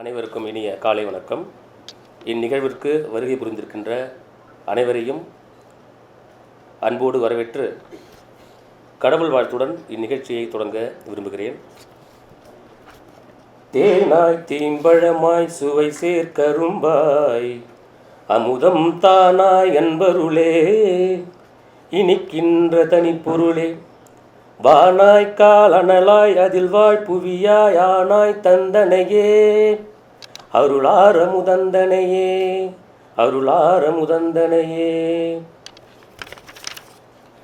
அனைவருக்கும் இனிய காலை வணக்கம். இந்நிகழ்விற்கு வருகை புரிந்திருக்கின்ற அனைவரையும் அன்போடு வரவேற்று கடவுள் வாழ்த்துடன் இந்நிகழ்ச்சியை தொடங்க விரும்புகிறேன். தேனாய் தீம்பழமாய் சுவை சேர்க்கரும்பாய் அமுதம் தானாய் அன்பருளே இனிக்கின்ற தனிப்பொருளே வானாய் கால் அனலாய் அதில் வாழ் புவியாய் ஆனாய் தந்தனையே அருளார முதந்தனையே அருளார முதந்தனையே.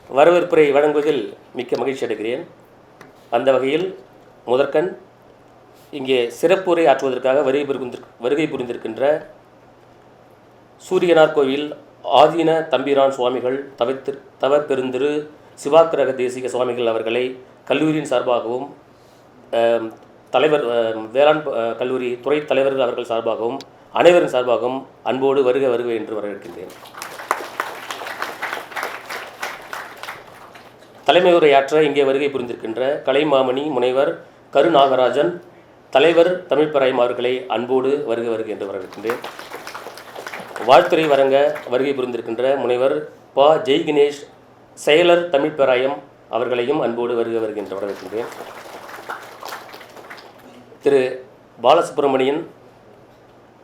வரவேற்புரை வழங்குவதில் மிக்க மகிழ்ச்சி அடைகிறேன். அந்த வகையில் முதற்கண் இங்கே சிறப்புரை ஆற்றுவதற்காக வருகை புரிந்திருக்கின்ற சூரியனார் கோவில் ஆதீன தம்பிரான் சுவாமிகள் தவ பெருந்திரு சிவாக்கிரக தேசிக சுவாமிகள் அவர்களை கல்லூரியின் சார்பாகவும் தலைவர் வேளாண் கல்லூரி துறை தலைவர்கள் அவர்கள் சார்பாகவும் அனைவரின் சார்பாகவும் அன்போடு வருக வருக என்று வரவேற்கின்றேன். தலைமை உரையாற்ற இங்கே வருகை புரிந்திருக்கின்ற கலைமாமணி முனைவர் கருநாகராஜன் தலைவர் தமிழ்ப்பராயம் அவர்களை அன்போடு வருக வருக என்று வரவேற்கின்றேன். வாழ்த்துறை வழங்க வருகை புரிந்திருக்கின்ற முனைவர் ப ஜெய்கணேஷ் செயலர் தமிழ்ப்பராயம் அவர்களையும் அன்போடு வருக வருகின்ற வரவேற்கின்றேன். திரு பாலசுப்ரமணியன்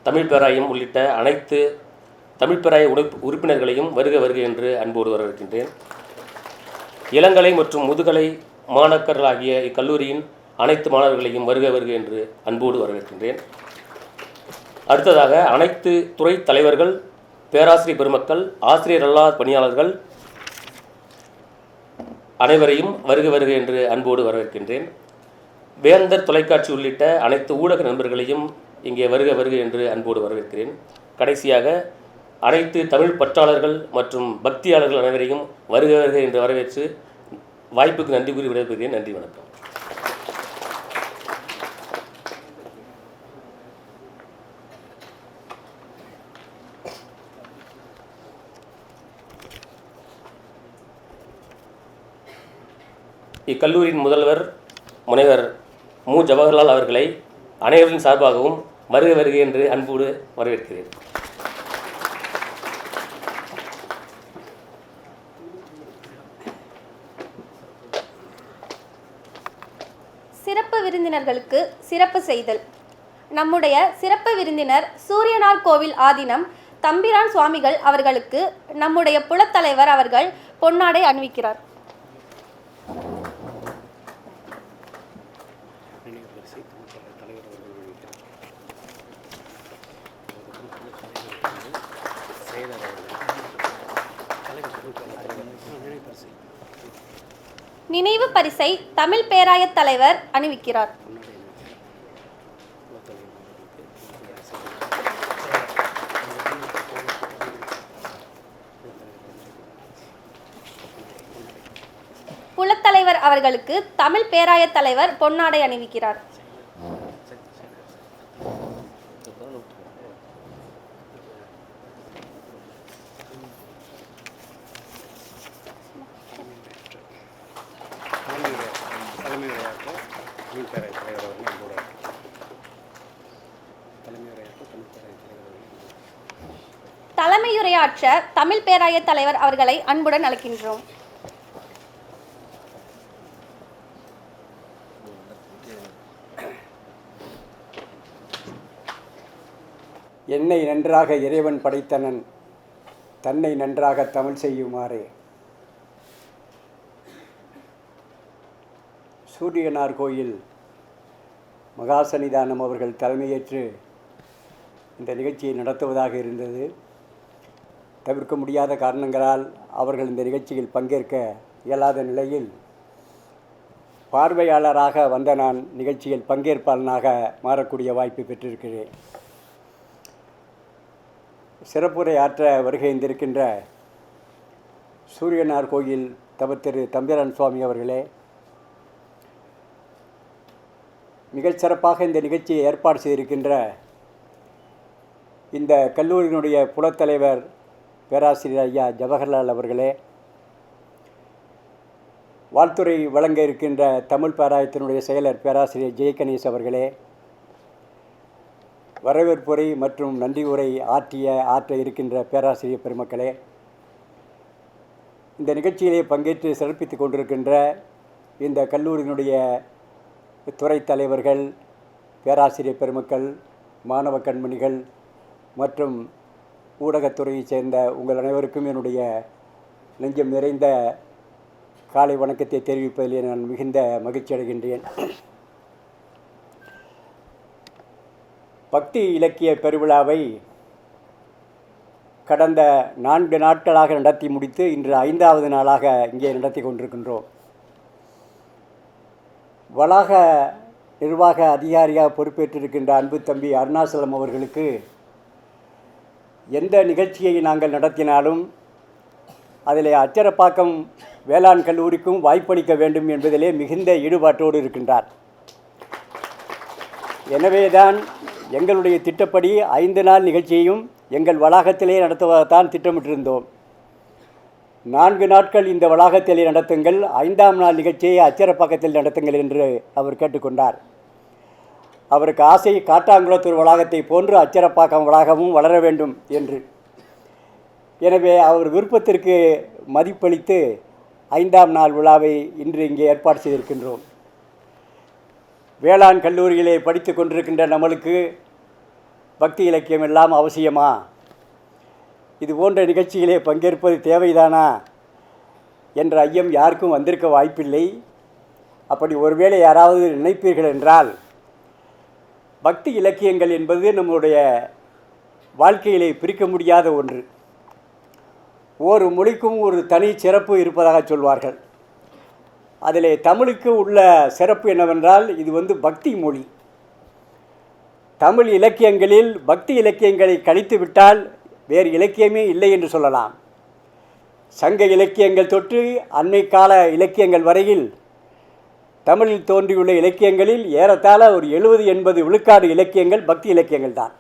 தமிழ்ப்பராயம் உள்ளிட்ட அனைத்து தமிழ்ப்பராய உறுப்பினர்களையும் வருக வருக என்று அன்போடு வரவேற்கின்றேன். இளங்கலை மற்றும் முதுகலை மாணாக்கர்களாகிய இக்கல்லூரியின் அனைத்து மாணவர்களையும் வருக வருக என்று அன்போடு வரவேற்கின்றேன். அடுத்ததாக அனைத்து துறை தலைவர்கள், பேராசிரியர் பெருமக்கள், ஆசிரியர் அல்லாத பணியாளர்கள் அனைவரையும் வருக வருக என்று அன்போடு வரவேற்கின்றேன். வேந்தர் தொலைக்காட்சி உள்ளிட்ட அனைத்து ஊடக நண்பர்களையும் இங்கே வருக வருக என்று அன்போடு வரவேற்கிறேன். கடைசியாக அனைத்து தமிழ் பற்றாளர்கள் மற்றும் பக்தியாளர்கள் அனைவரையும் வருக வருக என்று வரவேற்று வாய்ப்புக்கு நன்றி கூறி விடைபெறுகிறேன். நன்றி, வணக்கம். இக்கல்லூரியின் முதல்வர் முனைவர் மு ஜவஹர்லால் அவர்களை அனைவரின் சார்பாகவும் வருக வருக என்று அன்போடு வரவேற்கிறேன். சிறப்பு விருந்தினர்களுக்கு சிறப்பு செய்தல். நம்முடைய சிறப்பு விருந்தினர் சூரியனார் கோவில் ஆதீனம் தம்பிரான் சுவாமிகள் அவர்களுக்கு நம்முடைய புலத்தலைவர் அவர்கள் பொன்னாடை அணிவிக்கிறார். நினைவு பரிசை தமிழ் பேராய தலைவர் அணிவிக்கிறார். புலத்தலைவர் அவர்களுக்கு தமிழ் பேராய தலைவர் பொன்னாடை அணிவிக்கிறார். தலைமையுரையாற்ற தமிழ் பேராய தலைவர் அவர்களை அன்புடன் அழைக்கின்றோம். என்னை நன்றாக இறைவன் படைத்தனன், தன்னை நன்றாக தமிழ் செய்யுமாறே. சூரியனார் கோயில் மகாசன்னிதானம் அவர்கள் தலைமையேற்று இந்த நிகழ்ச்சியை நடத்துவதாக இருந்தது. தவிர்க்க முடியாத காரணங்களால் அவர்கள் இந்த நிகழ்ச்சியில் பங்கேற்க இயலாத நிலையில் பார்வையாளராக வந்த நான் நிகழ்ச்சியில் பங்கேற்பாளனாக மாறக்கூடிய வாய்ப்பு பெற்றிருக்கிறேன். சிறப்புரை ஆற்ற வருகின்றிருக்கின்ற சூரியனார் கோயில் திரு தம்பிரான் சுவாமி அவர்களே, மிகச்சிறப்பாக இந்த நிகழ்ச்சியை ஏற்பாடு செய்திருக்கின்ற இந்த கல்லூரியினுடைய புலத்தலைவர் பேராசிரியர் ஐயா ஜவஹர்லால் அவர்களே, வாழ்த்துறை வழங்க இருக்கின்ற தமிழ் பேராயத்தினுடைய செயலர் பேராசிரியர் ஜெயகணேஷ் அவர்களே, வரவேற்புரை மற்றும் நன்றி உரை ஆற்ற இருக்கின்ற பேராசிரியர் பெருமக்களே, இந்த நிகழ்ச்சியிலே பங்கேற்று சிறப்பித்துக் கொண்டிருக்கின்ற இந்த கல்லூரியினுடைய துறை தலைவர்கள், பேராசிரியர் பெருமக்கள், மாணவ கண்மணிகள் மற்றும் ஊடகத்துறையைச் சேர்ந்த உங்கள் அனைவருக்கும் என்னுடைய நெஞ்சம் நிறைந்த காலை வணக்கத்தை தெரிவிப்பதிலே நான் மிகுந்த மகிழ்ச்சி அடைகின்றேன். பக்தி இலக்கிய பெருவிழாவை கடந்த 4 நாட்களாக நடத்தி முடித்து இன்று 5வது நாளாக இங்கே நடத்தி கொண்டிருக்கின்றோம். வளாக நிர்வாக அதிகாரியாக பொறுப்பேற்றிருக்கின்ற அன்பு தம்பி அருணாசலம் அவர்களுக்கு எந்த நிகழ்ச்சியை நாங்கள் நடத்தினாலும் அதில் அச்சரப்பாக்கம் வேளாண் கல்லூரிக்கும் வாய்ப்பளிக்க வேண்டும் என்பதிலே மிகுந்த ஈடுபாட்டோடு இருக்கின்றார். எனவேதான் எங்களுடைய திட்டப்படி 5 நாள் நிகழ்ச்சியையும் எங்கள் வளாகத்திலே நடத்துவதைத்தான் திட்டமிட்டிருந்தோம். 4 நாட்கள் இந்த வளாகத்திலே நடத்துங்கள், 5ஆம் நாள் நிகழ்ச்சியை அச்சரப்பாக்கத்தில் நடத்துங்கள் என்று அவர் கேட்டுக்கொண்டார். அவருக்கு ஆசை காட்டாங்குளத்தூர் வளாகத்தை போன்று அச்சரப்பாக்கம் வளாகமும் வளர வேண்டும் என்று. எனவே அவர் விருப்பத்திற்கு மதிப்பளித்து 5ஆம் நாள் விழாவை இன்று இங்கே ஏற்பாடு செய்திருக்கின்றோம். வேளாண் கல்லூரியிலே படித்து கொண்டிருக்கின்ற நம்மளுக்கு பக்தி இலக்கியம் எல்லாம் அவசியமா? இது போன்ற நிகழ்ச்சியிலே பங்கேற்பது தேவைதானா என்ற ஐயம் யாருக்கும் வந்திருக்க வாய்ப்பில்லை. அப்படி ஒருவேளை யாராவது நினைப்பீர்கள் என்றால், பக்தி இலக்கியங்கள் என்பது நம்முடைய வாழ்க்கையிலே பிரிக்க முடியாத ஒன்று. ஒரு மொழிக்கும் ஒரு தனி சிறப்பு இருப்பதாக சொல்வார்கள். அதிலே தமிழுக்கு உள்ள சிறப்பு என்னவென்றால், இது பக்தி மொழி. தமிழ் இலக்கியங்களில் பக்தி இலக்கியங்களை கழித்துவிட்டால் வேறு இலக்கியமே இல்லை என்று சொல்லலாம். சங்க இலக்கியங்கள் தொட்டு அண்மை கால இலக்கியங்கள் வரையில் தமிழில் தோன்றியுள்ள இலக்கியங்களில் ஏறத்தாழ ஒரு 70-80 விழுக்காடு இலக்கியங்கள் பக்தி இலக்கியங்கள் தான்.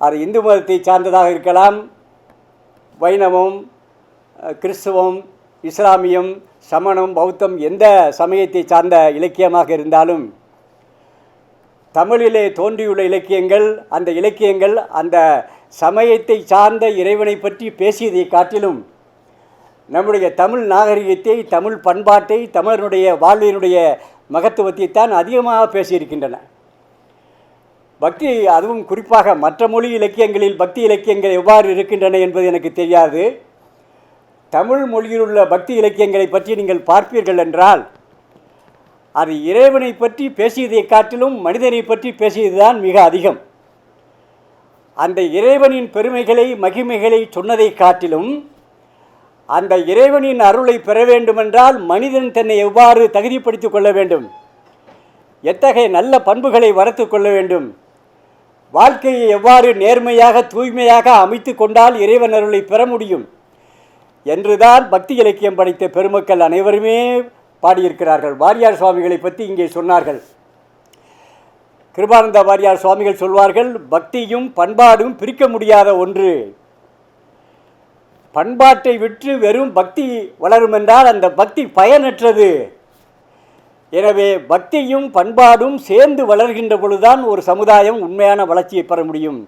அது இந்து மதத்தை சார்ந்ததாக இருக்கலாம், வைணவம், கிறிஸ்தவம், இஸ்லாமியம், சமணம், பௌத்தம், எந்த சமயத்தை சார்ந்த இலக்கியமாக இருந்தாலும் தமிழிலே தோன்றியுள்ள இலக்கியங்கள், அந்த இலக்கியங்கள் அந்த சமயத்தை சார்ந்த இறைவனை பற்றி பேசியதை காட்டிலும் நம்முடைய தமிழ் நாகரிகத்தை, தமிழ் பண்பாட்டை, தமிழனுடைய வாழ்வினுடைய மகத்துவத்தை தான் அதிகமாக பேசியிருக்கின்றன. பக்தி, அதுவும் குறிப்பாக மற்ற மொழி இலக்கியங்களில் பக்தி இலக்கியங்கள் எவ்வாறு இருக்கின்றன என்பது எனக்கு தெரியாது. தமிழ் மொழியில் உள்ள பக்தி இலக்கியங்களை பற்றி நீங்கள் பார்ப்பீர்கள் என்றால், அது இறைவனை பற்றி பேசியதை காட்டிலும் மனிதனை பற்றி பேசியதுதான் மிக அதிகம். அந்த இறைவனின் பெருமைகளை, மகிமைகளை சொன்னதை காட்டிலும், அந்த இறைவனின் அருளை பெற வேண்டுமென்றால் மனிதன் தன்னை எவ்வாறு தகுதிப்படுத்திக் கொள்ள வேண்டும், எத்தகைய நல்ல பண்புகளை வளர்த்து கொள்ள வேண்டும், வாழ்க்கையை எவ்வாறு நேர்மையாக தூய்மையாக அமைத்து கொண்டால் இறைவன் அருளை பெற முடியும் என்றுதான் பக்தி இலக்கியம் படைத்த பெருமக்கள் அனைவருமே பாடியிருக்கிறார்கள். வாரியார் சுவாமிகளை பற்றி இங்கே சொன்னார்கள். கிருபானந்த வாரியார் சுவாமிகள் சொல்வார்கள், பக்தியும் பண்பாடும் பிரிக்க முடியாத ஒன்று. பண்பாட்டை விட்டு வெறும் பக்தி வளரும் என்றால் அந்த பக்தி பயனற்றது. எனவே பக்தியும் பண்பாடும் சேர்ந்து வளர்கின்ற பொழுதுதான் ஒரு சமுதாயம் உண்மையான வளர்ச்சியை பெற முடியும்.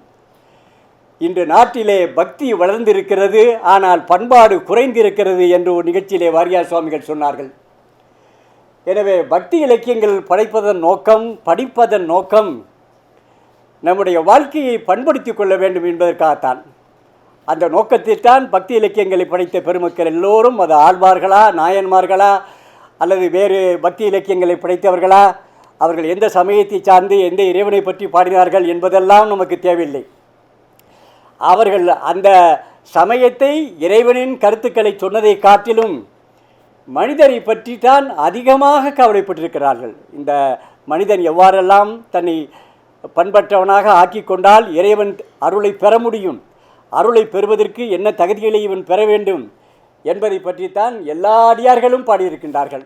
இன்று நாட்டிலே பக்தி வளர்ந்திருக்கிறது, ஆனால் பண்பாடு குறைந்திருக்கிறது என்று ஒரு நிகழ்ச்சியிலே வாரியார் சுவாமிகள் சொன்னார்கள். எனவே பக்தி இலக்கியங்கள் படிப்பதன் நோக்கம் நம்முடைய வாழ்க்கையை பண்படுத்தி கொள்ள வேண்டும் என்பதற்காகத்தான். அந்த நோக்கத்தைத்தான் பக்தி இலக்கியங்களை படைத்த பெருமக்கள் எல்லோரும், அது ஆழ்வார்களா, நாயன்மார்களா, அல்லது வேறு பக்தி இலக்கியங்களை படைத்தவர்களா, அவர்கள் எந்த சமயத்தை சார்ந்து எந்த இறைவனை பற்றி பாடினார்கள் என்பதெல்லாம் நமக்கு தேவையில்லை. அவர்கள் அந்த சமயத்தை, இறைவனின் கருத்துக்களை சொன்னதை காட்டிலும் மனிதரை பற்றி தான் அதிகமாக கவலைப்பட்டிருக்கிறார்கள். இந்த மனிதன் எவ்வாறெல்லாம் தன்னை பண்பற்றவனாக ஆக்கி கொண்டால் இறைவன் அருளை பெற முடியும், அருளை பெறுவதற்கு என்ன தகுதிகளை இவன் பெற வேண்டும் என்பதை பற்றித்தான் எல்லா அடியார்களும் பாடியிருக்கின்றார்கள்.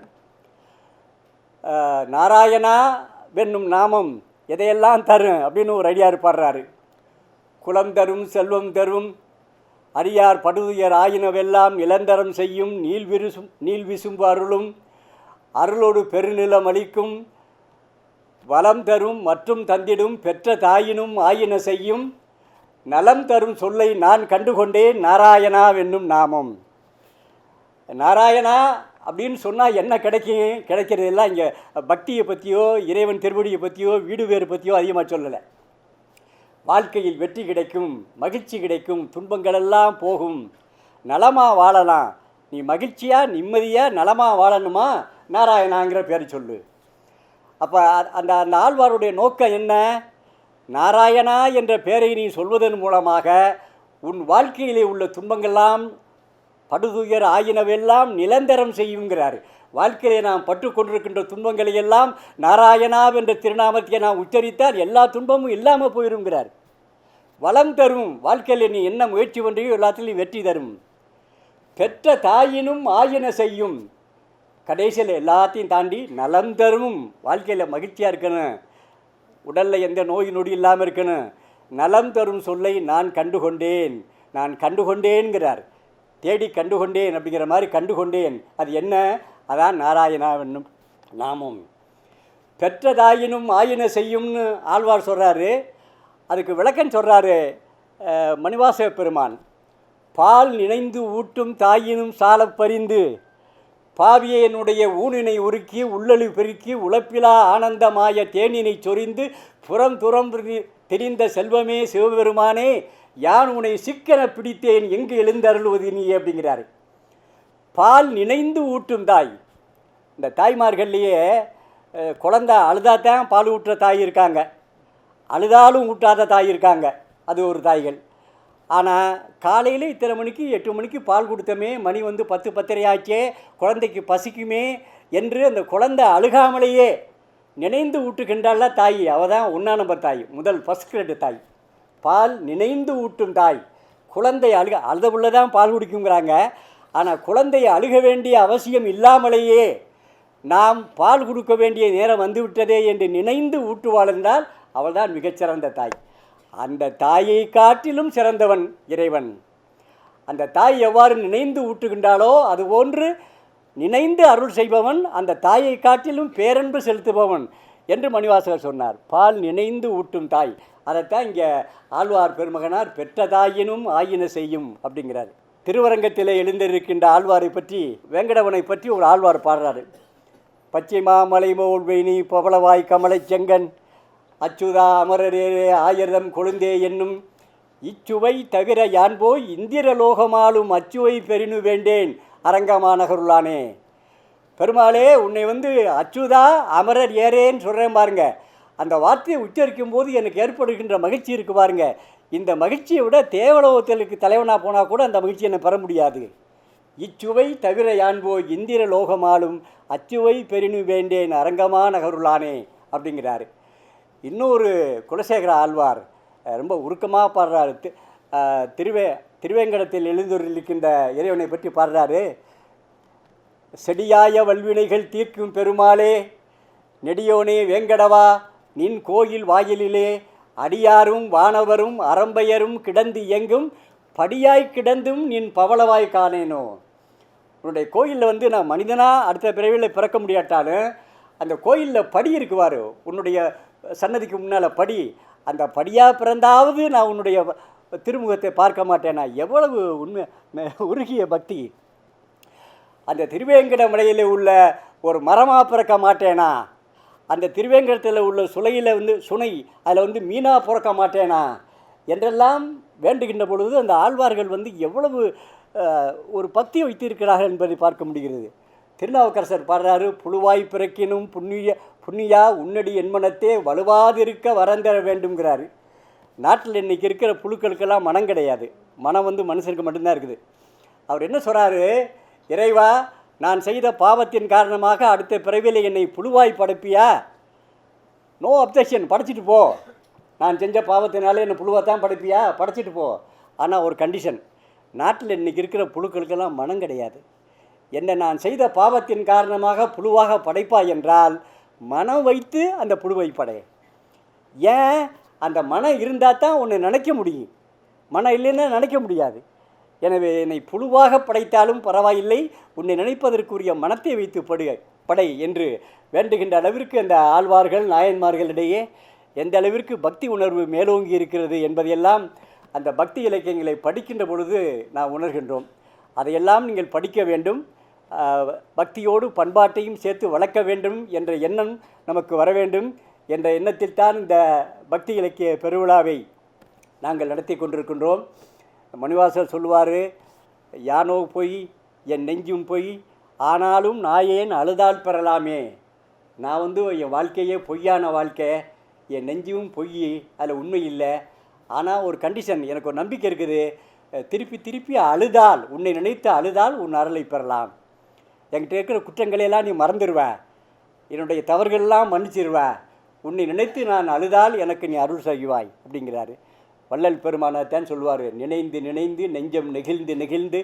நாராயணா வென்னும் நாமம் எதையெல்லாம் தரும் அப்படின்னு ஒரு அடியார் பாடுறாரு. குலம் தரும், செல்வம் தரும், அடியார் படுதுயர் ஆயினவெல்லாம் நிலந்தரம் செய்யும், நீள் விசும்பு அருளும், அருளோடு பெருநிலம் அளிக்கும், வளம் தரும் மற்றும் தந்திடும் பெற்ற தாயினும் ஆயின செய்யும் நலம் தரும் சொல்லை நான் கண்டுகொண்டேன் நாராயணா என்னும் நாமம். நாராயணா அப்படின்னு சொன்னால் என்ன கிடைக்கிறதெல்லாம் இங்கே பக்தியை பற்றியோ இறைவன் திருவடியை பற்றியோ வீடு வேறு பற்றியோ அதிகமாக சொல்லலை. வாழ்க்கையில் வெற்றி கிடைக்கும், மகிழ்ச்சி கிடைக்கும், துன்பங்களெல்லாம் போகும், நலமாக வாழலாம். நீ மகிழ்ச்சியாக நிம்மதியாக நலமாக வாழணுமா நாராயணாங்கிற பேர் சொல்லு. அப்போ அந்த அந்த ஆழ்வாருடைய நோக்கம் என்ன? நாராயணா என்ற பெயரை நீ சொல்வதன் மூலமாக உன் வாழ்க்கையிலே உள்ள துன்பங்கள்லாம் படுதுயர் ஆயினவெல்லாம் நிரந்தரம் செய்யுங்கிறார். வாழ்க்கையிலே நாம் பற்று கொண்டிருக்கின்ற துன்பங்களை எல்லாம் நாராயணா என்ற திருநாமத்தை நாம் உச்சரித்தால் எல்லா துன்பமும் இல்லாமல் போயிருங்கிறார். வளம் தரும், வாழ்க்கையில் நீ என்ன முயற்சி பண்ணுறியோ எல்லாத்துலேயும் வெற்றி தரும். பெற்ற தாயினும் ஆயின செய்யும், கடைசியில் எல்லாத்தையும் தாண்டி நலம் தரும், வாழ்க்கையில் மகிழ்ச்சியாக இருக்கணும், உடலில் எந்த நோய் நொடி இல்லாமல் இருக்கணும். நலம் தரும் சொல்லை நான் கண்டுகொண்டேன், நான் கண்டுகொண்டேன்கிறார். தேடி கண்டுகொண்டேன் அப்படிங்கிற மாதிரி கண்டுகொண்டேன். அது என்ன? அதான் நாராயணா என்னும் நாமம். பெற்ற தாயினும் ஆயின செய்யும்னு ஆழ்வார் சொல்கிறாரு. அதுக்கு விளக்கம் சொல்கிறாரு மணிவாசக பெருமான். பால் நினைந்து ஊட்டும் தாயினும் சாலப் பரிந்து பாவியை என்னுடைய ஊனினை உருக்கி உள்ளொளி பெருக்கி உழப்பிலா ஆனந்தமாய தேனினை சொரிந்து புறம் துறம் தெரிந்த செல்வமே சிவபெருமானே யான் உன்னை சிக்கன பிடித்தேன் எங்கு எழுந்தருள்வது நீ அப்படிங்கிறாரு. பால் நினைந்து ஊட்டும் தாய். இந்த தாய்மார்கள்லேயே குழந்தை அழுதாதான் பால் ஊட்டுற தாய் இருக்காங்க, அழுதாலும் ஊட்டாத தாய் இருக்காங்க, அது ஒரு தாய்கள். ஆனால் காலையில் இத்தனை மணிக்கு 8 மணிக்கு பால் கொடுத்தமே, மணி வந்து 10 10:30 ஆச்சே, குழந்தைக்கு பசிக்குமே என்று அந்த குழந்தை அழுகாமலேயே நினைந்து ஊட்டுகின்றால தாய். அவள் தான் 1ஆம் நம்பர் தாய், முதல் ஃபஸ்ட் கிரேடு தாய். பால் நினைந்து ஊட்டும் தாய். குழந்தை அழுத புள்ள தான் பால் குடிக்குங்கிறாங்க. ஆனால் குழந்தையை அழுக வேண்டிய அவசியம் இல்லாமலேயே நாம் பால் கொடுக்க வேண்டிய நேரம் வந்துவிட்டதே என்று நினைந்து ஊட்டுவாள் என்றால் அவள் தான் மிகச்சிறந்த தாய். அந்த தாயை காட்டிலும் சிறந்தவன் இறைவன். அந்த தாய் எவ்வாறு நினைந்து ஊட்டுகின்றாளோ அதுபோன்று நினைந்து அருள் செய்பவன் அந்த தாயை காட்டிலும் பேரன்பு செலுத்துபவன் என்று மணிவாசகர் சொன்னார். பால் நினைந்து ஊட்டும் தாய். அதைத்தான் இங்கே ஆழ்வார் பெருமகனார் பெற்ற தாயினும் ஆயின செய்யும் அப்படிங்கிறார். திருவரங்கத்தில் எழுந்திருக்கின்ற ஆழ்வாரை பற்றி, வேங்கடவனை பற்றி ஒரு ஆழ்வார் பாடுறாரு. பச்சை மாமலை மோல் வெயினி பவளவாய் கமலை செங்கன் அச்சுதா அமரரே ஆயிரம் கொழுந்தே என்னும் இச்சுவை தவிர யான் போய் இந்திரலோகமாலும் அச்சுவை பெரினு வேண்டேன் அரங்கமானகருளானே. பெருமாளே உன்னை அச்சுதா அமரர் ஏறேன்னு சொல்கிறேன் பாருங்க. அந்த வார்த்தையை உச்சரிக்கும் போது எனக்கு ஏற்படுகின்ற மகிழ்ச்சி இருக்குது பாருங்க. இந்த மகிழ்ச்சியை விட தேவலோகத்திற்கு தலைவனாக போனால் கூட அந்த மகிழ்ச்சி என்னை பெற முடியாது. இச்சுவை தவிர யான் போய் இந்திர லோகமாலும் அச்சுவை பெரினு வேண்டேன் அரங்கமா நகருளானே அப்படிங்கிறாரு. இன்னொரு குலசேகர ஆழ்வார் ரொம்ப உருக்கமாக பாடுறாரு. திருவேங்கடத்தில் எழுந்தொருளிருக்கின்ற இறைவனை பற்றி பாடுறாரு. செடியாய வல்வினைகள் தீர்க்கும் பெருமாளே நெடியோனே வேங்கடவா நின் கோயில் வாயிலிலே அடியாரும் வானவரும் அரம்பையரும் கிடந்து இயங்கும் படியாய் கிடந்தும் நின் பவளவாய் காணேனோ. உன்னுடைய கோயிலில் நான் மனிதனாக அடுத்த பிறவியில் பிறக்க முடியாட்டாலும் அந்த கோயிலில் படி இருக்குவார். உன்னுடைய சன்னதிக்கு முன்னால் படி. அந்த படியாக பிறந்தாவது நான் உன்னுடைய திருமுகத்தை பார்க்க மாட்டேனா. எவ்வளவு உண்மை உருகிய பக்தி. அந்த திருவேங்கட மலையில் உள்ள ஒரு மரமாக பிறக்க மாட்டேனா. அந்த திருவேங்கடத்தில் உள்ள சுளையில் சுனை அதில் மீனாக பிறக்க மாட்டேனா என்றெல்லாம் வேண்டுகின்ற பொழுது அந்த ஆழ்வார்கள் எவ்வளவு ஒரு பக்தி வைத்திருக்கிறார்கள் என்பதை பார்க்க முடிகிறது. திருநாவுக்கரசர் பாடுறாரு. புழுவாய் பிறக்கினும் புண்ணியா உன்னடி என்மனத்தே வலுவாதிருக்க வரந்தர வேண்டுங்கிறாரு. நாட்டில் இன்றைக்கி இருக்கிற புழுக்களுக்கெல்லாம் மனம் கிடையாது. மனம் மனுஷனுக்கு மட்டும்தான் இருக்குது. அவர் என்ன சொல்கிறாரு? இறைவா, நான் செய்த பாவத்தின் காரணமாக அடுத்த பிறவியில் என்னை புழுவாய் படைப்பியா? நோ அப்ஜெக்ஷன், படைச்சிட்டு போ. நான் செஞ்ச பாவத்தினாலே என்னை புழுவாக தான் படைப்பியா? படைச்சிட்டு போ. ஆனால் ஒரு கண்டிஷன், நாட்டில் இன்றைக்கி இருக்கிற புழுக்களுக்கெல்லாம் மனம் கிடையாது. என்னை நான் செய்த பாவத்தின் காரணமாக புழுவாக படைப்பாய் என்றால் மனம் வைத்து அந்த புழுவை படை. ஏன்? அந்த மனம் இருந்தால் தான் உன்னை நினைக்க முடியும். மனம் இல்லைன்னா நினைக்க முடியாது. எனவே என்னை புழுவாக படைத்தாலும் பரவாயில்லை, உன்னை நினைப்பதற்குரிய மனத்தை வைத்து படு படை என்று வேண்டுகின்ற அளவிற்கு அந்த ஆழ்வார்கள் நாயன்மார்களிடையே எந்த அளவிற்கு பக்தி உணர்வு மேலோங்கி இருக்கிறது என்பதையெல்லாம் அந்த பக்தி இலக்கியங்களை படிக்கின்ற பொழுது நான் உணர்கின்றோம். அதையெல்லாம் நீங்கள் படிக்க வேண்டும். பக்தியோடு பண்பாட்டையும் சேர்த்து வளர்க்க வேண்டும் என்ற எண்ணம் நமக்கு வர வேண்டும் என்ற எண்ணத்தில் தான் இந்த பக்தி இலக்கிய பெருவிழாவை நாங்கள் நடத்தி கொண்டிருக்கின்றோம். மணிவாசர் சொல்லுவார், யானோ பொய் என் நெஞ்சும் பொய் ஆனாலும் நாயேன் அழுதால் பெறலாமே. நான் என் வாழ்க்கையே பொய்யான வாழ்க்கை, என் நெஞ்சும் பொய், அதில் உண்மை இல்லை. ஆனால் ஒரு கண்டிஷன், எனக்கு ஒரு நம்பிக்கை இருக்குது, திருப்பி திருப்பி அழுதால், உன்னை நினைத்து அழுதால் உன் அருளை பெறலாம். என்கிட்ட இருக்கிற குற்றங்களையெல்லாம் நீ மறந்துடுவ, என்னுடைய தவறுகளெல்லாம் மன்னிச்சிருவ, உன்னை நினைத்து நான் அழுதால் எனக்கு நீ அருள் செய்வாய் அப்படிங்கிறாரு. வள்ளல் பெருமானத்தான் சொல்லுவார், நினைந்து நினைந்து நெஞ்சம் நெகிழ்ந்து நெகிழ்ந்து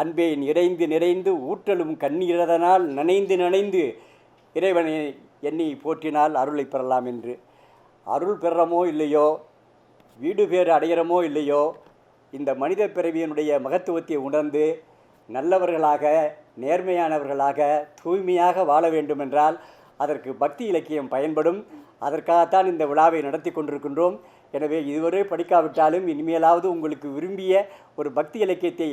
அன்பே நிறைந்து நிறைந்து ஊற்றலும் கண்ணீரதனால் நினைந்து நினைந்து இறைவனை எண்ணி போற்றினால் அருளை பெறலாம் என்று. அருள் பெறமோ இல்லையோ, வீடு பேர் அடைகிறமோ இல்லையோ, இந்த மனித பிறவியினுடைய மகத்துவத்தை உணர்ந்து நல்லவர்களாக நேர்மையானவர்களாக தூய்மையாக வாழ வேண்டுமென்றால் அதற்கு பக்தி இலக்கியம் பயன்படும். அதற்காகத்தான் இந்த விழாவை நடத்தி கொண்டிருக்கின்றோம். எனவே இதுவரை படிக்காவிட்டாலும் இனிமேலாவது உங்களுக்கு விரும்பிய ஒரு பக்தி இலக்கியத்தை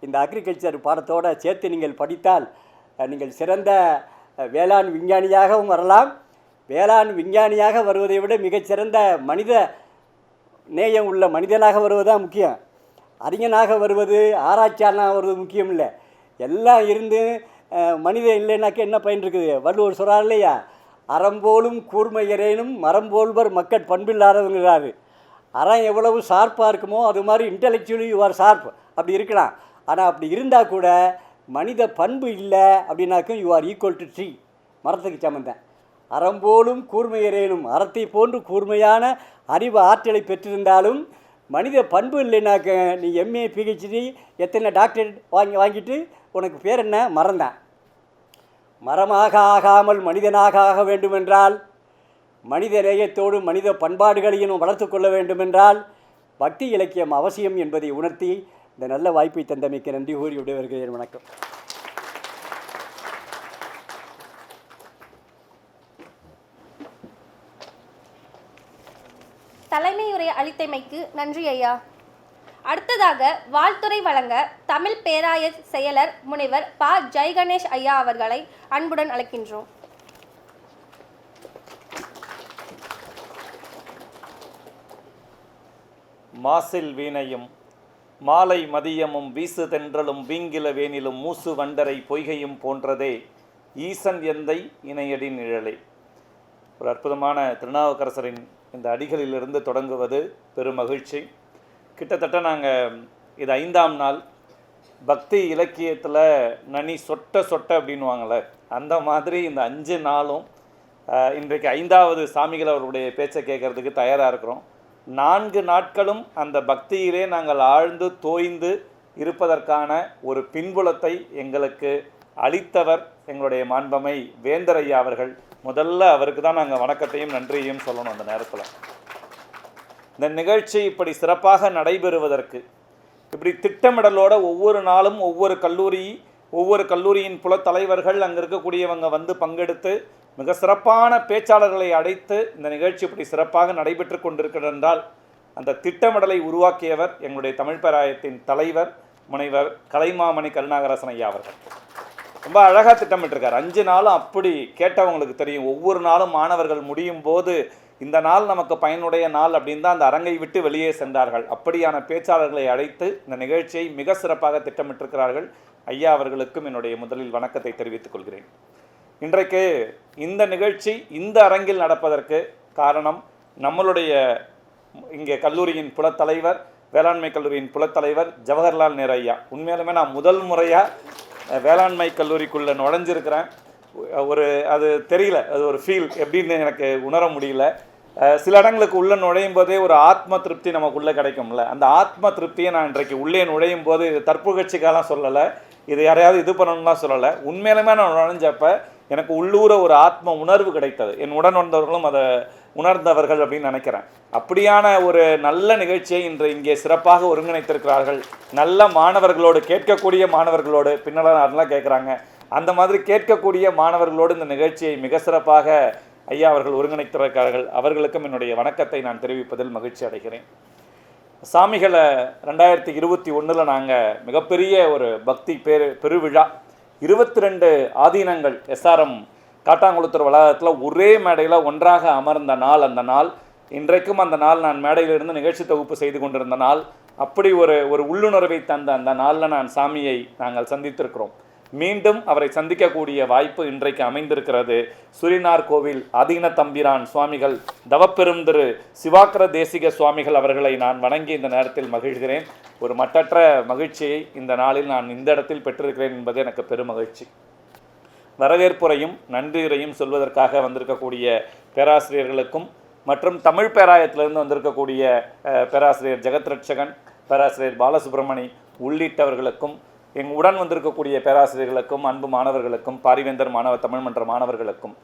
இந்த அக்ரிகல்ச்சர் பாடத்தோடு சேர்த்து நீங்கள் படித்தால் நீங்கள் சிறந்த வேளாண் விஞ்ஞானியாகவும் வரலாம். வேளாண் விஞ்ஞானியாக வருவதை விட மிகச்சிறந்த மனித நேயம் உள்ள மனிதனாக வருவதுதான் முக்கியம். அறிஞனாக வருவது, ஆராய்ச்சியாளனாக வருவது முக்கியம் இல்லை. எல்லாம் இருந்து மனிதன் இல்லைனாக்க என்ன பயன் இருக்குது? வள்ளுவர் சொல்கிறார் இல்லையா, அறம்போலும் கூர்மையரேனும் மரம்போல்வர் மக்கட் பண்பில்லாதவங்கிறாரு. அறம் எவ்வளவு ஷார்ப்பாக இருக்குமோ அது மாதிரி இன்டெலெக்சுவலி யூ ஆர் ஷார்ப் அப்படி இருக்கலாம். ஆனால் அப்படி இருந்தால் கூட மனித பண்பு இல்லை அப்படின்னாக்கும் you are equal to tree, மரத்துக்கு சமந்தேன். அறம்போலும் கூர்மையரேனும், அறத்தை போன்று கூர்மையான அறிவு ஆற்றலை பெற்றிருந்தாலும் மனித பண்பு இல்லைனாக்க நீ எம்ஏ பிஹெச்டி எத்தனை டாக்டரேட் வாங்கிட்டு உனக்கு பேர் என்ன? மறந்தான். மரமாக ஆகாமல் மனிதனாக ஆக வேண்டுமென்றால், மனித நேயத்தோடு மனித பண்பாடுகளையும் வளர்த்து கொள்ள வேண்டுமென்றால் பக்தி இலக்கியம் அவசியம் என்பதை உணர்த்தி இந்த நல்ல வாய்ப்பை தந்தமைக்கு நன்றி கூறி விடைபெறுகிறேன். வணக்கம். தலைமையுரை அளித்தமைக்கு நன்றி ஐயா. அடுத்ததாக வாழ்த்துரை வழங்க தமிழ் பேராய செயலர் முனைவர் ப. ஜெய்கணேஷ் ஐயா அவர்களை அன்புடன் அழைக்கின்றோம். மாசில் வீணையும் மாலை மதியமும் வீசு தென்றலும் வீங்கில வேனிலும் மூசு வண்டரை பொய்கையும் போன்றதே ஈசன் எந்தை இணையடி நிழலே. ஒரு அற்புதமான திருநாவுக்கரசரின் இந்த அடிகளிலிருந்து தொடங்குவது பெருமகிழ்ச்சி. கிட்டத்தட்ட நாங்கள் இது 5ஆம் நாள். பக்தி இலக்கியத்தில் நனி சொட்ட சொட்ட அப்படின்வாங்களே, அந்த மாதிரி இந்த 5 நாளும் இன்றைக்கு 5வது சாமிகள் அவருடைய பேச்சை கேட்கறதுக்கு தயாராக இருக்கிறோம். 4 நாட்களும் அந்த பக்தியிலே நாங்கள் ஆழ்ந்து தோய்ந்து இருப்பதற்கான ஒரு பின்புலத்தை எங்களுக்கு அளித்தவர் எங்களுடைய மாண்பமை வேந்தர் ஐயா அவர்கள். முதல்ல அவருக்கு தான் நாங்கள் வணக்கத்தையும் நன்றியையும் சொல்லணும். அந்த நேரத்தில் இந்த நிகழ்ச்சி இப்படி சிறப்பாக நடைபெறுவதற்கு, இப்படி திட்டமிடலோட ஒவ்வொரு நாளும் ஒவ்வொரு கல்லூரியின் புலத்தலைவர்கள் அங்கே இருக்கக்கூடியவங்க வந்து பங்கெடுத்து மிக சிறப்பான பேச்சாளர்களை அழைத்து இந்த நிகழ்ச்சி இப்படி சிறப்பாக நடைபெற்று கொண்டிருக்கிறது என்றால் அந்த திட்டமிடலை உருவாக்கியவர் எங்களுடைய தமிழ் பேராயத்தின் தலைவர் முனைவர் கலைமாமணி கருநாகராசன் ஐயா அவர்கள். ரொம்ப அழகாக திட்டமிட்டிருக்கார். 5 நாளும் அப்படி கேட்டவங்களுக்கு தெரியும். ஒவ்வொரு நாளும் மாணவர்கள் முடியும் போது இந்த நாள் நமக்கு பயனுடைய நாள் அப்படின்னு தான் அந்த அரங்கை விட்டு வெளியே சென்றார்கள். அப்படியான பேச்சாளர்களை அழைத்து இந்த நிகழ்ச்சியை மிக சிறப்பாக திட்டமிட்டிருக்கிறார்கள். ஐயா அவர்களுக்கும் என்னுடைய முதலில் வணக்கத்தை தெரிவித்துக் கொள்கிறேன். இன்றைக்கு இந்த நிகழ்ச்சி இந்த அரங்கில் நடப்பதற்கு காரணம் நம்மளுடைய இங்கே கல்லூரியின் புலத்தலைவர், வேளாண்மை கல்லூரியின் புலத்தலைவர் ஜவஹர்லால் நேரு ஐயா. உண்மையிலுமே நான் முதல் முறையாக வேளாண்மை கல்லூரிக்குள்ளே நுழைஞ்சிருக்கிறேன். அது தெரியல, அது ஒரு ஃபீல் எப்படின்னு எனக்கு உணர முடியல. சில இடங்களுக்கு உள்ளே நுழையும் போதே ஒரு ஆத்ம திருப்தி நமக்குள்ளே கிடைக்கும்ல, அந்த ஆத்ம திருப்தியை நான் இன்றைக்கு உள்ளே நுழையும் போது இது தற்புகழ்ச்சிக்காலாம் சொல்லலை, இது யாரையாவது இது பண்ணணும்லாம் சொல்லலை. உண்மையிலுமே நான் நுழைஞ்சப்போ எனக்கு உள்ளூர ஒரு ஆத்ம உணர்வு கிடைத்தது. என் உடன் வந்தவர்களும் அதை உணர்ந்தவர்கள் அப்படின்னு நினைக்கிறேன். அப்படியான ஒரு நல்ல நிகழ்ச்சியை இன்று இங்கே சிறப்பாக ஒருங்கிணைத்திருக்கிறார்கள். நல்ல மாணவர்களோடு, கேட்கக்கூடிய மாணவர்களோடு, பின்னலாம் கேட்குறாங்க, அந்த மாதிரி கேட்கக்கூடிய மாணவர்களோடு இந்த நிகழ்ச்சியை மிக சிறப்பாக ஐயா அவர்கள் ஒருங்கிணைத்திருக்கிறார்கள். அவர்களுக்கும் என்னுடைய வணக்கத்தை நான் தெரிவிப்பதில் மகிழ்ச்சி அடைகிறேன். சாமிகளை 2021 நாங்கள் மிகப்பெரிய ஒரு பக்தி பெருவிழா 22 ஆதீனங்கள் எஸ்ஆர்எம் காட்டாங்குளத்தூர் வளாகத்தில் ஒரே மேடையில் ஒன்றாக அமர்ந்த நாள் அந்த நாள். இன்றைக்கும் அந்த நாள் நான் மேடையிலிருந்து நிகழ்ச்சி தொகுப்பு செய்து கொண்டிருந்த நாள். அப்படி ஒரு உள்ளுணர்வை தந்த அந்த நாளில் நான் சாமியை நாங்கள் சந்தித்திருக்கிறோம். மீண்டும் அவரை சந்திக்கக்கூடிய வாய்ப்பு இன்றைக்கு அமைந்திருக்கிறது. சுரினார் கோவில் ஆதீன தம்பிரான் சுவாமிகள் தவப்பெரும் திரு சிவாக்கர தேசிக சுவாமிகள் அவர்களை நான் வணங்கி இந்த நேரத்தில் மகிழ்கிறேன். ஒரு மட்டற்ற மகிழ்ச்சியை இந்த நாளில் நான் இந்த இடத்தில் பெற்றிருக்கிறேன் என்பது எனக்கு பெரும் மகிழ்ச்சி. வரவேற்புரையும் நன்றியுரையும் சொல்வதற்காக வந்திருக்கக்கூடிய பேராசிரியர்களுக்கும் மற்றும் தமிழ் பேராயத்திலிருந்து வந்திருக்கக்கூடிய பேராசிரியர் ஜெகத்ரட்சகன், பேராசிரியர் பாலசுப்ரமணி உள்ளிட்டவர்களுக்கும், உடன் வந்திருக்கக்கூடிய பேராசிரியர்களுக்கும், அன்பு மாணவர்களுக்கும், பாரிவேந்தர் மாணவ தமிழ் மன்ற மாணவர்களுக்கும்,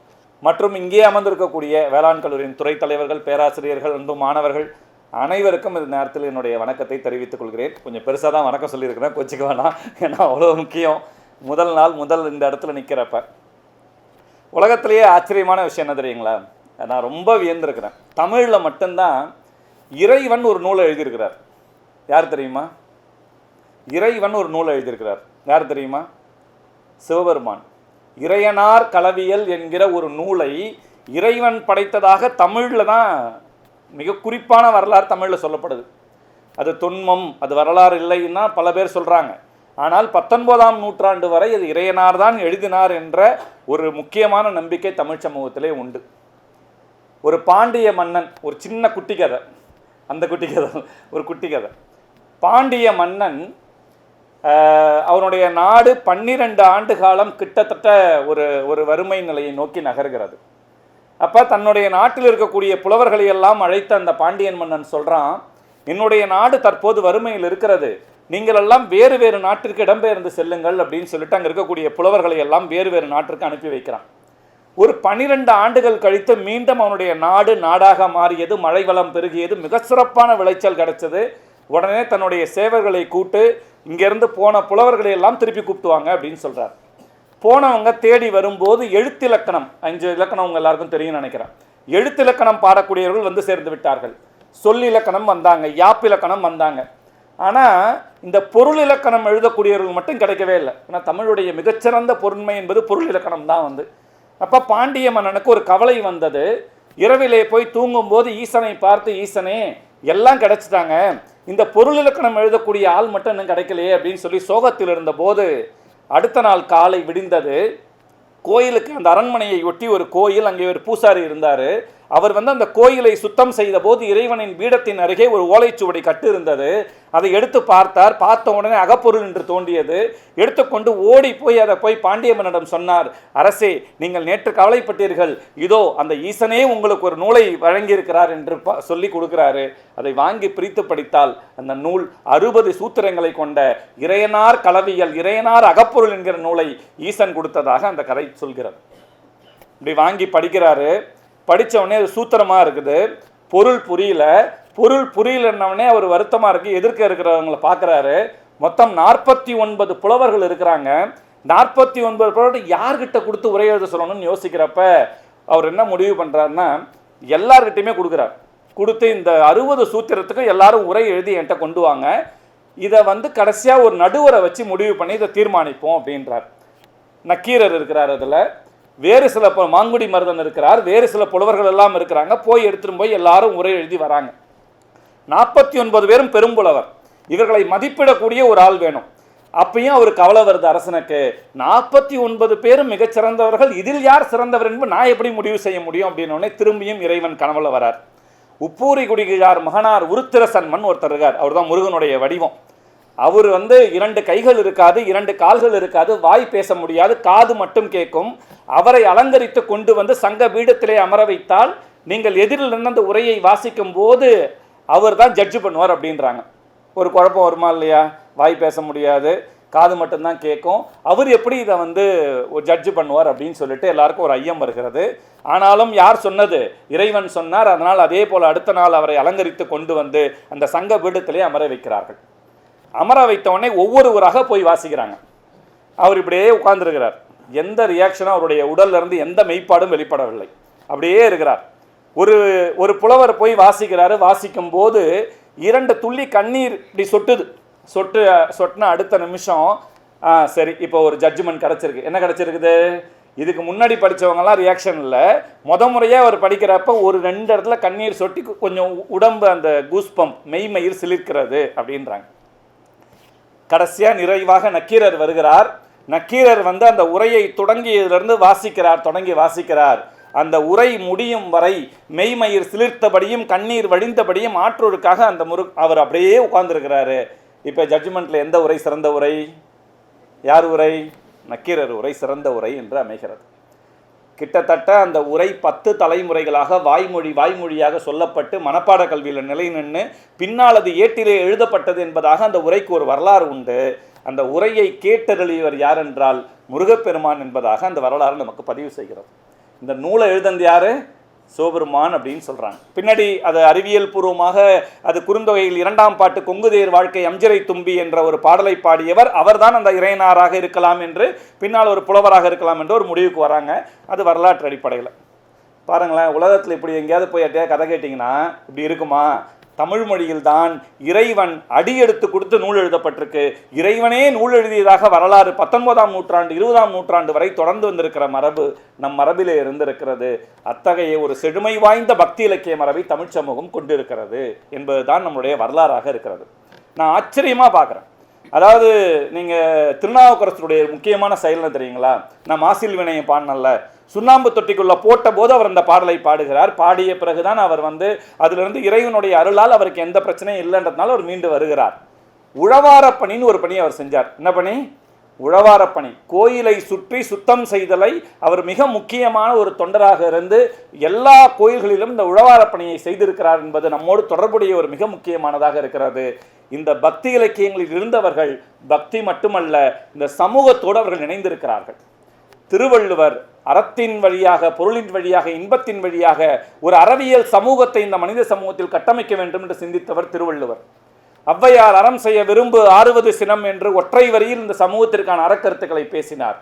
மற்றும் இங்கே அமர்ந்திருக்கக்கூடிய வேளாண் கல்லூரியின் துறை தலைவர்கள், பேராசிரியர்கள், அன்பு மாணவர்கள் அனைவருக்கும் இந்த நேரத்தில் என்னுடைய வணக்கத்தை தெரிவித்துக் கொள்கிறேன். கொஞ்சம் பெருசாக தான் வணக்கம் சொல்லியிருக்கிறேன், கொச்சிக்க வேணாம், ஏன்னா அவ்வளோ முக்கியம். முதல் நாள் இந்த இடத்துல நிற்கிறப்ப உலகத்திலேயே ஆச்சரியமான விஷயம் என்ன தெரியுங்களா? நான் ரொம்ப வியந்திருக்கிறேன். தமிழில் மட்டும்தான் இறைவன் ஒரு நூலை எழுதியிருக்கிறார். யார் தெரியுமா? இறைவன் ஒரு நூலை எழுதியிருக்கிறார். யார் தெரியுமா? சிவபெருமான். இறையனார் களவியல் என்கிற ஒரு நூலை இறைவன் படைத்ததாக தமிழில் தான் மிக குறிப்பான வரலாறு தமிழில் சொல்லப்படுது. அது தொன்மம், அது வரலாறு இல்லைன்னா பல பேர் சொல்கிறாங்க. ஆனால் 19ஆம் நூற்றாண்டு வரை அது இறையனார் தான் எழுதினார் என்ற ஒரு முக்கியமான நம்பிக்கை தமிழ் சமூகத்திலே உண்டு. ஒரு பாண்டிய மன்னன், ஒரு சின்ன குட்டி கதை, அந்த குட்டி கதை ஒரு குட்டி கதை. பாண்டிய மன்னன் அவனுடைய நாடு 12 ஆண்டு காலம் கிட்டத்தட்ட ஒரு வறுமை நிலையை நோக்கி நகர்கிறது. அப்போ தன்னுடைய நாட்டில் இருக்கக்கூடிய புலவர்களை எல்லாம் அழைத்த அந்த பாண்டியன் மன்னன் சொல்கிறான், என்னுடைய நாடு தற்போது வறுமையில் இருக்கிறது, நீங்கள் எல்லாம் வேறு வேறு நாட்டிற்கு இடம்பெயர்ந்து செல்லுங்கள் அப்படின்னு சொல்லிட்டு அங்கே இருக்கக்கூடிய புலவர்களை எல்லாம் வேறு வேறு நாட்டிற்கு அனுப்பி வைக்கிறான். ஒரு 12 ஆண்டுகள் கழித்து மீண்டும் அவனுடைய நாடு நாடாக மாறியது, மழை வளம் பெருகியது, மிக சிறப்பான விளைச்சல் கிடைச்சது. உடனே தன்னுடைய சேவர்களை கூட்டு இங்கேருந்து போன புலவர்களை எல்லாம் திருப்பி கூப்பிட்டுவாங்க அப்படின்னு சொல்கிறார். போனவங்க தேடி வரும்போது எழுத்திலக்கணம், 5 இலக்கணம் உங்கள் எல்லாருக்கும் தெரியும் நினைக்கிறேன், எழுத்திலக்கணம் பாடக்கூடியவர்கள் வந்து சேர்ந்து விட்டார்கள். சொல்லிலக்கணம் வந்தாங்க, யாப்பிலக்கணம் வந்தாங்க. ஆனால் இந்த பொருள் இலக்கணம் எழுதக்கூடியவர்கள் மட்டும் கிடைக்கவே இல்லை. ஏன்னா தமிழுடைய மிகச்சிறந்த பொருண்மை என்பது பொருள் இலக்கணம் தான் வந்து. அப்போ பாண்டிய மன்னனுக்கு ஒரு கவலை வந்தது. இரவிலே போய் தூங்கும்போது ஈசனை பார்த்து, ஈசனே எல்லாம் கிடைச்சிட்டாங்க, இந்த பொருள் இலக்கணம் எழுதக்கூடிய ஆள் மட்டும் இன்னும் கிடைக்கலையே அப்படின்னு சொல்லி சோகத்தில் இருந்தபோது அடுத்த நாள் காலை விடிந்தது. கோயிலுக்கு, அந்த அரண்மனையை ஒட்டி ஒரு கோயில், அங்கே ஒரு பூசாரி இருந்தார். அவர் வந்து அந்த கோயிலை சுத்தம் செய்த போது இறைவனின் பீடத்தின் அருகே ஒரு ஓலைச்சுவடி கட்டு இருந்தது. அதை எடுத்து பார்த்தார். பார்த்த உடனே அகப்பொருள் என்று தோன்றியது. எடுத்துக்கொண்டு ஓடி போய் அதை பாண்டிய மன்னனிடம் சொன்னார். அரசே, நீங்கள் நேற்று கவலைப்பட்டீர்கள், இதோ அந்த ஈசனே உங்களுக்கு ஒரு நூலை வழங்கியிருக்கிறார் என்று சொல்லி கொடுக்கிறாரு. அதை வாங்கி பிரித்து படித்தால் அந்த நூல் 60 சூத்திரங்களை கொண்ட இறையனார் களவியல், இறையனார் அகப்பொருள் என்கிற நூலை ஈசன் கொடுத்ததாக அந்த கதை சொல்கிறது. இப்படி வாங்கி படிக்கிறாரு. படித்த உடனே அது சூத்திரமாக இருக்குது, பொருள் புரியலன்னே அவர் வருத்தமாக இருக்குது. எதிர்க்க இருக்கிறவங்களை பார்க்குறாரு. மொத்தம் 49 புலவர்கள் இருக்கிறாங்க. 49 புலவர்கள் யார்கிட்ட கொடுத்து உரை எழுத சொல்லணும்னு யோசிக்கிறப்ப அவர் என்ன முடிவு பண்ணுறாருன்னா, எல்லார்கிட்டையுமே கொடுக்குறார். கொடுத்து இந்த 60 சூத்திரத்துக்கும் எல்லாரும் உரை எழுதி என்கிட்ட கொண்டு வாங்க, இதை வந்து கடைசியாக ஒரு நடுவரை வச்சு முடிவு பண்ணி இதை தீர்மானிப்போம் அப்படின்றார். நக்கீரர் இருக்கிறார், அதில் வேறு சில மாங்குடி மருதன் இருக்கிறார், வேறு சில புலவர்கள் எல்லாம் இருக்கிறாங்க. போய் எடுத்துட்டு போய் எல்லாரும் உரை எழுதி வராங்க. 49 பேரும் பெரும்புலவர். இவர்களை மதிப்பிடக்கூடிய ஒரு ஆள் வேணும். அப்பயும் அவர் கவலை வருது அரசனுக்கு, 49 பேரும் மிகச்சிறந்தவர்கள், இதில் யார் சிறந்தவர் என்பது நான் எப்படி முடிவு செய்ய முடியும் அப்படின்னோடனே திரும்பியும் இறைவன் கனவுல வரார். உப்பூரி குடிகிழார் மகனார் உருத்திரசன்மன் ஒருத்தர் இருக்கார். அவர் தான் முருகனுடைய வடிவம். அவர் வந்து 2 கைகள் இருக்காது, 2 கால்கள் இருக்காது, வாய் பேச முடியாது, காது மட்டும் கேட்கும். அவரை அலங்கரித்து கொண்டு வந்து சங்க பீடத்திலே அமர வைத்தால் நீங்கள் எதிரில் நின்று அந்த உரையை வாசிக்கும் போது அவர் தான் ஜட்ஜு பண்ணுவார் அப்படின்றாங்க. ஒரு குழப்பம் வருமா இல்லையா? வாய் பேச முடியாது, காது மட்டும்தான் கேட்கும், அவர் எப்படி இதை வந்து ஒரு ஜட்ஜு பண்ணுவார் அப்படின்னு சொல்லிட்டு எல்லாருக்கும் ஒரு ஐயம் வருகிறது. ஆனாலும் யார் சொன்னது? இறைவன் சொன்னார். அதனால் அதே போல் அடுத்த நாள் அவரை அலங்கரித்து கொண்டு வந்து அந்த சங்க பீடத்திலே அமர வைக்கிறார்கள். அமர வைத்த உடனே ஒவ்வொருவராக போய் வாசிக்கிறாங்க. அவர் இப்படியே உட்கார்ந்துருக்கிறார். எந்த ரியாக்ஷனும் அவருடைய உடல்ல இருந்து எந்த மெய்ப்பாடும் வெளிப்படவில்லை, அப்படியே இருக்கிறார். ஒரு புலவர் போய் வாசிக்கிறாரு. வாசிக்கும் போது 2 துள்ளி கண்ணீர் இப்படி சொட்டின அடுத்த நிமிஷம் சரி இப்போ ஒரு ஜட்ஜ்மெண்ட் கிடச்சிருக்கு. என்ன கிடச்சிருக்குது? இதுக்கு முன்னாடி படித்தவங்கலாம் ரியாக்ஷன் இல்லை, முறையாக அவர் படிக்கிறப்ப ஒரு 2 இடத்துல கண்ணீர் சொட்டி கொஞ்சம் உடம்பு அந்த கூஸ்பம்ப் மெய்மயிர் சிலிர்க்கிறது அப்படின்றாங்க. கடைசியாக நிறைவாக நக்கீரர் வருகிறார். நக்கீரர் வந்து அந்த உரையை தொடங்கி வாசிக்கிறார். அந்த உரை முடியும் வரை மெய்மயிர் சிலிர்த்தபடியும் கண்ணீர் வழிந்தபடியும் ஆற்றோருக்காக அவர் அப்படியே உட்கார்ந்துருக்கிறாரு. இப்போ ஜட்ஜ்மெண்ட்டில் எந்த உரை சிறந்த உரை? யார் உரை? நக்கீரர் உரை சிறந்த உரை என்று அமைகிறது. கிட்டத்தட்ட அந்த உரை 10 தலைமுறைகளாக வாய்மொழியாக சொல்லப்பட்டு மனப்பாட கல்வியில் நிலை நின்று பின்னால் அது ஏட்டிலே எழுதப்பட்டது என்பதாக அந்த உரைக்கு ஒரு வரலாறு உண்டு. அந்த உரையை கேட்டருளியவர் யார் என்றால் முருகப்பெருமான் என்பதாக அந்த வரலாறு நமக்கு பதிவு செய்கிறது. இந்த நூலை எழுதந்து யாரு? சிவபெருமான் அப்படின்னு சொல்கிறாங்க. பின்னாடி அது அறிவியல் பூர்வமாக அது குறுந்தொகையில் 2ஆம் பாட்டு கொங்குதேர் வாழ்க்கை அம்ஜரை தும்பி என்ற ஒரு பாடலை பாடியவர் அவர்தான் அந்த இறையனாராக இருக்கலாம் என்று, பின்னால் ஒரு புலவராக இருக்கலாம் என்று ஒரு முடிவுக்கு வராங்க. அது வரலாற்று அடிப்படையில் பாருங்களேன். உலகத்தில் இப்படி எங்கேயாவது போய் கதை கேட்டிங்கன்னா இப்படி இருக்குமா? தமிழ் மொழியில் தான் இறைவன் அடி எடுத்து கொடுத்து நூல் எழுதப்பட்டிருக்கு. இறைவனே நூல் எழுதியதாக வரலாறு 19ஆம் நூற்றாண்டு 20ஆம் நூற்றாண்டு வரை தொடர்ந்து வந்திருக்கிற மரபு நம் மரபிலே இருந்திருக்கிறது. அத்தகைய ஒரு செழுமை வாய்ந்த பக்தி இலக்கிய மரபை தமிழ் சமூகம் கொண்டிருக்கிறது என்பதுதான் நம்முடைய வரலாறாக இருக்கிறது. நான் ஆச்சரியமாக பார்க்குறேன். அதாவது நீங்கள் திருநாவுக்கரசருடைய முக்கியமான செயல்னு தெரியுங்களா? நான் மாசில் வினயம் பாடினல்ல, சுண்ணாம்பு தொட்டிக்குள்ளே போட்ட போது அவர் அந்த பாடலை பாடுகிறார். பாடிய பிறகுதான் அவர் வந்து அதிலிருந்து இறைவனுடைய அருளால் அவருக்கு எந்த பிரச்சனையும் இல்லைன்றதுனால அவர் மீண்டு வருகிறார். உழவாரப்பணின்னு ஒரு பணி அவர் செஞ்சார். என்ன பணி? உழவாரப்பணி. கோயிலை சுற்றி சுத்தம் செய்தலை அவர் மிக முக்கியமான ஒரு தொண்டராக இருந்து எல்லா கோயில்களிலும் இந்த உழவாரப்பணியை செய்திருக்கிறார் என்பது நம்மோடு தொடர்புடைய ஒரு மிக முக்கியமானதாக இருக்கிறது. இந்த பக்தி இலக்கியங்களில் இருந்தவர்கள் பக்தி மட்டுமல்ல, இந்த சமூகத்தோடு அவர்கள் இணைந்திருக்கிறார்கள். திருவள்ளுவர் அறத்தின் வழியாக, பொருளின் வழியாக, இன்பத்தின் வழியாக ஒரு அறவியல் சமூகத்தை இந்த மனித சமூகத்தில் கட்டமைக்க வேண்டும் என்று சிந்தித்தவர் திருவள்ளுவர். ஔவையார் அறம் செய்ய விரும்பு ஆறுவது சினம் என்று ஒற்றை வரியில் இந்த சமூகத்திற்கான அறக்கருத்துக்களை பேசினார்.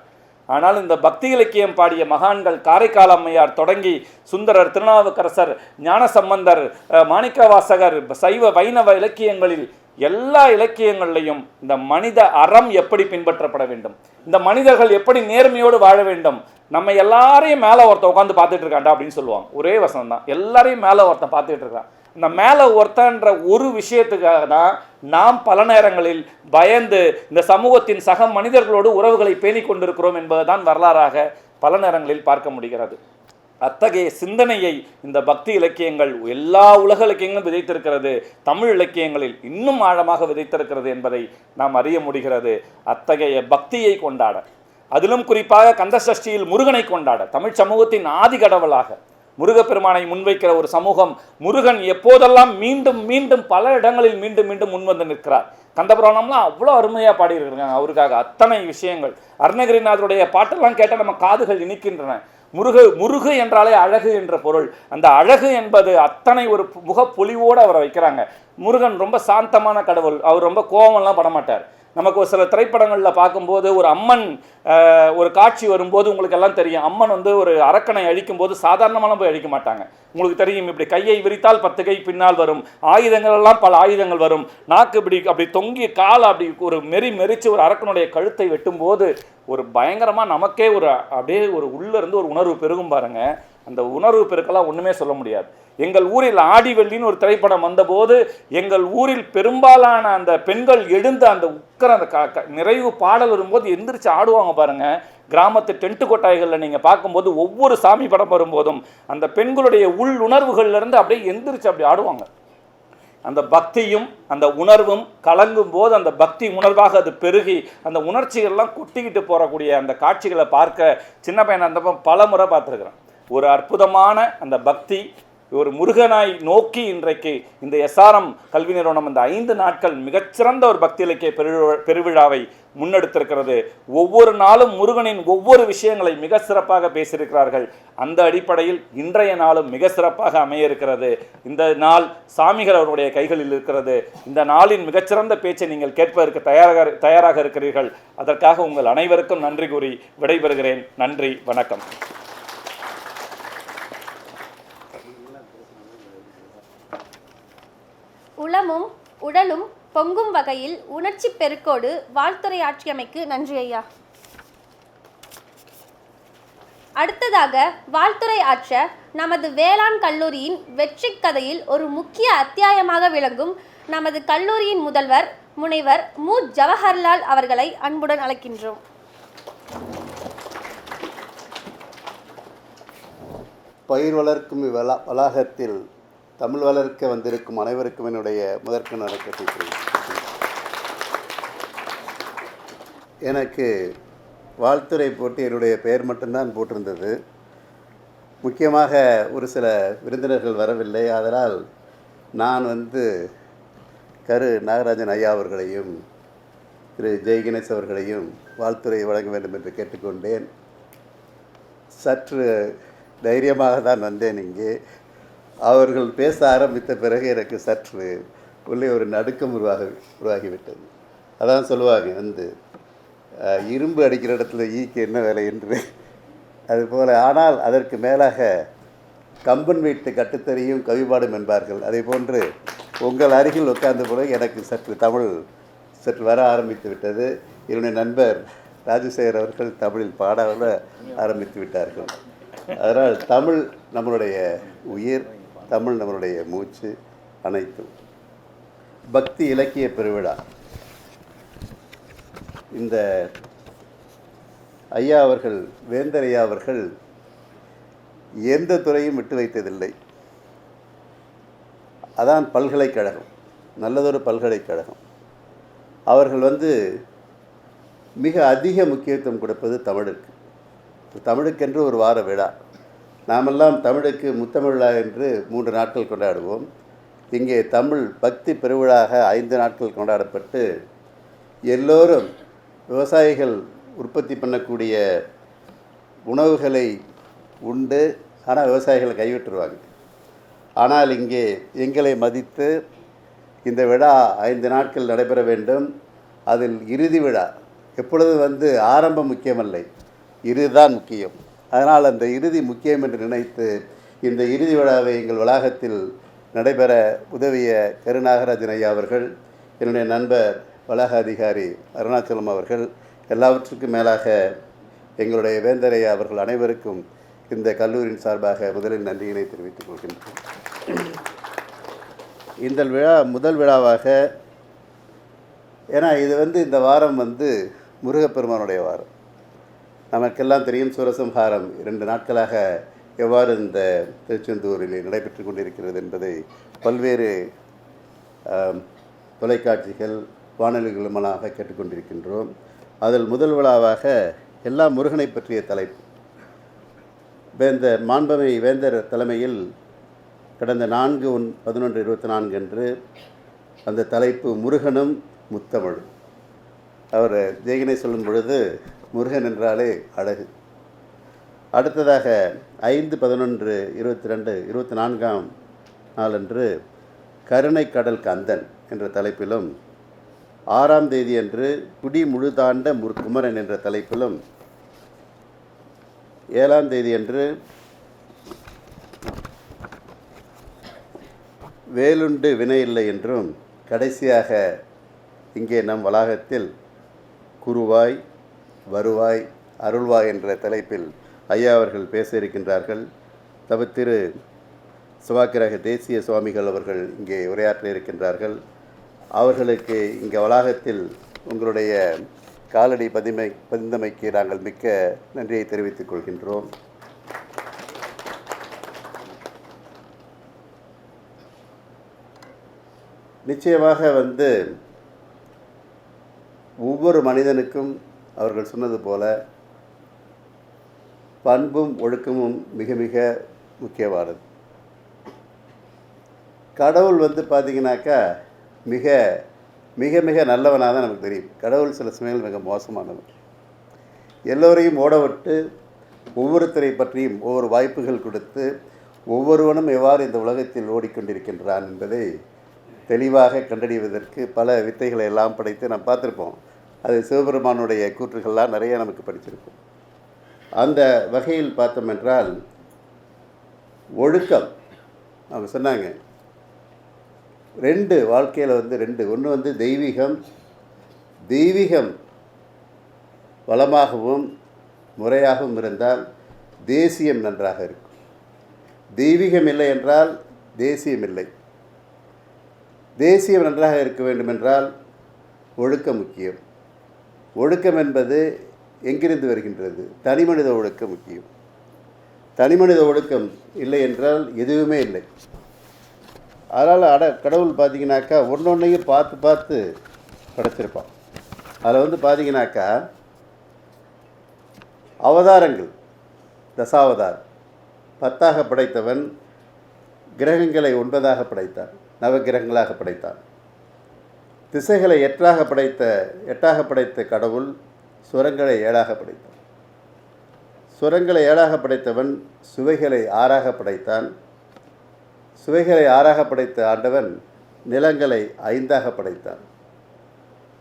ஆனால் இந்த பக்தி இலக்கியம் பாடிய மகான்கள் காரைக்கால் அம்மையார் தொடங்கி சுந்தரர், திருநாவுக்கரசர், ஞானசம்பந்தர், மாணிக்கவாசகர், சைவ வைணவ இலக்கியங்களில் எல்லா இலக்கியங்கள்லையும் இந்த மனித அறம் எப்படி பின்பற்றப்பட வேண்டும், இந்த மனிதர்கள் எப்படி நேர்மையோடு வாழ வேண்டும், நம்ம எல்லாரையும் மேலே ஒருத்தன் உட்காந்து பார்த்துட்டு இருக்காண்டா அப்படின்னு சொல்லுவாங்க. ஒரே வசனம் தான், எல்லாரையும் மேலே ஒருத்தன் பார்த்துட்டு இருக்கான். இந்த மேலே ஒருத்தன்ற ஒரு விஷயத்துக்காக தான் நாம் பல நேரங்களில் பயந்து இந்த சமூகத்தின் சக மனிதர்களோடு உறவுகளை பேணி கொண்டிருக்கிறோம் என்பதுதான் வரலாறாக பல நேரங்களில் பார்க்க முடிகிறது. அத்தகைய சிந்தனையை இந்த பக்தி இலக்கியங்கள் எல்லா உலக இலக்கியங்களும் விதைத்திருக்கிறது, தமிழ் இலக்கியங்களில் இன்னும் ஆழமாக விதைத்திருக்கிறது என்பதை நாம் அறிய முடிகிறது. அத்தகைய பக்தியை கொண்டாட, அதிலும் குறிப்பாக கந்தசஷ்டியில் முருகனை கொண்டாட, தமிழ் சமூகத்தின் ஆதி கடவுளாக முருகப்பெருமானை முன்வைக்கிற ஒரு சமூகம், முருகன் எப்போதெல்லாம் மீண்டும் மீண்டும் பல இடங்களில் மீண்டும் மீண்டும் முன்வந்து நிற்கிறார். கந்தபுராணம்லாம் அவ்வளோ அருமையாக பாடியிருக்காங்க அவருக்காக. அத்தனை விஷயங்கள் அருணகிரிநாதருடைய பாட்டெல்லாம் கேட்டால் நம்ம காதுகள் இனிக்கின்றன. முருகு என்றாலே அழகு என்ற பொருள். அந்த அழகு என்பது அத்தனை ஒரு முகப்பொலிவோடு அவரை வைக்கிறாங்க. முருகன் ரொம்ப சாந்தமான கடவுள், அவர் ரொம்ப கோபம்லாம் படமாட்டார். நமக்கு ஒரு சில திரைப்படங்களில் பார்க்கும்போது ஒரு அம்மன் ஒரு காட்சி வரும்போது உங்களுக்கு எல்லாம் தெரியும், அம்மன் வந்து ஒரு அரக்கனை அழிக்கும்போது சாதாரணமான போய் அழிக்க மாட்டாங்க. உங்களுக்கு தெரியும், இப்படி கையை விரித்தால் 10 கை பின்னால் வரும், ஆயுதங்கள் எல்லாம் பல ஆயுதங்கள் வரும், நாக்கு இப்படி அப்படி தொங்கி காலை அப்படி ஒரு மெரிச்சு ஒரு அரக்கனுடைய கழுத்தை வெட்டும்போது ஒரு பயங்கரமாக நமக்கே ஒரு அப்படியே ஒரு உள்ளேருந்து ஒரு உணர்வு பெருகும் பாருங்க. அந்த உணர்வு பெருக்கெல்லாம் ஒன்றுமே சொல்ல முடியாது. எங்கள் ஊரில் ஆடிவெள்ளின்னு ஒரு திரைப்படம் வந்தபோது எங்கள் ஊரில் பெரும்பாலான அந்த பெண்கள் எழுந்து அந்த அந்த நிறைவு பாடல் வரும்போது எந்திரிச்சு ஆடுவாங்க பாருங்க. கிராமத்து டென்ட் கொட்டாய்களில் நீங்கள் பார்க்கும்போது ஒவ்வொரு சாமி படம் வரும்போதும் அந்த பெண்களுடைய உள் உணர்வுகள்லேருந்து அப்படியே எந்திரிச்சு அப்படி ஆடுவாங்க. அந்த பக்தியும் அந்த உணர்வும் கலங்கும் போது அந்த பக்தி உணர்வாக அது பெருகி அந்த உணர்ச்சிகள்லாம் கொட்டிக்கிட்டு போகக்கூடிய அந்த காட்சிகளை பார்க்க சின்ன பையன் அந்த பல முறை பார்த்துருக்குறேன். ஒரு அற்புதமான அந்த பக்தி ஒரு முருகனாய் நோக்கி இன்றைக்கு இந்த எஸ்ஆர்எம் கல்வி நிறுவனம் இந்த 5 நாட்கள் மிகச்சிறந்த ஒரு பக்தி இலக்கிய பெருவிழாவை முன்னெடுத்திருக்கிறது. ஒவ்வொரு நாளும் முருகனின் ஒவ்வொரு விஷயங்களை மிக சிறப்பாக பேசியிருக்கிறார்கள். அந்த அடிப்படையில் இன்றைய நாளும் மிக சிறப்பாக அமைய இருக்கிறது. இந்த நாள் சாமிகள் அவருடைய கைகளில் இருக்கிறது. இந்த நாளின் மிகச்சிறந்த பேச்சை நீங்கள் கேட்பதற்கு தயாராக இருக்கிறீர்கள். அதற்காக உங்கள் அனைவருக்கும் நன்றி கூறி விடைபெறுகிறேன். நன்றி, வணக்கம். உளமும் உடலும் பொங்கும் வகையில் உணர்ச்சி பெருக்கோடு வாழ்த்துரையாற்றியமைக்கு நன்றி ஐயா. அடுத்ததாக வாழ்த்துரை ஆற்ற நமது வேளாண் கல்லூரியின் வெற்றி கதையில் ஒரு முக்கிய அத்தியாயமாக விளங்கும் நமது கல்லூரியின் முதல்வர் முனைவர் மு. ஜவஹர்லால் அவர்களை அன்புடன் அழைக்கின்றோம். பயிர் வளர்க்கும் வளாகத்தில் தமிழ் வளர்க்க வந்திருக்கும் அனைவருக்கும் என்னுடைய முதற்கண் வணக்கத்தை தெரிவிக்கிறேன். எனக்கு வாழ்த்துரை போட்டு என்னுடைய பெயர் மட்டும்தான் போட்டிருந்தது. முக்கியமாக ஒரு சில விருந்தினர்கள் வரவில்லை. அதனால் நான் கரு நாகராஜன் ஐயா அவர்களையும் திரு ஜெய்கணேஷ் அவர்களையும் வாழ்த்துரை வழங்க வேண்டும் என்று கேட்டுக்கொண்டேன். சற்று தைரியமாக தான் வந்தேன். இங்கே அவர்கள் பேச ஆரம்பித்த பிறகு எனக்கு சற்று உள்ளே ஒரு நடுக்கம் உருவாகிவிட்டது. அதான் சொல்லுவாங்க இரும்பு அடிக்கிற இடத்துல ஈக்கு என்ன வேலை என்று. அதுபோல் ஆனால் அதற்கு மேலாக கம்பன் வீட்டு கட்டுத்தறியும் கவிபாடும் என்பார்கள். அதே போன்று உங்கள் அருகில் உட்கார்ந்த பிறகு எனக்கு சற்று வர ஆரம்பித்து விட்டது. என்னுடைய நண்பர் ராஜசேகர் அவர்கள் தமிழில் பாட ஆரம்பித்து விட்டார்கள். அதனால் தமிழ் நம்மளுடைய உயிர், தமிழ் நம்மளுடைய மூச்சு, அனைத்தும். பக்தி இலக்கிய பெருவிழா. இந்த ஐயா அவர்கள், வேந்தர் ஐயா அவர்கள் எந்த துறையும் விட்டு வைத்ததில்லை. அதான் பல்கலைக்கழகம், நல்லதொரு பல்கலைக்கழகம். அவர்கள் மிக அதிக முக்கியத்துவம் கொடுப்பது தமிழுக்கு. தமிழுக்கென்று ஒரு வார விழா. நாமெல்லாம் தமிழுக்கு முத்தமிழ் விழா என்று 3 நாட்கள் கொண்டாடுவோம். இங்கே தமிழ் பக்தி பெருவிழாக 5 நாட்கள் கொண்டாடப்பட்டு எல்லோரும் விவசாயிகள் உற்பத்தி பண்ணக்கூடிய உணவுகளை உண்டு, ஆனால் விவசாயிகளை கைவிட்டுருவாங்க. ஆனால் இங்கே எங்களை மதித்து இந்த விழா 5 நாட்கள் நடைபெற வேண்டும். அதில் இறுதி விழா எப்பொழுது ஆரம்பம் முக்கியமல்லை, இறுதிதான் முக்கியம். அதனால் அந்த இறுதி முக்கியம் என்று நினைத்து இந்த இறுதி விழாவை எங்கள் வளாகத்தில் நடைபெற உதவிய கருநாகராஜன் ஐயா அவர்கள், என்னுடைய நண்பர் வளாக அதிகாரி அருணாச்சலம் அவர்கள், எல்லாவற்றுக்கும் மேலாக எங்களுடைய வேந்தர் ஐயா அவர்கள் அனைவருக்கும் இந்த கல்லூரியின் சார்பாக முதலில் நன்றியினை தெரிவித்துக் கொள்கின்றோம். இந்த விழா முதல் விழாவாக, ஏன்னா இது இந்த வாரம் முருகப்பெருமானுடைய வாரம். நமக்கெல்லாம் தெரியும் சூரசம்ஹாரம் 2 நாட்களாக எவ்வாறு இந்த திருச்செந்தூரில் நடைபெற்று கொண்டிருக்கிறது என்பதை பல்வேறு தொலைக்காட்சிகள், வானொலிகளுமாக கேட்டுக்கொண்டிருக்கின்றோம். அதில் முதல் விழாவாக எல்லாம் முருகனை பற்றிய தலைப்பு. மாண்பமை வேந்தர் தலைமையில் கடந்த 4/11/24 அன்று அந்த தலைப்பு முருகனும் முத்தமிழும். அவர் ஜெய்கனை சொல்லும் பொழுது முருகன் என்றாலே அழகு. அடுத்ததாக 5/11/22 நாளன்று கருணை கடல் கந்தன் என்ற தலைப்பிலும், 6ஆம் தேதி அன்று குடி முழுதாண்ட குமரன் என்ற தலைப்பிலும், 7ஆம் தேதி அன்று வேலுண்டு வினையில்லை என்றும், கடைசியாக இங்கே நம் வளாகத்தில் குருவாய் வருவாய் அருள்வாய் என்ற தலைப்பில் ஐயா அவர்கள் பேச இருக்கின்றார்கள். திரு சிவாக்கிரக தேசிய சுவாமிகள் அவர்கள் இங்கே உரையாற்ற இருக்கின்றார்கள். அவர்களுக்கு இங்கே வளாகத்தில் உங்களுடைய காலடி பதிந்தமைக்கு நாங்கள் மிக்க நன்றியை தெரிவித்துக் கொள்கின்றோம். நிச்சயமாக ஒவ்வொரு மனிதனுக்கும் அவர்கள் சொன்னது போல பண்பும் ஒழுக்கமும் மிக மிக முக்கியமானது. கடவுள் வந்து பார்த்திங்கனாக்கா மிக மிக மிக நல்லவனாக தான் நமக்கு தெரியும். கடவுள் சில சமயங்கள் மிக மோசமானவன். எல்லோரையும் ஓடவிட்டு ஒவ்வொருத்தரை பற்றியும் ஒவ்வொரு வாய்ப்புகள் கொடுத்து ஒவ்வொருவனும் எவ்வாறு இந்த உலகத்தில் ஓடிக்கொண்டிருக்கின்றான் என்பதை தெளிவாக கண்டறிவதற்கு பல வித்தைகளை எல்லாம் படைத்து நாம் பார்த்துருப்போம். அது சிவபெருமானுடைய கூற்றுகள்லாம் நிறைய நமக்கு படிச்சிருப்போம். அந்த வகையில் பார்த்தோம் என்றால் ஒழுக்கம் அவங்க சொன்னாங்க ரெண்டு வாழ்க்கையில் வந்து ரெண்டு, ஒன்று வந்து தெய்வீகம் வளமாகவும் முறையாகவும் இருந்தால் தேசியம் நன்றாக இருக்கும். தெய்வீகம் இல்லை என்றால் தேசியம் இல்லை. தேசியம் நன்றாக இருக்க வேண்டுமென்றால் ஒழுக்கம் முக்கியம். ஒழுக்கம் என்பது எங்கிருந்து வருகின்றது? தனிமனித ஒழுக்கம் முக்கியம். தனிமனித ஒழுக்கம் இல்லை என்றால் எதுவுமே இல்லை. அதனால் கடவுள் பார்த்திங்கனாக்கா ஒன்றொன்றையும் பார்த்து பார்த்து படைச்சிருப்பான். அதில் வந்து பார்த்திங்கனாக்கா அவதாரங்கள் தசாவதாரம் 10ஆக படைத்தவன் கிரகங்களை 9ஆக படைத்தான், நவகிரகங்களாக படைத்தான். திசைகளை 8ஆக படைத்த கடவுள் சுரங்களை 7ஆக படைத்தான். சுரங்களை 7ஆக படைத்தவன் சுவைகளை 6ஆக படைத்தான். சுவைகளை 6ஆக படைத்த ஆண்டவன் நிலங்களை 5ஆக படைத்தான்.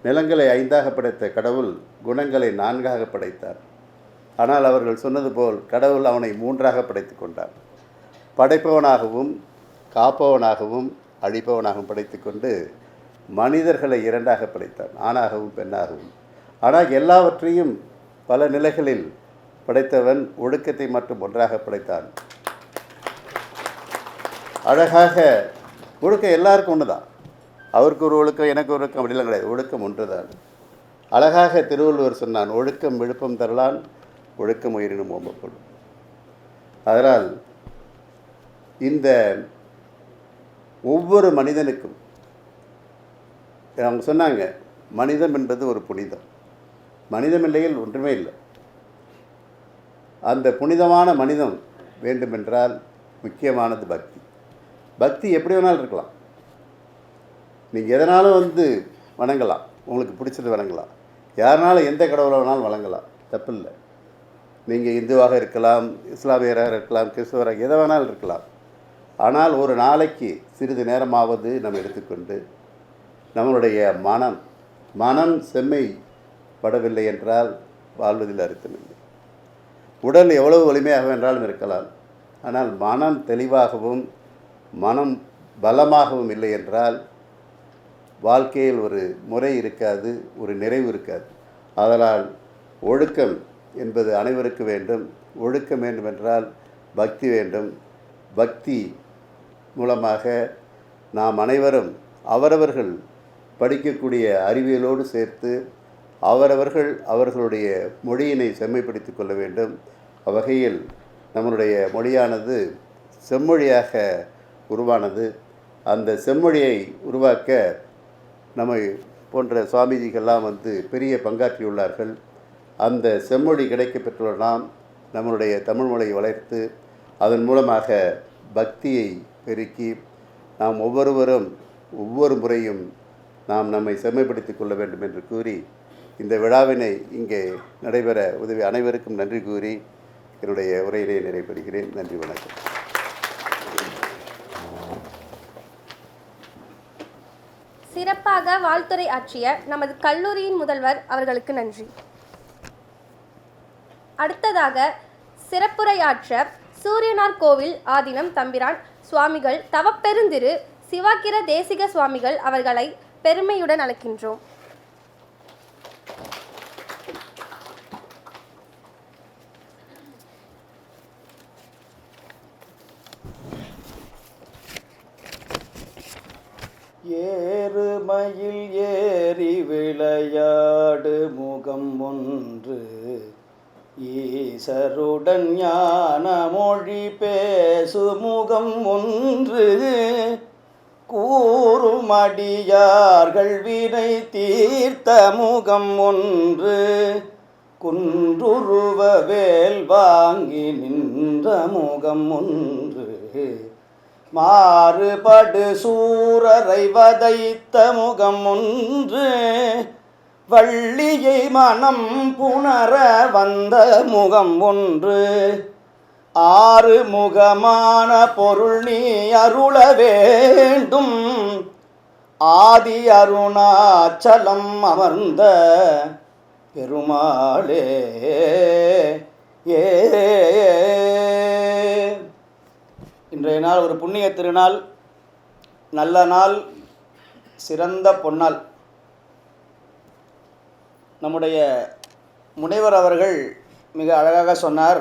நிலங்களை 5ஆக படைத்த கடவுள் குணங்களை 4ஆக படைத்தார். ஆனால் அவர்கள் சொன்னது போல் கடவுள் அவனை 3ஆக படைத்து கொண்டார். படைப்பவனாகவும் காப்பவனாகவும் அழிப்பவனாகவும் படைத்து கொண்டு மனிதர்களை 2ஆக படைத்தான், ஆணாகவும் பெண்ணாகவும். ஆனால் எல்லாவற்றையும் பல நிலைகளில் படைத்தவன் ஒழுக்கத்தை மட்டும் ஒன்றாக படைத்தான். அழகாக ஒழுக்கம் எல்லாருக்கும் ஒன்று தான். அவருக்கு ஒரு ஒழுக்கம், எனக்கு ஒரு ஒழுக்கம் அப்படிலாம் கிடையாது. ஒழுக்கம் ஒன்று தான். அழகாக திருவள்ளுவர் சொன்னான், ஒழுக்கம் விழுப்பம் தரலான், ஒழுக்கம் உயிரினும் ஓம்பப்படும். அதனால் இந்த ஒவ்வொரு மனிதனுக்கும் அவங்க சொன்னாங்க மனிதம் என்பது ஒரு புனிதம். மனிதம் இல்லையில் ஒன்றுமே இல்லை. அந்த புனிதமான மனிதம் வேண்டுமென்றால் முக்கியமானது பக்தி. பக்தி எப்படி வேணாலும் இருக்கலாம். நீங்கள் எதனாலும் வந்து வணங்கலாம், உங்களுக்கு பிடிச்சது வணங்கலாம். யாருனாலும் எந்த கடவுளை வேணாலும் வணங்கலாம், தப்பில்லை. நீங்கள் இந்துவாக இருக்கலாம், இஸ்லாமியராக இருக்கலாம், கிறிஸ்தவராக எதை வேணாலும் இருக்கலாம். ஆனால் ஒரு நாளைக்கு சிறிது நேரமாவது நம்ம எடுத்துக்கொண்டு நம்மளுடைய மனம் செம்மைப்படவில்லை என்றால் வாழ்வதில் அர்த்தமில்லை. உடல் எவ்வளவு வலிமையாக வேண்டாலும் இருக்கலாம், ஆனால் மனம் தெளிவாகவும் மனம் பலமாகவும் இல்லை என்றால் வாழ்க்கையில் ஒரு முறை இருக்காது, ஒரு நிறைவு இருக்காது. அதனால் ஒழுக்கம் என்பது அனைவருக்கு வேண்டும். ஒழுக்கம் வேண்டுமென்றால் பக்தி வேண்டும். பக்தி மூலமாக நாம் அனைவரும் அவரவர்கள் படிக்கக்கூடிய அறிவியலோடு சேர்த்து அவர்களுடைய மொழியினை செம்மைப்படுத்தி கொள்ள வேண்டும். அவ்வகையில் நம்மளுடைய மொழியானது செம்மொழியாக உருவானது. அந்த செம்மொழியை உருவாக்க நம்மை போன்ற சுவாமிஜிகள்லாம் வந்து பெரிய பங்காற்றியுள்ளார்கள். அந்த செம்மொழி கிடைக்க பெற்றுள்ள நாம் நம்மளுடைய தமிழ் மொழியை வளர்த்து அதன் மூலமாக பக்தியை பெருக்கி நாம் ஒவ்வொருவரும் ஒவ்வொரு முறையும் நாம் நம்மை செம்மைப்படுத்தி கொள்ள வேண்டும் என்று கூறி இந்த விழாவினை இங்கே நடைபெற உதவி அனைவருக்கும் நன்றி கூறி என்னுடைய உரையினை நிறைவேறுகிறேன். நன்றி, வணக்கம். சிறப்பாக வாழ்த்துரை ஆற்றிய நமது கல்லூரியின் முதல்வர் அவர்களுக்கு நன்றி. அடுத்ததாக சிறப்புரையாற்ற சூரியனார் கோவில் ஆதீனம் தம்பிரான் சுவாமிகள் தவப்பெருந்திரு சிவாக்கிர தேசிக சுவாமிகள் அவர்களை பெருமையுடன் அழைக்கின்றோம். ஏறுமயில் ஏறி விளையாடு முகம் ஒன்று, ஈசருடன் ஞான மொழி பேசு முகம் ஒன்று, கூறும் அடியார்கள் வினை தீர்த்த முகம் ஒன்று, குன்றுருவ வேல் வாங்கி நின்ற முகம் ஒன்று, மாறுபடு சூரரை வதைத்த முகம் ஒன்று, வள்ளியை மனம் புணர வந்த முகம் ஒன்று, ஆறு முகமான பொருள் நீ அருள வேண்டும், ஆதி அருணாச்சலம் அமர்ந்த பெருமாளே. இன்றைய நாள் ஒரு புண்ணிய திருநாள், நல்ல நாள், சிறந்த பொன்னாள். நம்முடைய முனைவர் அவர்கள் மிக அழகாக சொன்னார்,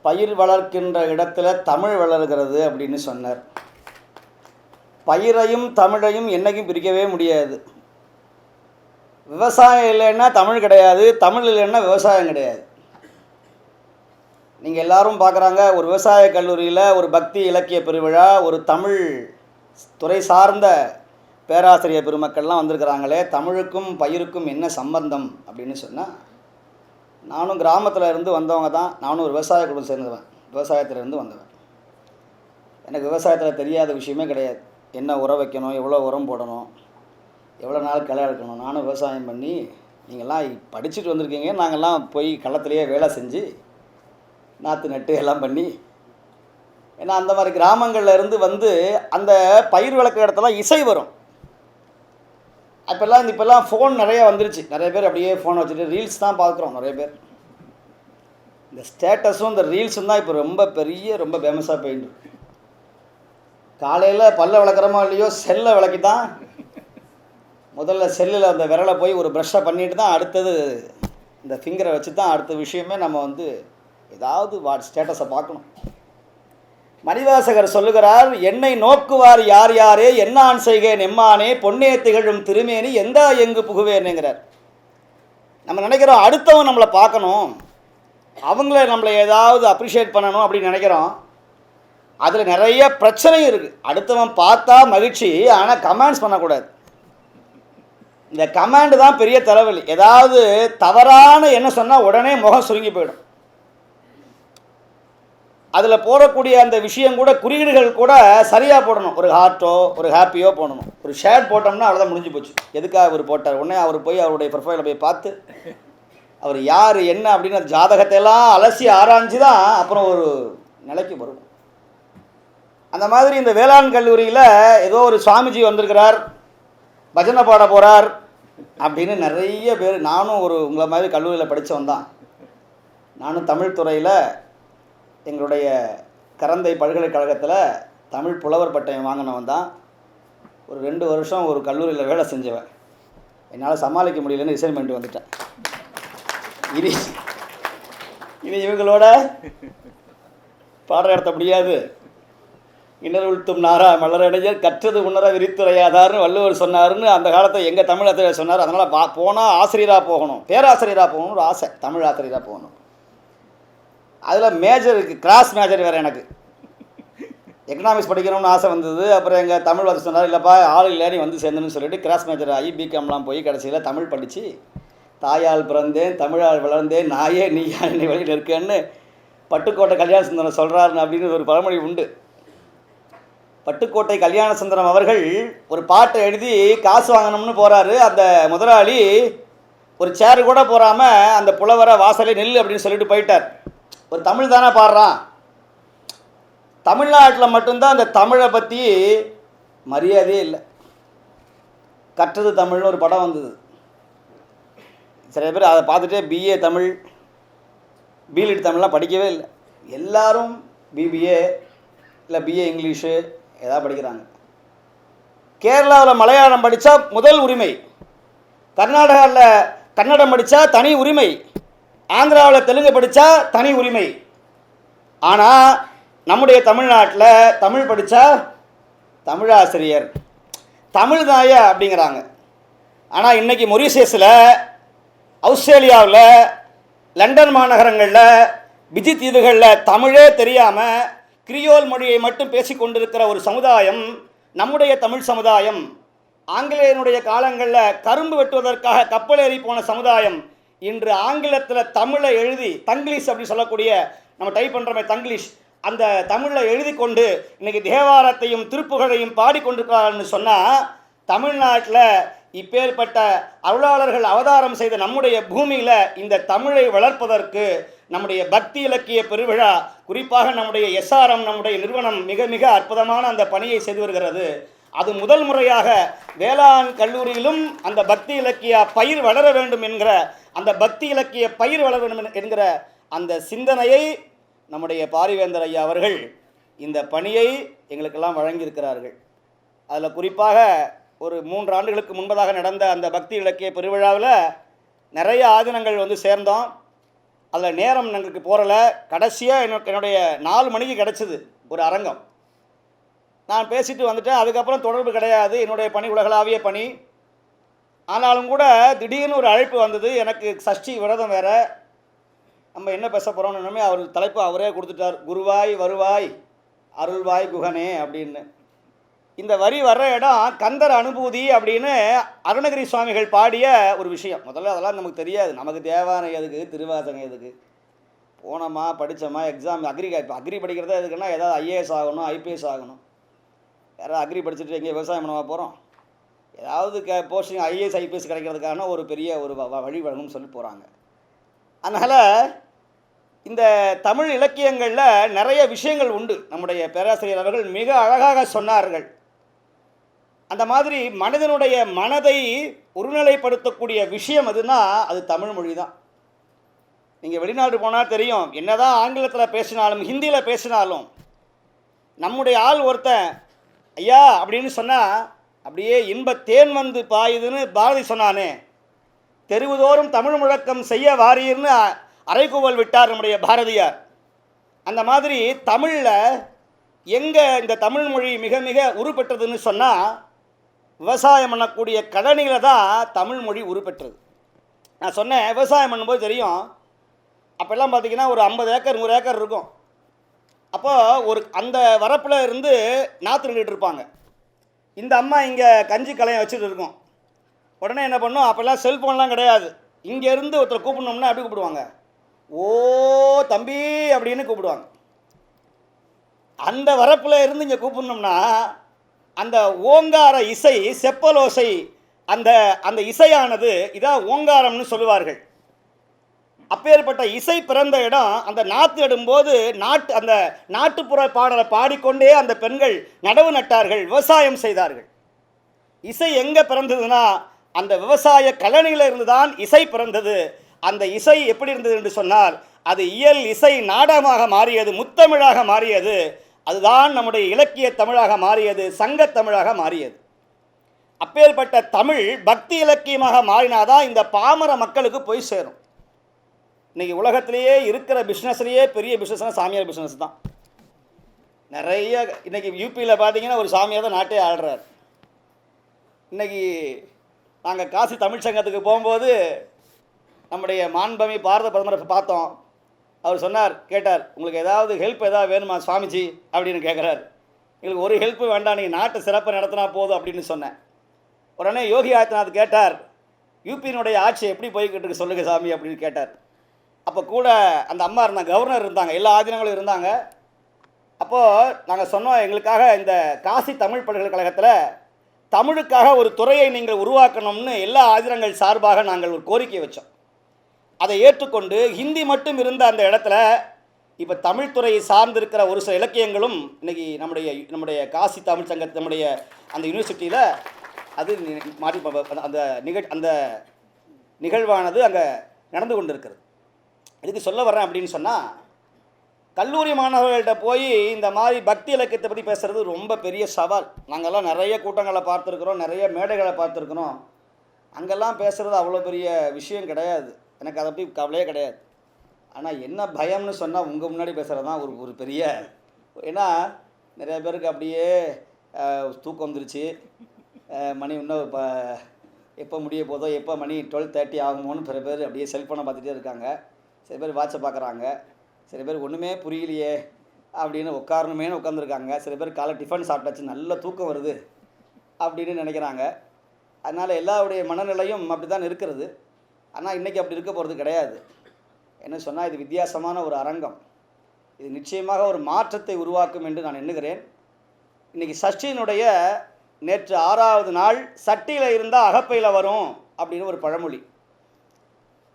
பயிர் வளர்க்கின்ற இடத்துல தமிழ் வளர்கிறது அப்படின்னு சொன்னார். பயிரையும் தமிழையும் என்றைக்கும் பிரிக்கவே முடியாது. விவசாயம் இல்லைன்னா தமிழ் கிடையாது, தமிழ் இல்லைன்னா விவசாயம் கிடையாது. நீங்கள் எல்லாரும் பார்க்குறாங்க, ஒரு விவசாய கல்லூரியில் ஒரு பக்தி இலக்கிய பெருவிழா, ஒரு தமிழ் துறை சார்ந்த பேராசிரியர் பெருமக்கள்லாம் வந்திருக்கிறாங்களே, தமிழுக்கும் பயிருக்கும் என்ன சம்பந்தம் அப்படின்னு சொன்னால், நானும் கிராமத்தில் இருந்து வந்தவங்க தான். நானும் ஒரு விவசாய குடும்பம் சேர்ந்தவன், விவசாயத்திலேருந்து வந்தவன். எனக்கு விவசாயத்தில் தெரியாத விஷயமே கிடையாது. என்ன உரம் வைக்கணும், எவ்வளோ உரம் போடணும், எவ்வளோ நாள் களை எடுக்கணும். நானும் விவசாயம் பண்ணி, நீங்கள்லாம் படிச்சுட்டு வந்திருக்கீங்க, நாங்கள்லாம் போய் களத்துலேயே வேலை செஞ்சு நாற்று நட்டு எல்லாம் பண்ணி, ஏன்னா அந்த மாதிரி கிராமங்களில் இருந்து வந்து அந்த பயிர் விளக்க இடத்துல இசை வரும். இப்போல்லாம் ஃபோன் நிறைய வந்துருச்சு. நிறைய பேர் அப்படியே ஃபோன் வச்சுட்டு ரீல்ஸ் தான் பார்க்குறோம். நிறைய பேர் இந்த ஸ்டேட்டஸும் இந்த ரீல்ஸும் தான் இப்போ ரொம்ப ஃபேமஸாக போயிட்டு. காலையில் பல்ல விளக்குறமோ இல்லையோ, செல்லை விளக்கி தான் முதல்ல செல்லில் அந்த விரலை போய் ஒரு ப்ரஷ்ஷை பண்ணிட்டு தான் அடுத்தது இந்த ஃபிங்கரை வச்சு தான் அடுத்த விஷயமே நம்ம வந்து ஏதாவது ஸ்டேட்டஸை பார்க்கணும். மணிவாசகர் சொல்லுகிறார், என்னை நோக்குவார் யார் யாரே, என்னான் செய்கேன் எம்மானே, பொன்னே திகழும் திருமேனி எந்தா எங்கு புகுவேனுங்கிறார். நம்ம நினைக்கிறோம் அடுத்தவன் நம்மளை பார்க்கணும், அவங்கள நம்மளை ஏதாவது அப்ரிஷியேட் பண்ணணும் அப்படின்னு நினைக்கிறோம். அதில் நிறைய பிரச்சனையும் இருக்குது. அடுத்தவன் பார்த்தா மகிழ்ச்சி, ஆனால் கமெண்ட்ஸ் பண்ணக்கூடாது. இந்த கமெண்ட் தான் பெரிய தலைவலி. ஏதாவது தவறான என்ன சொன்னால் உடனே முகம் சுருங்கி போயிடும். அதில் போடக்கூடிய அந்த விஷயம் கூட, குறியீடுகள் கூட சரியாக போடணும். ஒரு ஹார்ட்டோ ஒரு ஹாப்பியோ போடணும். ஒரு ஷேர் போட்டோம்னா அவ்வளோதான், முடிஞ்சு போச்சு. எதுக்காக அவர் போட்டார்? உடனே அவர் போய் அவருடைய ப்ரொஃபைலை போய் பார்த்து அவர் யார் என்ன அப்படின்னு அந்த ஜாதகத்தையெல்லாம் அலசி ஆராய்ஞ்சு தான் அப்புறம் ஒரு நிலைக்கு வரும். அந்த மாதிரி இந்த வேளாண் கல்லூரியில் ஏதோ ஒரு சுவாமிஜி வந்திருக்கிறார், பஜனை பாட போகிறார் அப்படின்னு நிறைய பேர். நானும் உங்களை மாதிரி கல்லூரியில் படித்தவன் தான். நானும் தமிழ் துறையில் எங்களுடைய கரந்தை பல்கலைக்கழகத்தில் தமிழ் புலவர் பட்டயம் வாங்கினவன் தான். ஒரு 2 வருஷம் ஒரு கல்லூரியில் வேலை செஞ்சவன். என்னால் சமாளிக்க முடியலன்னு ரிசைன் பண்ணிட்டு வந்துட்டேன். இனி இவங்களோட பாடம் நடத்த முடியாது. இன்னர் உழ்த்தும் நாரா மலரடையர் கற்றது உணர விரித்துரையாதார்னு வள்ளுவர் சொன்னார்னு அந்த காலத்தை எங்கள் தமிழத்தில் சொன்னார். அதனால் போனால் ஆசிரியராக போகணும், பேராசிரியராக போகணும்னு ஒரு ஆசை, தமிழ் ஆசிரியராக போகணும். அதில் மேஜர் இருக்குது, கிராஸ் மேஜர் வேறு. எனக்கு எக்கனாமிக்ஸ் படிக்கணும்னு ஆசை வந்தது. அப்புறம் எங்கள் தமிழ் வந்து சொன்னார், இல்லைப்பா ஆள் இல்லை நீ வந்து சேர்ந்துன்னு சொல்லிட்டு கிராஸ் மேஜர் ஆகி பிகாம்லாம் போய் கடைசியில் தமிழ் படித்து தாயால் பிறந்தேன் தமிழால் வளர்ந்தேன் நாயே நீ என்னை வழியில் இருக்கேன்னு பட்டுக்கோட்டை கல்யாண சுந்தரம் சொல்கிறாருன்னு அப்படின்னு ஒரு பழமொழி உண்டு. பட்டுக்கோட்டை கல்யாண சுந்தரம் அவர்கள் ஒரு பாட்டை எழுதி காசு வாங்கணும்னு போகிறாரு. அந்த முதலாளி ஒரு சேரு கூட போகாமல் அந்த புலவரை வாசலே நெல் அப்படின்னு சொல்லிட்டு போயிட்டார். ஒரு தமிழ் தானே பாடுறான். தமிழ்நாட்டில் மட்டும்தான் அந்த தமிழை பற்றி மரியாதையே இல்லை. கற்றது தமிழ்னு ஒரு படம் வந்தது. சில பேர் அதை பார்த்துட்டே பிஏ தமிழ் பிலிட் தமிழ்லாம் படிக்கவே இல்லை. எல்லாரும் பிபிஏ இல்லை பிஏ இங்கிலீஷு ஏதாவது படிக்கிறாங்க. கேரளாவில் மலையாளம் படித்தா முதல் உரிமை, கர்நாடகாவில் கன்னடம் படித்தா தனி உரிமை, ஆந்திராவில் தெலுங்கு படித்தா தனி உரிமை. ஆனால் நம்முடைய தமிழ்நாட்டில் தமிழ் படித்தா தமிழாசிரியர் தமிழ் தாயா அப்படிங்கிறாங்க. ஆனால் இன்றைக்கி மொரீஷியஸில், ஆஸ்திரேலியாவில், லண்டன் மாநகரங்களில், பிஜி தீவுகளில் தமிழே தெரியாமல் கிரியோல் மொழியை மட்டும் பேசி கொண்டிருக்கிற ஒரு சமுதாயம் நம்முடைய தமிழ் சமுதாயம். ஆங்கிலேயனுடைய காலங்களில் கரும்பு வெட்டுவதற்காக கப்பலேறி போன சமுதாயம் இன்று ஆங்கிலத்தில் தமிழை எழுதி, தங்கிலீஷ் அப்படி சொல்லக்கூடிய நம்ம டைப் பண்ணுறோமே தங்கிலீஷ், அந்த தமிழில் எழுதி கொண்டு இன்னைக்கு தேவாரத்தையும் திருப்புகழையும் பாடிக்கொண்டிருக்கிறார்னு சொன்னால் தமிழ்நாட்டில் இப்பேற்பட்ட அருளாளர்கள் அவதாரம் செய்த நம்முடைய பூமியில் இந்த தமிழை வளர்ப்பதற்கு நம்முடைய பக்தி இலக்கிய பெருவிழா, குறிப்பாக நம்முடைய எஸ்ஆர்எம் நம்முடைய நிறுவனம் மிக மிக அற்புதமான அந்த பணியை செய்து வருகிறது. அது முதல் முறையாக வேளாண் கல்லூரியிலும் அந்த பக்தி இலக்கிய பயிர் வளர வேண்டும் என்கிற அந்த பக்தி இலக்கிய பயிர் வளர வேண்டும் என்கிற அந்த சிந்தனையை நம்முடைய பாரிவேந்தர் ஐயா அவர்கள் இந்த பணியை எங்களுக்கெல்லாம் வழங்கியிருக்கிறார்கள். அதில் குறிப்பாக ஒரு 3 ஆண்டுகளுக்கு முன்பதாக நடந்த அந்த பக்தி இலக்கிய பெருவிழாவில் நிறைய ஆதினங்கள் வந்து சேர்ந்தோம். அதில் நேரம் எங்களுக்கு போகலை. கடைசியாக என்னுடைய 4 மணிக்கு கிடச்சிது ஒரு அரங்கம். நான் பேசிட்டு வந்துட்டேன். அதுக்கப்புறம் தொடர்பு கிடையாது. என்னுடைய பணி உலகளாவிய பணி. ஆனாலும் கூட திடீர்னு ஒரு அழைப்பு வந்தது. எனக்கு சஷ்டி விரதம் வேறு. நம்ம என்ன பேச போகிறோம்னு அவர் தலைப்பு அவரே கொடுத்துட்டார். குருவாய் வருவாய் அருள்வாய் குகனே அப்படின்னு. இந்த வரி வர்ற இடம் கந்தர் அனுபூதி அப்படின்னு அருணகிரி சுவாமிகள் பாடிய ஒரு விஷயம். முதல்ல அதெல்லாம் நமக்கு தெரியாது. நமக்கு தேவாரம் எதுக்கு, திருவாசகம் எதுக்கு, போனோமா படித்தோமா எக்ஸாம் அக்ரி படிக்கிறதா எதுக்குன்னா ஏதாவது ஐஏஎஸ் ஆகணும், ஐபிஎஸ் ஆகணும். யாராவது அக்ரி படிச்சுட்டு எங்கேயும் விவசாயம் பண்ணவா போகிறோம்? ஏதாவது போஸ்டிங் ஐஏஎஸ் ஐபிஎஸ் கிடைக்கிறதுக்கான ஒரு பெரிய ஒரு வழி வழங்கும்னு சொல்லி போகிறாங்க. அதனால் இந்த தமிழ் இலக்கியங்களில் நிறைய விஷயங்கள் உண்டு. நம்முடைய பேராசிரியர் அவர்கள் மிக அழகாக சொன்னார்கள். அந்த மாதிரி மனிதனுடைய மனதை ஒருநிலைப்படுத்தக்கூடிய விஷயம் எதுனா அது தமிழ் மொழி தான். நீங்கள் வெளிநாடு போனால் தெரியும், என்னதான் ஆங்கிலத்தில் பேசினாலும் ஹிந்தியில் பேசினாலும் நம்முடைய ஆள் ஒருத்தன் ஐயா அப்படின்னு சொன்னால் அப்படியே இன்ப தேன் வந்து பாயுதுன்னு பாரதி சொன்னானே, தெருவுதோறும் தமிழ் முழக்கம் செய்ய வாரீர்னு அறைகூவல் விட்டார் நம்முடைய பாரதியார். அந்த மாதிரி தமிழில் எங்கே இந்த தமிழ் மொழி மிக மிக உருப்பெற்றதுன்னு சொன்னால் விவசாயம் பண்ணக்கூடிய கழனியில் தான் தமிழ் மொழி உருப்பெற்றது. நான் சொன்னேன் விவசாயம் பண்ணும்போது தெரியும், அப்போல்லாம் பார்த்திங்கன்னா ஒரு 50 ஏக்கர் 100 ஏக்கர் இருக்கும். அப்போது ஒரு அந்த வரப்பில் இருந்து நாற்று நட்டுட்டு இருப்பாங்க. இந்த அம்மா இங்கே கஞ்சி கலையம் வச்சுட்டு இருக்கோம். உடனே என்ன பண்ணோம், அப்போல்லாம் செல்ஃபோன்லாம் கிடையாது. இங்கேருந்து ஒருத்தர் கூப்பிடணும்னா அப்படி கூப்பிடுவாங்க, ஓ தம்பி அப்படின்னு கூப்பிடுவாங்க. அந்த வரப்பில் இருந்து இங்கே கூப்பிடணும்னா அந்த ஓங்கார இசை, செப்பலோசை, அந்த அந்த இசையானது இதான் ஓங்காரம்னு சொல்லுவார்கள். அப்பேற்பட்ட இசை பிறந்த இடம். அந்த நாற்று நடும்போது அந்த நாட்டுப்புற பாடலை பாடிக்கொண்டே அந்த பெண்கள் நடவு நட்டார்கள், விவசாயம் செய்தார்கள். இசை எங்கே பிறந்ததுன்னா அந்த விவசாய கழனியில் இருந்து தான் இசை பிறந்தது. அந்த இசை எப்படி இருந்தது என்று சொன்னால் அது இயல் இசை நாடகமாக மாறியது, முத்தமிழாக மாறியது. அதுதான் நம்முடைய இலக்கிய தமிழாக மாறியது, சங்கத் தமிழாக மாறியது. அப்பேற்பட்ட தமிழ் பக்தி இலக்கியமாக மாறினாதான் இந்த பாமர மக்களுக்கு போய் சேரும். இன்றைக்கி உலகத்திலேயே இருக்கிற பிஸ்னஸ்லேயே பெரிய பிஸ்னஸ்னால் சாமியார் பிஸ்னஸ் தான். நிறைய இன்றைக்கி யூபியில் பார்த்தீங்கன்னா ஒரு சாமியார் தான் நாட்டே ஆடுறார். இன்றைக்கி நாங்கள் காசி தமிழ் சங்கத்துக்கு போகும்போது நம்முடைய மாண்பமை பாரத பிரதமரை பார்த்தோம். அவர் சொன்னார், கேட்டார், உங்களுக்கு ஏதாவது ஹெல்ப் ஏதாவது வேணுமா சுவாமிஜி அப்படின்னு கேட்குறாரு. எங்களுக்கு ஒரு ஹெல்ப்பு வேண்டாம், நீங்கள் நாட்டு சிறப்பை நடத்தினா போதும் அப்படின்னு சொன்னேன். உடனே யோகி ஆதித்யநாத் கேட்டார், யூபியினுடைய ஆட்சி எப்படி போய்கிட்டு இருக்கு சொல்லுங்கள் சாமி அப்படின்னு கேட்டார். அப்போ கூட அந்த அம்மா இருந்தாங்க, கவர்னர் இருந்தாங்க, எல்லா ஆதீனங்களும் இருந்தாங்க. அப்போது நாங்கள் சொன்னோம், எங்களுக்காக இந்த காசி தமிழ் பல்கலைக்கழகத்தில் தமிழுக்காக ஒரு துறையை நீங்கள் உருவாக்கணும்னு எல்லா ஆதீனங்கள் சார்பாக நாங்கள் ஒரு கோரிக்கை வச்சோம். அதை ஏற்றுக்கொண்டு ஹிந்தி மட்டும் இருந்த அந்த இடத்துல இப்போ தமிழ் துறையை சார்ந்திருக்கிற ஒரு சில இலக்கியங்களும் இன்றைக்கி நம்முடைய காசி தமிழ் சங்கத்து நம்முடைய அந்த யூனிவர்சிட்டியில் அது மாறி அந்த நிகழ்வானது அங்கே நடந்து கொண்டு இருக்கிறது. இதுக்கு சொல்ல வர்றேன் அப்படின்னு சொன்னால், கல்லூரி மாணவர்கள்ட்ட போய் இந்த மாதிரி பக்தி இலக்கியத்தை பற்றி பேசுகிறது ரொம்ப பெரிய சவால். நாங்கள்லாம் நிறைய கூட்டங்களை பார்த்துருக்குறோம், நிறைய மேடைகளை பார்த்துருக்குறோம். அங்கெல்லாம் பேசுகிறது அவ்வளோ பெரிய விஷயம் கிடையாது. எனக்கு அதை பற்றி கவலையே கிடையாது. ஆனால் என்ன பயம்னு சொன்னால் உங்கள் முன்னாடி பேசுகிறது தான் ஒரு பெரிய, ஏன்னா நிறைய பேருக்கு அப்படியே தூக்கம் வந்துருச்சு, மணி இன்னும் இப்போ எப்போ முடிய போதோ, எப்போ மணி 12:30 ஆகுமோன்னு சில பேர் அப்படியே செல்ஃபோனை பார்த்துட்டே இருக்காங்க. சில பேர் வாட்சை பார்க்குறாங்க. சில பேர் ஒன்றுமே புரியலையே அப்படின்னு உட்காரணுமேனு உட்காந்துருக்காங்க. சில பேர் காலை டிஃபன் சாப்பிட்டாச்சு நல்ல தூக்கம் வருது அப்படின்னு நினைக்கிறாங்க. அதனால் எல்லாருடைய மனநிலையும் அப்படி தான் இருக்கிறது. ஆனால் இன்றைக்கி அப்படி இருக்க போகிறது கிடையாது. என்ன சொன்னால், இது வித்தியாசமான ஒரு அரங்கம். இது நிச்சயமாக ஒரு மாற்றத்தை உருவாக்கும் என்று நான் எண்ணுகிறேன். இன்றைக்கி சஷ்டியினுடைய நேற்று 6வது நாள், சட்டியில் இருந்தால் அகப்பையில் வரும் அப்படின்னு ஒரு பழமொழி.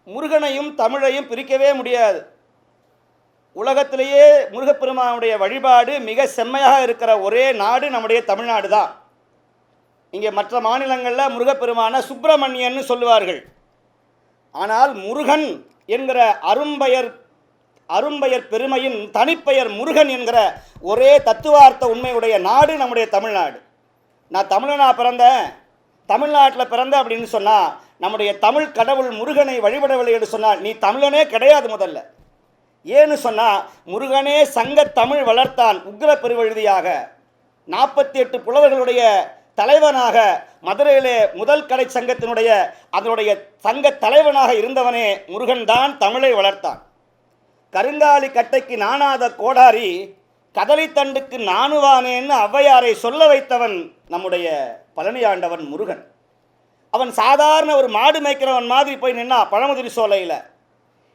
முருகனையும் தமிழையும் பிரிக்கவே முடியாது. உலகத்திலேயே முருகப்பெருமானுடைய வழிபாடு மிக செம்மையாக இருக்கிற ஒரே நாடு நம்முடைய தமிழ்நாடு தான். இங்கே மற்ற மாநிலங்களில் முருகப்பெருமான சுப்பிரமணியன்னு சொல்லுவார்கள். ஆனால் முருகன் என்கிற அரும்பெயர் பெருமையின் தனிப்பெயர் முருகன் என்கிற ஒரே தத்துவார்த்த உண்மையுடைய நாடு நம்முடைய தமிழ்நாடு. நான் தமிழனா பிறந்தேன், தமிழ்நாட்டில் பிறந்தேன் அப்படின்னு சொன்னால், நம்முடைய தமிழ் கடவுள் முருகனை வழிபடவில்லை என்று சொன்னால் நீ தமிழனே கிடையாது. முதல்ல ஏன்னு சொன்னால், முருகனே சங்க தமிழ் வளர்த்தான் உக்ர பெருவெழுதியாக, 48 புலவர்களுடைய தலைவனாக, மதுரையிலே முதல் கடை சங்கத்தினுடைய அதனுடைய சங்க தலைவனாக இருந்தவனே முருகன் தான் தமிழை வளர்த்தான். கருங்காலி கட்டைக்கு நாணாத கோடாரி கதலித்தண்டுக்கு நாணுவானேன்னு ஔவையாரை சொல்ல வைத்தவன் நம்முடைய பழனி ஆண்டவன் முருகன். அவன் சாதாரண ஒரு மாடு மேய்க்கிறவன் மாதிரி போய் நின்னா பழமுதிரி சோலையில்.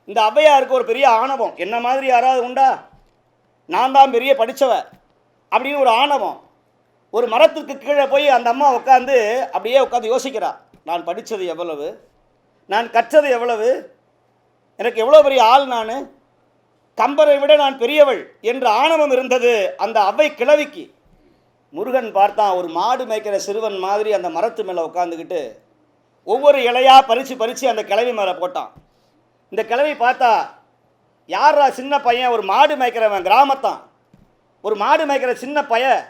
இந்த ஔவையாருக்கு ஒரு பெரிய ஆணவம், என்ன மாதிரி யாராவது உண்டா, நான் தான் பெரிய படித்தவ அப்படின்னு ஒரு ஆணவம். ஒரு மரத்துக்கு கீழே போய் அந்த அம்மா உட்காந்து யோசிக்கிறா, நான் படித்தது எவ்வளவு, நான் கற்றது எவ்வளவு, எனக்கு எவ்வளோ பெரிய ஆள், நான் கம்பரை விட நான் பெரியவள் என்ற ஆணவம் இருந்தது அந்த அவ்வை கிழவிக்கு. முருகன் பார்த்தான், ஒரு மாடு மேய்க்கிற சிறுவன் மாதிரி அந்த மரத்து மேலே உட்காந்துக்கிட்டு ஒவ்வொரு இலையாக பறித்து அந்த கிழவி மேலே போட்டான். இந்த கிழவி பார்த்தா, யாரா சின்ன பையன், ஒரு மாடு மேய்க்கிறவன், கிராமத்தான், ஒரு மாடு மேய்க்கிற சின்ன பையன்,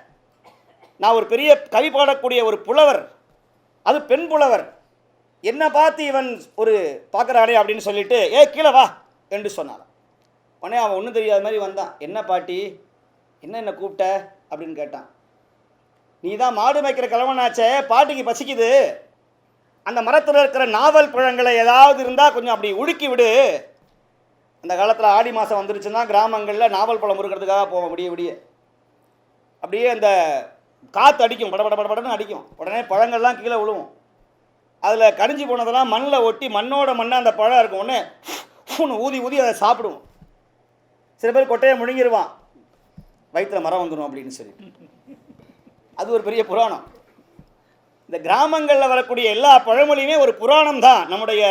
நான் ஒரு பெரிய கவி பாடக்கூடிய ஒரு புலவர், அது பெண் புலவர், என்னை பார்த்து இவன் ஒரு பார்க்குறானே அப்படின்னு சொல்லிட்டு கீழே வா என்று சொன்னான். உடனே அவன் ஒன்றும் தெரியாத மாதிரி வந்தான். என்ன பாட்டி, என்ன கூப்பிட்ட அப்படின்னு கேட்டான். நீ தான் மாடு மேய்க்கிற கிழவனாச்சே, பாட்டிக்கு பசிக்குது, அந்த மரத்தில் இருக்கிற நாவல் பழங்களை ஏதாவது இருந்தால் கொஞ்சம் அப்படி உடுக்கி விடு. அந்த காலத்தில் ஆடி மாதம் வந்துருச்சுன்னா கிராமங்களில் நாவல் பழம் முறுக்கிறதுக்காக போவோம். விடிய அப்படியே அந்த காற்று அடிக்கும், படன்னு அடிக்கும். உடனே பழங்கள்லாம் கீழே விழுவும். அதில் கடிஞ்சு போனதெல்லாம் மண்ணில் ஒட்டி மண்ணோட மண்ணாக அந்த பழம் இருக்கும். உடனே ஊதி அதை சாப்பிடுவோம். சில பேர் கொட்டையை முழுங்கிடுவான், வயிற்றில் மரம் வந்துடும் அப்படின்னு சொல்லி. அது ஒரு பெரிய புராணம். இந்த கிராமங்களில் வரக்கூடிய எல்லா பழமொழியுமே ஒரு புராணம் தான், நம்முடைய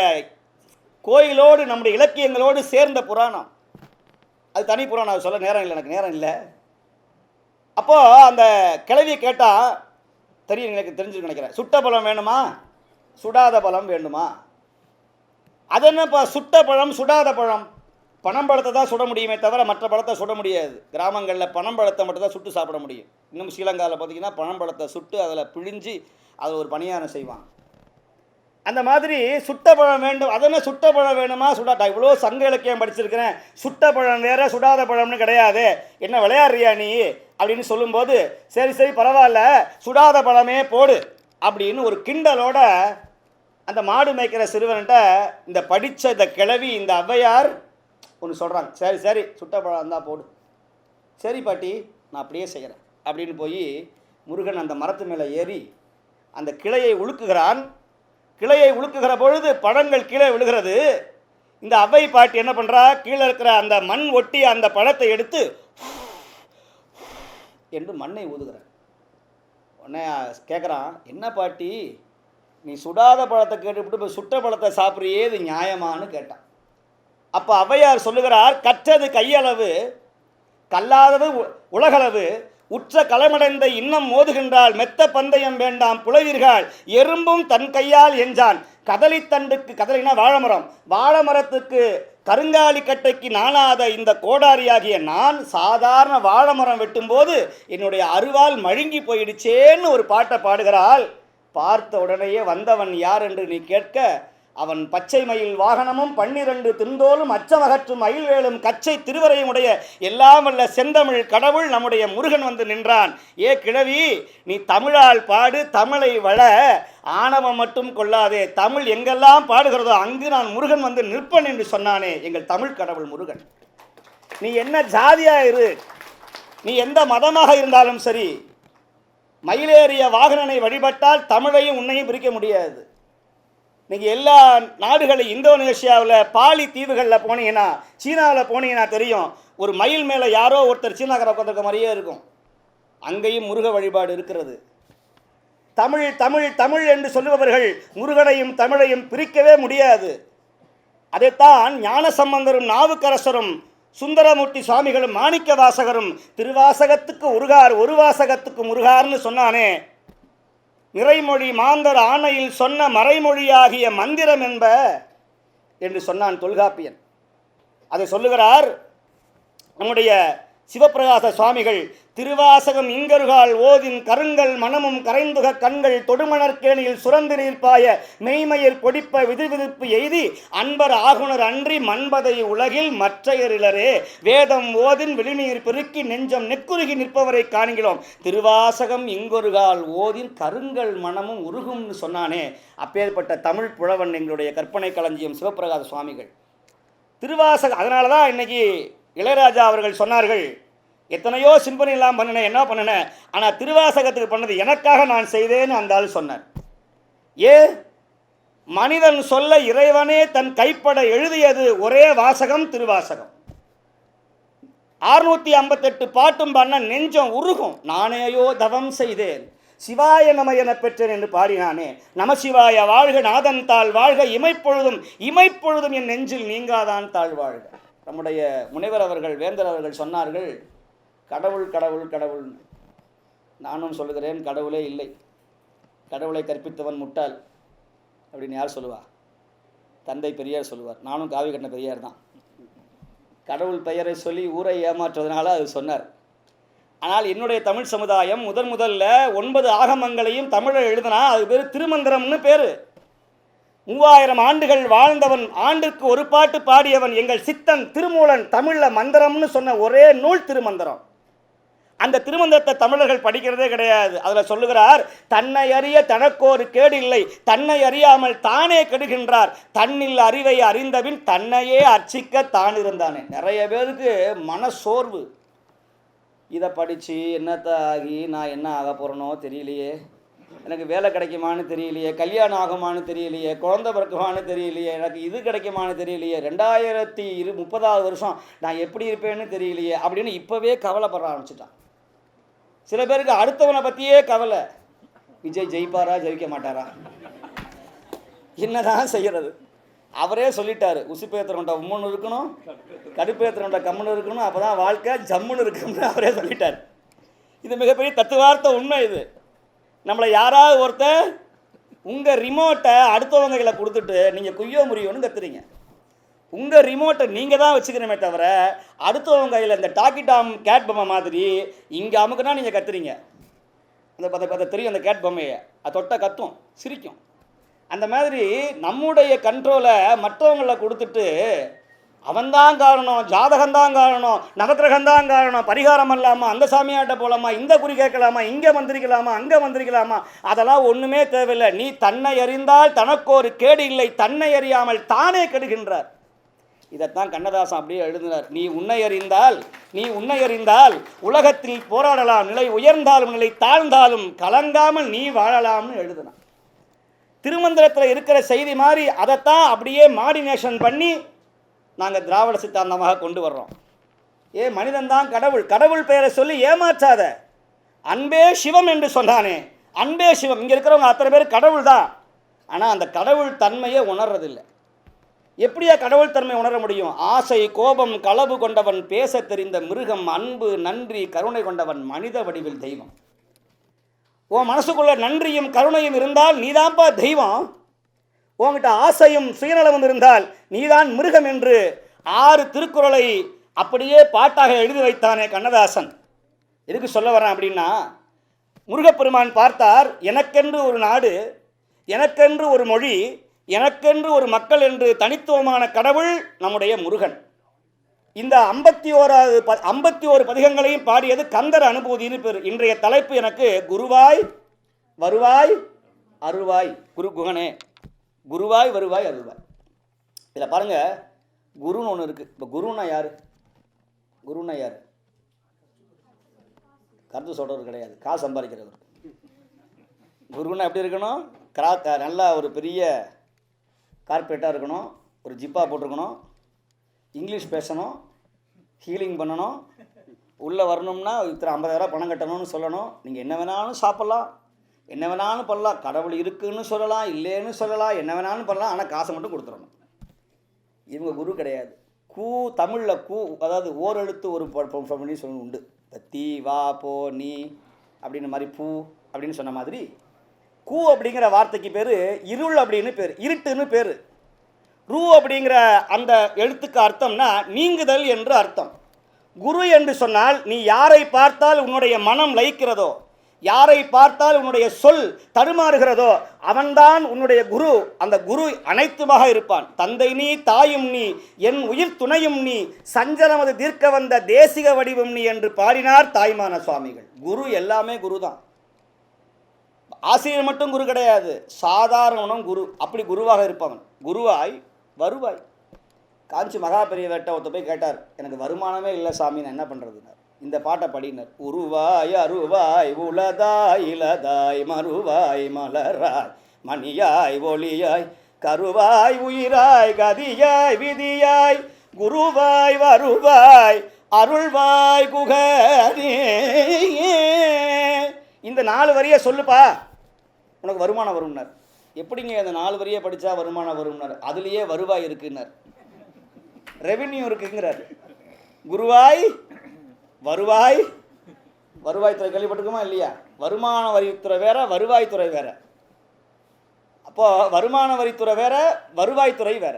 கோயிலோடு நம்முடைய இலக்கியங்களோடு சேர்ந்த புராணம். அது தனி புராணம், அது சொல்ல நேரம் இல்லை, எனக்கு நேரம் இல்லை. அப்போது அந்த கிழவியை கேட்டால் தெரியும், எனக்கு தெரிஞ்சுன்னு நினைக்கிறேன். சுட்ட பழம் வேணுமா, சுடாத பழம் வேண்டுமா? அது என்னப்பா சுட்ட பழம் சுடாத பழம்? பனம்பழத்தை தான் சுட முடியுமே தவிர மற்ற பழத்தை சுட முடியாது. கிராமங்களில் பனம்பழத்தை மட்டும் தான் சுட்டு சாப்பிட முடியும். இன்னும் ஸ்ரீலங்காவில் பார்த்திங்கன்னா பனம்பழத்தை சுட்டு அதில் பிழிஞ்சு அதை ஒரு பணியாரம் செய்வாங்க. அந்த மாதிரி சுட்ட பழம் வேண்டும். அதென்ன சுட்ட பழம் வேணுமா சுடாட்டா? இவ்வளோ சங்க இலக்கியம் படிச்சிருக்கிறேன், சுட்ட பழம் வேற சுடாத பழம்னு கிடையாது, என்ன விளையாடுறியா நீ அப்படின்னு சொல்லும்போது, சரி பரவாயில்ல, சுடாத பழமே போடு அப்படின்னு ஒரு கிண்டலோட அந்த மாடு மேய்க்கிற சிறுவன்கிட்ட இந்த படித்த இந்த கிழவி, இந்த ஔவையார் ஒன்று சொல்கிறாங்க. சரி சுட்ட பழம் இருந்தால் போடு, சரி பாட்டி நான் அப்படியே செய்கிறேன் அப்படின்னு போய் முருகன் அந்த மரத்து மேலே ஏறி அந்த கிளையை உழுக்குகிறான். கிளையை உழுக்குகிற பொழுது பழங்கள் கீழே விழுகிறது. இந்த அவ்வை பாட்டி என்ன பண்ணுறா, கீழே இருக்கிற அந்த மண் ஒட்டி அந்த பழத்தை எடுத்து என்று மண்ணை ஊதுகிறார். உடனே கேட்குறான், என்ன பாட்டி நீ சுடாத பழத்தை கேட்டுவிட்டு இப்போ சுட்ட பழத்தை சாப்பிட்றியே, இது நியாயமானு கேட்டான். அப்போ ஔவையார் சொல்லுகிறார், கற்றது கையளவு கல்லாதது உலகளவு, உற்ற களமடைந்த இன்னம் மோதுகின்றால் மெத்த பந்தயம் வேண்டாம் புலவீர்கள், எறும்பும் தன் கையால் எஞ்சான் கதலித்தண்டுக்கு, கதலினா வாழைமரம், வாழைமரத்துக்கு கருங்காலி கட்டைக்கு நாணாத இந்த கோடாரியாகிய நான் சாதாரண வாழைமரம் வெட்டும்போது என்னுடைய அருவால் மழுங்கி போயிடுச்சேன்னு ஒரு பாட்டை பாடுகிறாள். பார்த்த உடனேயே வந்தவன் யார் என்று நீ கேட்க, அவன் பச்சை மயில் வாகனமும் 12 திந்தோலும் அச்சமகற்றும் மயில்வேலும் கச்சை திருவரையும் உடைய எல்லாம் வல்ல செந்தமிழ் கடவுள் நம்முடைய முருகன் வந்து நின்றான். கிழவி, நீ தமிழால் பாடு, தமிழை வள, ஆணவம் மட்டும் கொள்ளாதே, தமிழ் எங்கெல்லாம் பாடுகிறதோ அங்கு நான் முருகன் வந்து நிற்பன் என்று சொன்னானே எங்கள் தமிழ் கடவுள் முருகன். நீ என்ன ஜாதியாக இரு, நீ எந்த மதமாக இருந்தாலும் சரி, மயிலேறிய வாகனனை வழிபட்டால் தமிழையும் உன்னையும் பிரிக்க முடியாது. நீங்கள் எல்லா நாடுகளில், இந்தோனேஷியாவில் பாலி தீவுகளில் போனீங்கன்னா, சீனாவில் போனீங்கன்னா தெரியும், ஒரு மயில் மேலே யாரோ ஒருத்தர் சீனாக்கார உட்காந்துருக்க மாதிரியே இருக்கும். அங்கேயும் முருக வழிபாடு இருக்கிறது. தமிழ் தமிழ் தமிழ் என்று சொல்லுபவர்கள் முருகனையும் தமிழையும் பிரிக்கவே முடியாது. அதைத்தான் ஞானசம்பந்தரும் நாவுக்கரசரும் சுந்தரமூர்த்தி சுவாமிகளும் மாணிக்க வாசகரும் திருவாசகத்துக்கு உருகார் ஒரு வாசகத்துக்கு முருகார்னு சொன்னானே. நிறைமொழி மாந்தர் ஆணையில் சொன்ன மறைமொழியாகிய மந்திரம் என்ப என்று சொன்னான் தொல்காப்பியன். அதை சொல்லுகிறார் நம்முடைய சிவப்பிரகாச சுவாமிகள். திருவாசகம் இங்கருகால் ஓதின் கருங்கல் மனமும் கரைந்துக கண்கள் தொடுமணற்கேணியில் சுரந்து நீர்ப்பாய மெய்மையில் பொடிப்ப விதிவிதிப்பு எய்தி அன்பர் ஆகுனர் அன்றி மண்பதை உலகில் மற்றையரிலரே வேதம் ஓதின் வெளிநீர் பெருக்கி நெஞ்சம் நெக்குருகி நிற்பவரை காண்கிறோம். திருவாசகம் இங்கொருகால் ஓதின் கருங்கல் மனமும் உருகும்னு சொன்னானே. அப்பேற்பட்ட தமிழ் புலவன் எங்களுடைய கற்பனை களஞ்சியம் சிவப்பிரகாச சுவாமிகள். திருவாசகம் அதனால தான் இன்னைக்கு இளையராஜா அவர்கள் சொன்னார்கள், எத்தனையோ சிம்பனி எல்லாம் பண்ணினேன், என்ன பண்ணினேன், ஆனால் திருவாசகத்துக்கு பண்ணது எனக்காக நான் செய்தேன்னு அந்த ஆள் சொன்னார். மனிதன் சொல்ல இறைவனே தன் கைப்பட எழுதியது ஒரே வாசகம் திருவாசகம். 658 பாட்டும் பண்ண நெஞ்சம் உருகும். நானேயோ தவம் செய்தேன் சிவாய நம என பெற்றேன் என்று பாடினானே. நமசிவாய வாழ்க நாதன் தாழ் வாழ்க இமைப்பொழுதும் இமைப்பொழுதும் என் நெஞ்சில் நீங்காதான் தாழ் வாழ்க. நம்முடைய முனைவர் அவர்கள் வேந்தர் அவர்கள் சொன்னார்கள், கடவுள் கடவுள் கடவுள். நானும் சொல்லுகிறேன், கடவுளே இல்லை. கடவுளை கற்பித்தவன் முட்டாள் அப்படின்னு யார் சொல்லுவா? தந்தை பெரியார் சொல்லுவார். நானும் காவி கட்டின பெரியார் தான். கடவுள் பெயரை சொல்லி ஊரை ஏமாற்றுவதனால அது சொன்னார். ஆனால் என்னுடைய தமிழ் சமுதாயம் முதல்ல 9 ஆகமங்களையும் தமிழை எழுதினா அது பேர் திருமந்திரம்னு பேர். 3000 ஆண்டுகள் வாழ்ந்தவன், ஆண்டுக்கு ஒரு பாட்டு பாடியவன் எங்கள் சித்தன் திருமூலன். தமிழில் மந்திரம்னு சொன்ன ஒரே நூல் திருமந்திரம். அந்த திருமந்திரத்தை தமிழர்கள் படிக்கிறதே கிடையாது. அதில் சொல்லுகிறார், தன்னை அறிய தனக்கோரு கேடு இல்லை, தன்னை அறியாமல் தானே கெடுகின்றார், தன்னில் அறிவை அறிந்தபின் தன்னையே அர்ச்சிக்க தான் இருந்தானே. நிறைய பேருக்கு மனசோர்வு. இதை படித்து என்னத்தை ஆகி நான் என்ன ஆக போகிறேனோ தெரியலையே, எனக்கு வேலை கிடைக்குமான்னு தெரியலையே, கல்யாணம் ஆகுமான்னு தெரியலையே, குழந்தை பிறக்குமான்னு தெரியலையே, எனக்கு இது கிடைக்குமான்னு தெரியலையே, 2030 வருஷம் நான் எப்படி இருப்பேன்னு தெரியலையே அப்படின்னு இப்போவே கவலைப்பட ஆரம்பிச்சிட்டான். சில பேருக்கு அடுத்தவனை பற்றியே கவலை. விஜய் ஜெயிப்பாரா ஜெயிக்க மாட்டாரா, என்னதான் செய்கிறது? அவரே சொல்லிட்டாரு, உசுப்பேத்திரண்ட உம்முன்னு இருக்கணும், கடுப்பேத்திரண்ட கம்முன்னு இருக்கணும், அப்போ தான் வாழ்க்கை ஜம்முன்னு இருக்குன்னு அவரே சொல்லிட்டார். இது மிகப்பெரிய தத்துவார்த்த உண்மை. இது நம்மளை யாராவது ஒருத்தர் உங்கள் ரிமோட்டை அடுத்தவங்க கையில் கொடுத்துட்டு நீங்கள் குய்யோ முறியோன்னு கத்துறீங்க. உங்கள் ரிமோட்டை நீங்கள் தான் வச்சுக்கிறமே தவிர அடுத்தவங்க கையில் இந்த டாக்கி டாம் கேட் பொம்மை மாதிரி இங்கே அமுக்குனா நீங்கள் கத்துறீங்க. அந்த தெரியும் அந்த கேட் பொம்மையை, அது தொட்ட கத்தும் சிரிக்கும். அந்த மாதிரி நம்முடைய கண்ட்ரோலை மற்றவங்களை கொடுத்துட்டு அவன்தான் காரணம், ஜாதகம்தான் காரணம், நவக்கிரகம்தான் காரணம், பரிகாரம் இல்லாமா, அந்த சாமியாட்ட போகலாமா, இந்த குறி கேட்கலாமா, இங்கே மந்திரிக்கலாமா, அங்கே மந்திரிக்கலாமா, அதெல்லாம் ஒன்றுமே தேவையில்லை. நீ தன்னை அறிந்தால் தனக்கோரு கேடு இல்லை, தன்னை அறியாமல் தானே கெடுகின்றார். இதைத்தான் கண்ணதாசன் அப்படியே எழுதினார். நீ உன்னை அறிந்தால் உலகத்தில் போராடலாம், நிலை உயர்ந்தாலும் நிலை தாழ்ந்தாலும் கலங்காமல் நீ வாழலாம்னு எழுதினான். திருமந்திரத்தில் இருக்கிற செய்தி மாதிரி அதைத்தான் அப்படியே மாடினேஷன் பண்ணி நாங்கள் திராவிட சித்தாந்தமாக கொண்டு வர்றோம். மனிதன் தான் கடவுள், கடவுள் பெயரை சொல்லி ஏமாற்றாத. அன்பே சிவம் என்று சொன்னானே, அன்பே சிவம். இங்கே இருக்கிறவங்க அத்தனை பேர் கடவுள் தான், ஆனால் அந்த கடவுள் தன்மையை உணர்றதில்லை. எப்படியா கடவுள் தன்மை உணர முடியும்? ஆசை கோபம் களவு கொண்டவன் பேச தெரிந்த மிருகம், அன்பு நன்றி கருணை கொண்டவன் மனித வடிவில் தெய்வம். உன் மனசுக்குள்ள நன்றியும் கருணையும் இருந்தால் நீதான்ப்பா தெய்வம். உங்ககிட்ட ஆசையும் சுயநலமும் இருந்தால் நீதான் மிருகம் என்று 6 திருக்குறளை அப்படியே பாட்டாக எழுதி வைத்தானே கண்ணதாசன். எதுக்கு சொல்ல வரேன் அப்படின்னா, முருகப்பெருமான் பார்த்தார், எனக்கென்று ஒரு நாடு, எனக்கென்று ஒரு மொழி, எனக்கென்று ஒரு மக்கள் என்று தனித்துவமான கடவுள் நம்முடைய முருகன். இந்த 51 பதிகங்களையும் பாடியது கந்தர் அனுபூதின்னு பேர். இன்றைய தலைப்பு எனக்கு குருவாய் வருவாய் அருள்வாய். குகனே குருவாய் வருவாய் அருள்வாய். இதில் பாருங்கள், குருன்னு ஒன்று இருக்குது. இப்போ குருன்னா யார்? கருத்து சொல்கிறவர் கிடையாது, காசு சம்பாதிக்கிறவர். குருன்னா எப்படி இருக்கணும்? நல்லா ஒரு பெரிய கார்பரேட்டாக இருக்கணும், ஒரு ஜிப்பா போட்டிருக்கணும், இங்கிலீஷ் பேசணும், ஹீலிங் பண்ணணும், உள்ளே வரணும்னா இத்தனை 50,000 பணம் கட்டணும்னு சொல்லணும். நீங்கள் என்ன வேணாலும் சாப்பிட்லாம், என்ன வேணாலும் பண்ணலாம், கடவுள் இருக்குன்னு சொல்லலாம், இல்லைன்னு சொல்லலாம், என்ன வேணாலும் பண்ணலாம், ஆனால் காசை மட்டும் கொடுத்துடணும். இவங்க குரு கிடையாது. கூ தமிழில் கூ, அதாவது ஓரெழுத்து ஒரு பண்ணி சொல்லணும் உண்டு. இந்த தீ வா போ நீ அப்படின்ற மாதிரி பூ அப்படின்னு சொன்ன மாதிரி கூ அப்படிங்கிற வார்த்தைக்கு பேர் இருள் அப்படின்னு பேர், இருட்டுன்னு பேர். ரூ அப்படிங்கிற அந்த எழுத்துக்கு அர்த்தம்னா நீங்குதல் என்று அர்த்தம். குரு என்று சொன்னால் நீ யாரை பார்த்தால் உன்னுடைய மனம் லயிக்கிறதோ, யாரை பார்த்தால் உன்னுடைய சொல் தடுமாறுகிறதோ அவன்தான் உன்னுடைய குரு. அந்த குரு அனைத்துமாக இருப்பான். தந்தை நீ, தாயும் நீ, என் உயிர் துணையும் நீ, சஞ்சலமது தீர்க்க வந்த தேசிக வடிவம் நீ என்று பாடினார் தாய்மான சுவாமிகள். குரு எல்லாமே குரு தான். ஆசிரியர் மட்டும் குரு கிடையாது, சாதாரணவனும் குரு. அப்படி குருவாக இருப்பவன். குருவாய் வருவாய். காஞ்சி மகா பெரியவர்கிட்ட ஒருத்தர் போய் கேட்டார், எனக்கு வருமானமே இல்லை சாமி, நான் என்ன பண்ணுறதுனார். இந்த பாட்டை படினார். உருவாய் அருவாய் உலதாய் இலதாய் மறுவாய் மலராய் மணியாய் ஒளியாய் கருவாய் உயிராய் கதியாய் விதியாய் குருவாய் வருவாய் அருள்வாய் குகனே. இந்த 4 வரியை சொல்லுப்பா, உனக்கு வருமானம் வரும்னார். எப்படிங்க இந்த 4 வரியை படித்தா வருமானம் வரும்னார். அதுலேயே வருவாய் இருக்குன்னார், ரெவென்யூ இருக்குங்கிறார். குருவாய் வருவாய், வருவாய்த்துறை கேள்விப்பட்டிருக்குமா இல்லையா? வருமான வரித்துறை வேற, வருவாய்த்துறை வேற. அப்போது வருமான வரித்துறை வேற, வருவாய்த்துறை வேற.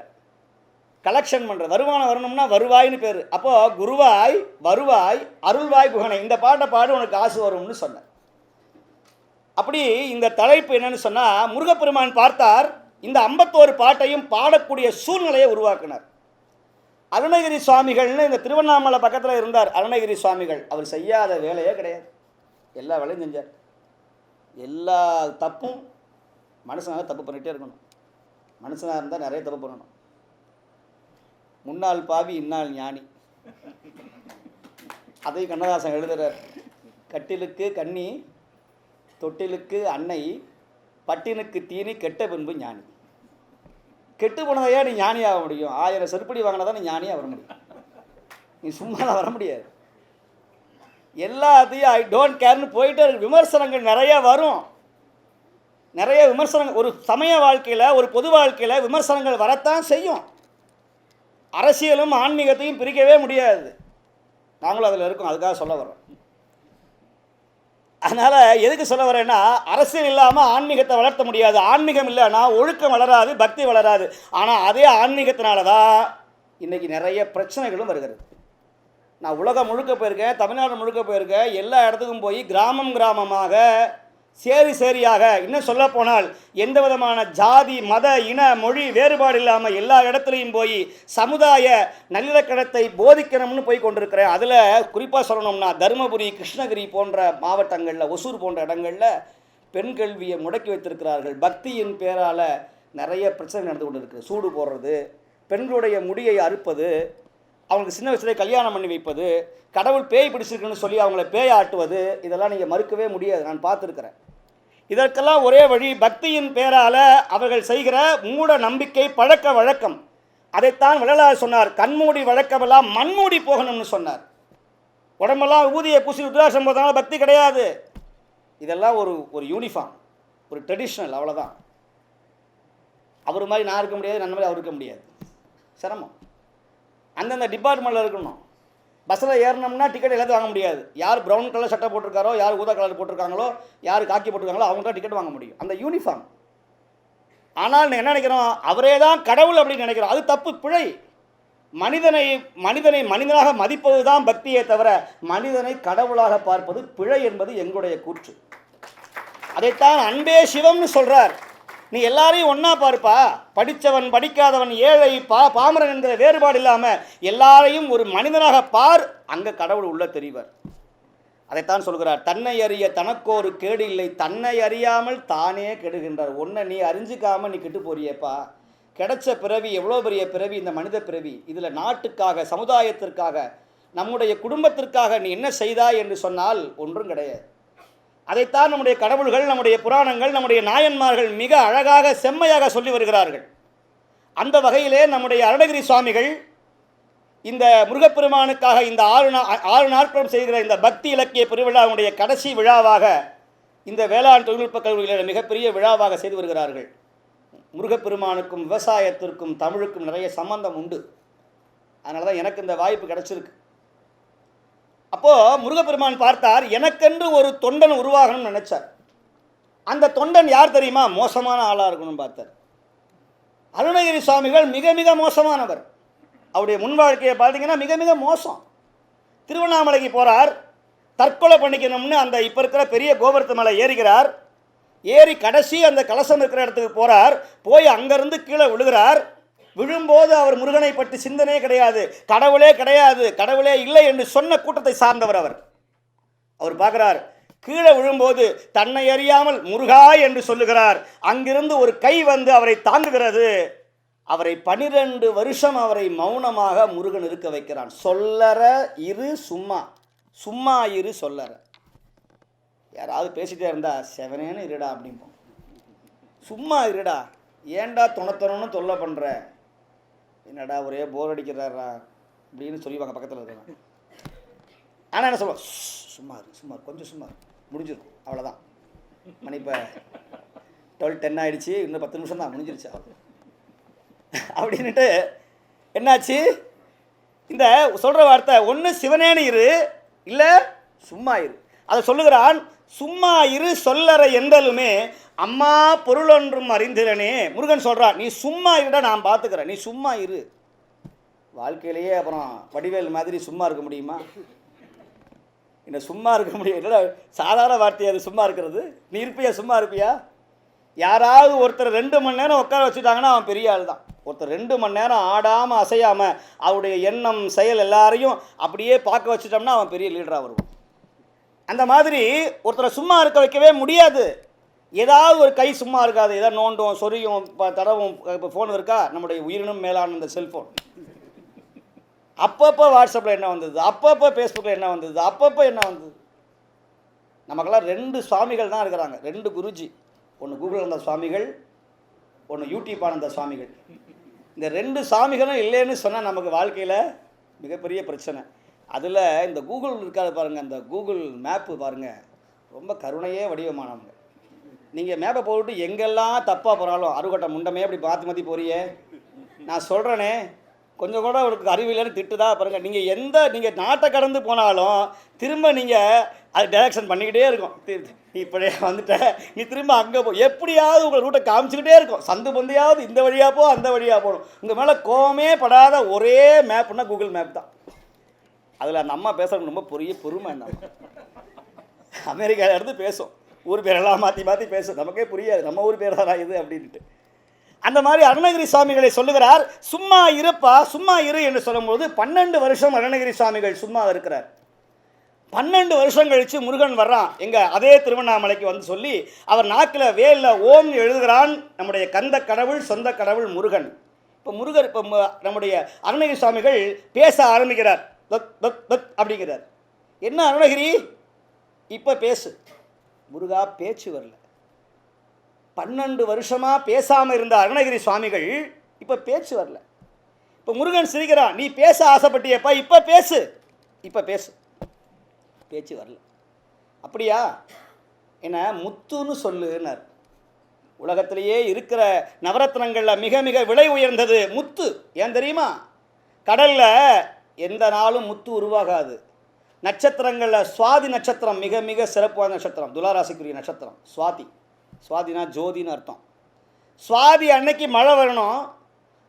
கலெக்ஷன் பண்ணுற வருமானம் வரணும்னா வருவாய்னு பேர். அப்போது குருவாய் வருவாய் அருள்வாய் குகனை, இந்த பாட்டை பாடு உனக்கு காசு வரும்னு சொன்னேன். அப்படி இந்த தலைப்பு என்னன்னு சொன்னால், முருகப்பெருமான் பார்த்தார், இந்த 51 பாட்டையும் பாடக்கூடிய சூழ்நிலையை உருவாக்கினார். அருணகிரி சுவாமிகள்னு இந்த திருவண்ணாமலை பக்கத்தில் இருந்தார். அருணகிரி சுவாமிகள் அவர் செய்யாத வேலையே கிடையாது, எல்லா வேலையும் செஞ்சார். எல்லா தப்பும் மனுஷனாக தப்பு பண்ணிகிட்டே இருக்கணும். மனுஷனாக இருந்தால் நிறைய தப்பு பண்ணணும். முன்னாள் பாவி இந்நாள் ஞானி, அதை கண்ணதாசன் எழுதுகிறார். கட்டிலுக்கு கண்ணி தொட்டிலுக்கு அன்னை பட்டினுக்கு தீனி கெட்ட பின்பு ஞானி. கெட்டு போனதையா நீ ஞானியாக முடியும்? 1000 செருப்படி வாங்கினா தான் நீ ஞானியாக வர முடியும். நீ சும்மா தான் வர முடியாது. எல்லாத்தையும் ஐ டோன்ட் கேர்னு போயிட்டே இருக்கு. விமர்சனங்கள் நிறைய வரும், நிறைய விமர்சனங்கள். ஒரு சமய வாழ்க்கையில், ஒரு பொது வாழ்க்கையில் விமர்சனங்கள் வரத்தான் செய்யும். அரசியலும் ஆன்மீகத்தையும் பிரிக்கவே முடியாது. நாங்களும் அதில் இருக்கோம், அதுக்காக சொல்ல வரோம். அதனால் எதுக்கு சொல்ல வரேன்னா, அரசியல் இல்லாமல் ஆன்மீகத்தை வளர்த்த முடியாது. ஆன்மீகம் இல்லைன்னா ஒழுக்கம் வளராது, பக்தி வளராது. ஆனால் அதே ஆன்மீகத்தினால தான் இன்றைக்கி நிறைய பிரச்சனைகளும் வருகிறது. நான் உலகம் முழுக்க போயிருக்கேன், தமிழ்நாடு முழுக்க போயிருக்கேன். எல்லா இடத்துக்கும் போய் கிராமம் கிராமமாக, சேரி சேரியாக, இன்னும் சொல்லப்போனால் எந்த விதமான ஜாதி மத இன மொழி வேறுபாடு இல்லாமல் எல்லா இடத்துலையும் போய் சமுதாய நல்லிணக்கத்தை போதிக்கணும்னு போய் கொண்டிருக்கிறேன். அதில் குறிப்பாக சொல்லணும்னா தருமபுரி, கிருஷ்ணகிரி போன்ற மாவட்டங்களில், ஒசூர் போன்ற இடங்களில் பெண் கல்வியை முடக்கி வைத்திருக்கிறார்கள். பக்தியின் பேரால் நிறைய பிரச்சனை நடந்து கொண்டு இருக்குது. சூடு போடுறது, பெண்களுடைய முடியை அறுப்பது, அவங்களுக்கு சின்ன வயசுலேயே கல்யாணம் பண்ணி வைப்பது, கடவுள் பேய் பிடிச்சிருக்குன்னு சொல்லி அவங்கள பேய் ஆட்டுவது, இதெல்லாம் நீங்கள் மறுக்கவே முடியாது. நான் பார்த்துருக்கிறேன். இதற்கெல்லாம் ஒரே வழி, பக்தியின் பேரால் அவர்கள் செய்கிற மூட நம்பிக்கை பழக்க வழக்கம். அதைத்தான் வள்ளலார் சொன்னார், கண்மூடி வழக்கமெல்லாம் மண்மூடி போகணும்னு சொன்னார். உடம்பெல்லாம் ஊதியை பூசி ருத்ராட்சம் போதனால பக்தி கிடையாது. இதெல்லாம் ஒரு யூனிஃபார்ம், ஒரு ட்ரெடிஷ்னல், அவ்வளோதான். அவர் மாதிரி நான் இருக்க முடியாது, அந்த மாதிரி அவர் இருக்க முடியாது. சிரமம். அந்தந்த டிபார்ட்மெண்ட்டில் இருக்கணும். பஸ்ஸில் ஏறினோம்னா டிக்கெட் எல்லாத்தையும் வாங்க முடியாது. யார் ப்ரௌன் கலர் சட்டை போட்டிருக்காரோ, யார் ஊதா கலர் போட்டிருக்காங்களோ, யார் காக்கி போட்டிருக்காங்களோ அவங்க தான் டிக்கெட் வாங்க முடியும். அந்த யூனிஃபார்ம். ஆனால் என்ன நினைக்கிறோம், அவரே தான் கடவுள் அப்படின்னு நினைக்கிறோம். அது தப்பு, பிழை. மனிதனை மனிதனாக மதிப்பது தான் பக்தியே தவிர மனிதனை கடவுளாக பார்ப்பது பிழை என்பது எங்களுடைய கூற்று. அதைத்தான் அன்பே சிவம்னு சொல்கிறார். நீ எல்லாரையும் ஒன்றா பார்ப்பா, படித்தவன் படிக்காதவன், ஏழை பாமரன் என்கிற வேறுபாடு இல்லாமல் எல்லாரையும் ஒரு மனிதனாக பார், அங்கே கடவுள் உள்ள தெரிவார். அதைத்தான் சொல்கிறார், தன்னை அறிய தனக்கோரு கேடு இல்லை, தன்னை அறியாமல் தானே கெடுகின்றார். ஒன்றை நீ அறிஞ்சிக்காமல் நீ கெட்டு போறியப்பா. கிடைச்ச பிறவி எவ்வளோ பெரிய பிறவி, இந்த மனித பிறவி. இதில் நாட்டுக்காக, சமுதாயத்திற்காக, நம்முடைய குடும்பத்திற்காக நீ என்ன செய்தாய் என்று சொன்னால் ஒன்றும் கிடையாது. அதைத்தான் நம்முடைய கடவுள்கள், நம்முடைய புராணங்கள், நம்முடைய நாயன்மார்கள் மிக அழகாக செம்மையாக சொல்லி வருகிறார்கள். அந்த வகையிலே நம்முடைய அருணகிரி சுவாமிகள் இந்த முருகப்பெருமானுக்காக இந்த 6 நாட்களும் செய்கிற இந்த பக்தி இலக்கிய பெருவிழாவுடைய கடைசி விழாவாக இந்த வேளாண் தொழில்நுட்ப கல்லூரியில் மிகப்பெரிய விழாவாக செய்து வருகிறார்கள். முருகப்பெருமானுக்கும் விவசாயத்திற்கும் தமிழுக்கும் நிறைய சம்பந்தம் உண்டு. அதனால தான் எனக்கு இந்த வாய்ப்பு கிடைச்சிருக்கு. அப்போது முருகப்பெருமான் பார்த்தார், எனக்கென்று ஒரு தொண்டன் உருவாகணும்னு நினைச்சார். அந்த தொண்டன் யார் தெரியுமா? மோசமான ஆளாக இருக்கணும்னு பார்த்தார். அருணகிரி சுவாமிகள் மிக மிக மோசமானவர். அவருடைய முன் வாழ்க்கையை பார்த்தீங்கன்னா மிக மிக மோசம். திருவண்ணாமலைக்கு போகிறார், தற்கொலை பண்ணிக்கணும்னு அந்த இப்போ இருக்கிற பெரிய கோபுரத்து மேலே ஏறுகிறார். ஏறி கடைசி அந்த கலசம் இருக்கிற இடத்துக்கு போகிறார். போய் அங்கேருந்து கீழே விழுகிறார். விழும்போது அவர் முருகனை பற்றி சிந்தனையே கிடையாது, கடவுளே கிடையாது, கடவுளே இல்லை என்று சொன்ன கூட்டத்தை சார்ந்தவர் அவர். அவர் பார்க்குறார், கீழே விழும்போது தன்னை அறியாமல் முருகா என்று சொல்லுகிறார். அங்கிருந்து ஒரு கை வந்து அவரை தாங்குகிறது. அவரை 12 வருஷம் அவரை மௌனமாக முருகன் இருக்க வைக்கிறான். சொல்லற இரு, சும்மா சும்மா இரு, சொல்லற. யாராவது பேசிட்டே இருந்தா செவனேன்னு இருடா அப்படிம்போம். சும்மா இருடா, ஏன்டா துணத்தணும்னு தொல்லை பண்ணுற, என்னடா ஒரே போர் அடிக்கிறாரா அப்படின்னு சொல்லிவாங்க பக்கத்தில் இருக்கிறாங்க. ஆனால் என்ன சொல்லுவோம், சும்மா இரு, சும்மா கொஞ்சம் சும்மா முடிஞ்சிடும், அவ்வளோதான். மணி இப்போ 12:10 ஆகிடுச்சு, இன்னும் 10 நிமிஷம் தான் முடிஞ்சிருச்சு அப்படின்ட்டு என்னாச்சு, இந்த சொல்கிற வார்த்தை ஒன்று சிவனேன்னு இரு, இல்லை சும்மா இரு. அதை சொல்லுகிறான், சும்மா இரு சொல்லற என்றலுமே அம்மா பொருள் ஒன்றும் அறிந்திரனே. முருகன் சொல்கிறான், நீ சும்மா இருடா, நான் பார்த்துக்கிறேன், நீ சும்மா இரு. வாழ்க்கையிலேயே அப்புறம் வடிவேல் மாதிரி சும்மா இருக்க முடியுமா? என்ன சும்மா இருக்க முடியும்? இல்லை, சாதாரண வார்த்தையை அது சும்மா இருக்கிறது. நீ இருப்பியா, சும்மா இருப்பியா? யாராவது ஒருத்தர் 2 மணி நேரம் உட்கார வச்சுட்டாங்கன்னா அவன் பெரிய ஆள் தான். ஒருத்தர் 2 மணி நேரம் ஆடாமல் அசையாமல் அவருடைய எண்ணம் செயல் எல்லாரையும் அப்படியே பார்க்க வச்சுட்டோம்னா அவன் பெரிய லீடராக வருவான். அந்த மாதிரி ஒருத்தரை சும்மா இருக்க வைக்கவே முடியாது. ஏதாவது ஒரு கை சும்மா இருக்காது, ஏதாவது நோண்டும் சொரியும் தடவும். இப்போ ஃபோன் இருக்கா, நம்முடைய உயிரினும் மேலான இந்த செல்ஃபோன். அப்பப்போ வாட்ஸ்அப்பில் என்ன வந்தது, அப்பப்போ ஃபேஸ்புக்கில் என்ன வந்தது, அப்பப்போ என்ன வந்தது. நமக்கெல்லாம் 2 சுவாமிகள் தான் இருக்கிறாங்க, 2 குருஜி. ஒன்று கூகுளானந்த சுவாமிகள், ஒன்று யூடியூப் ஆனந்த சுவாமிகள். இந்த 2 சுவாமிகளும் இல்லைன்னு சொன்னால் நமக்கு வாழ்க்கையில் மிகப்பெரிய பிரச்சனை. அதில் இந்த கூகுள் இருக்காது பாருங்கள், அந்த கூகுள் மேப்பு பாருங்கள், ரொம்ப கருணையே வடிவமானவங்க. நீங்கள் மேப்பை போட்டு எங்கெல்லாம் தப்பாக போகிறாலும், அருகட்டை முண்டமே அப்படி மாற்றி போறியே, நான் சொல்கிறேனே கொஞ்சம் கூட அவருக்கு அறிவில்லைன்னு திட்டுதா பாருங்கள். நீங்கள் நாட்டை கடந்து போனாலும் திரும்ப நீங்கள் அது டைரக்ஷன் பண்ணிக்கிட்டே இருக்கும். இப்படியே வந்துட்ட, நீ திரும்ப அங்கே போ, எப்படியாவது உங்களை ரூட்டை காமிச்சிக்கிட்டே இருக்கும். சந்து பொந்தையாவது இந்த வழியாக போ, அந்த வழியாக போகணும். உங்கள் மேலே கோவமே படாத ஒரே மேப்புன்னா கூகுள் மேப் தான். அதில் அந்த அம்மா பேசுறது ரொம்ப பொறுமை. அந்த அமெரிக்காவில் இருந்து பேசும், ஊர் பேரெல்லாம் மாற்றி மாற்றி பேசும், நமக்கே புரியாது நம்ம ஊர் பேர் தான் இது அப்படின்ட்டு. அந்த மாதிரி அருணகிரி சுவாமிகளை சொல்லுகிறார், சும்மா இருப்பா, சும்மா இரு என்று சொல்லும்போது 12 வருஷம் அருணகிரி சுவாமிகள் சும்மா இருக்கிறார். 12 வருஷம் கழித்து முருகன் வர்றான் அதே திருவண்ணாமலைக்கு வந்து சொல்லி அவர் நாக்கில் வேலில் ஓம் எழுதுகிறான். நம்முடைய கந்த கடவுள், சொந்த கடவுள் முருகன். இப்போ நம்முடைய அருணகிரி சுவாமிகள் பேச ஆரம்பிக்கிறார். அப்படிங்கிறார், என்ன அருணகிரி இப்போ பேசு. முருகா பேச்சு வரல. 12 வருஷமாக பேசாமல் இருந்த அருணகிரி சுவாமிகள் இப்போ பேச்சு வரல. இப்போ முருகன் சிரிக்கிறான், நீ பேச ஆசைப்பட்டியப்பா, இப்போ பேசு, இப்போ பேசு. பேச்சு வரல. அப்படியா, என்ன முத்துன்னு சொல்லுன்னார். உலகத்திலேயே இருக்கிற நவரத்னங்களில் மிக மிக விலை உயர்ந்தது முத்து. ஏன் தெரியுமா? கடலில் எந்த நாளும் முத்து உருவாகாது. நட்சத்திரங்களில் சுவாதி நட்சத்திரம் மிக மிக சிறப்பான நட்சத்திரம், துளாராசிக்குரிய நட்சத்திரம் சுவாதி. சுவாதினா ஜோதின்னு அர்த்தம். சுவாதி அன்னைக்கு மழை வரணும்,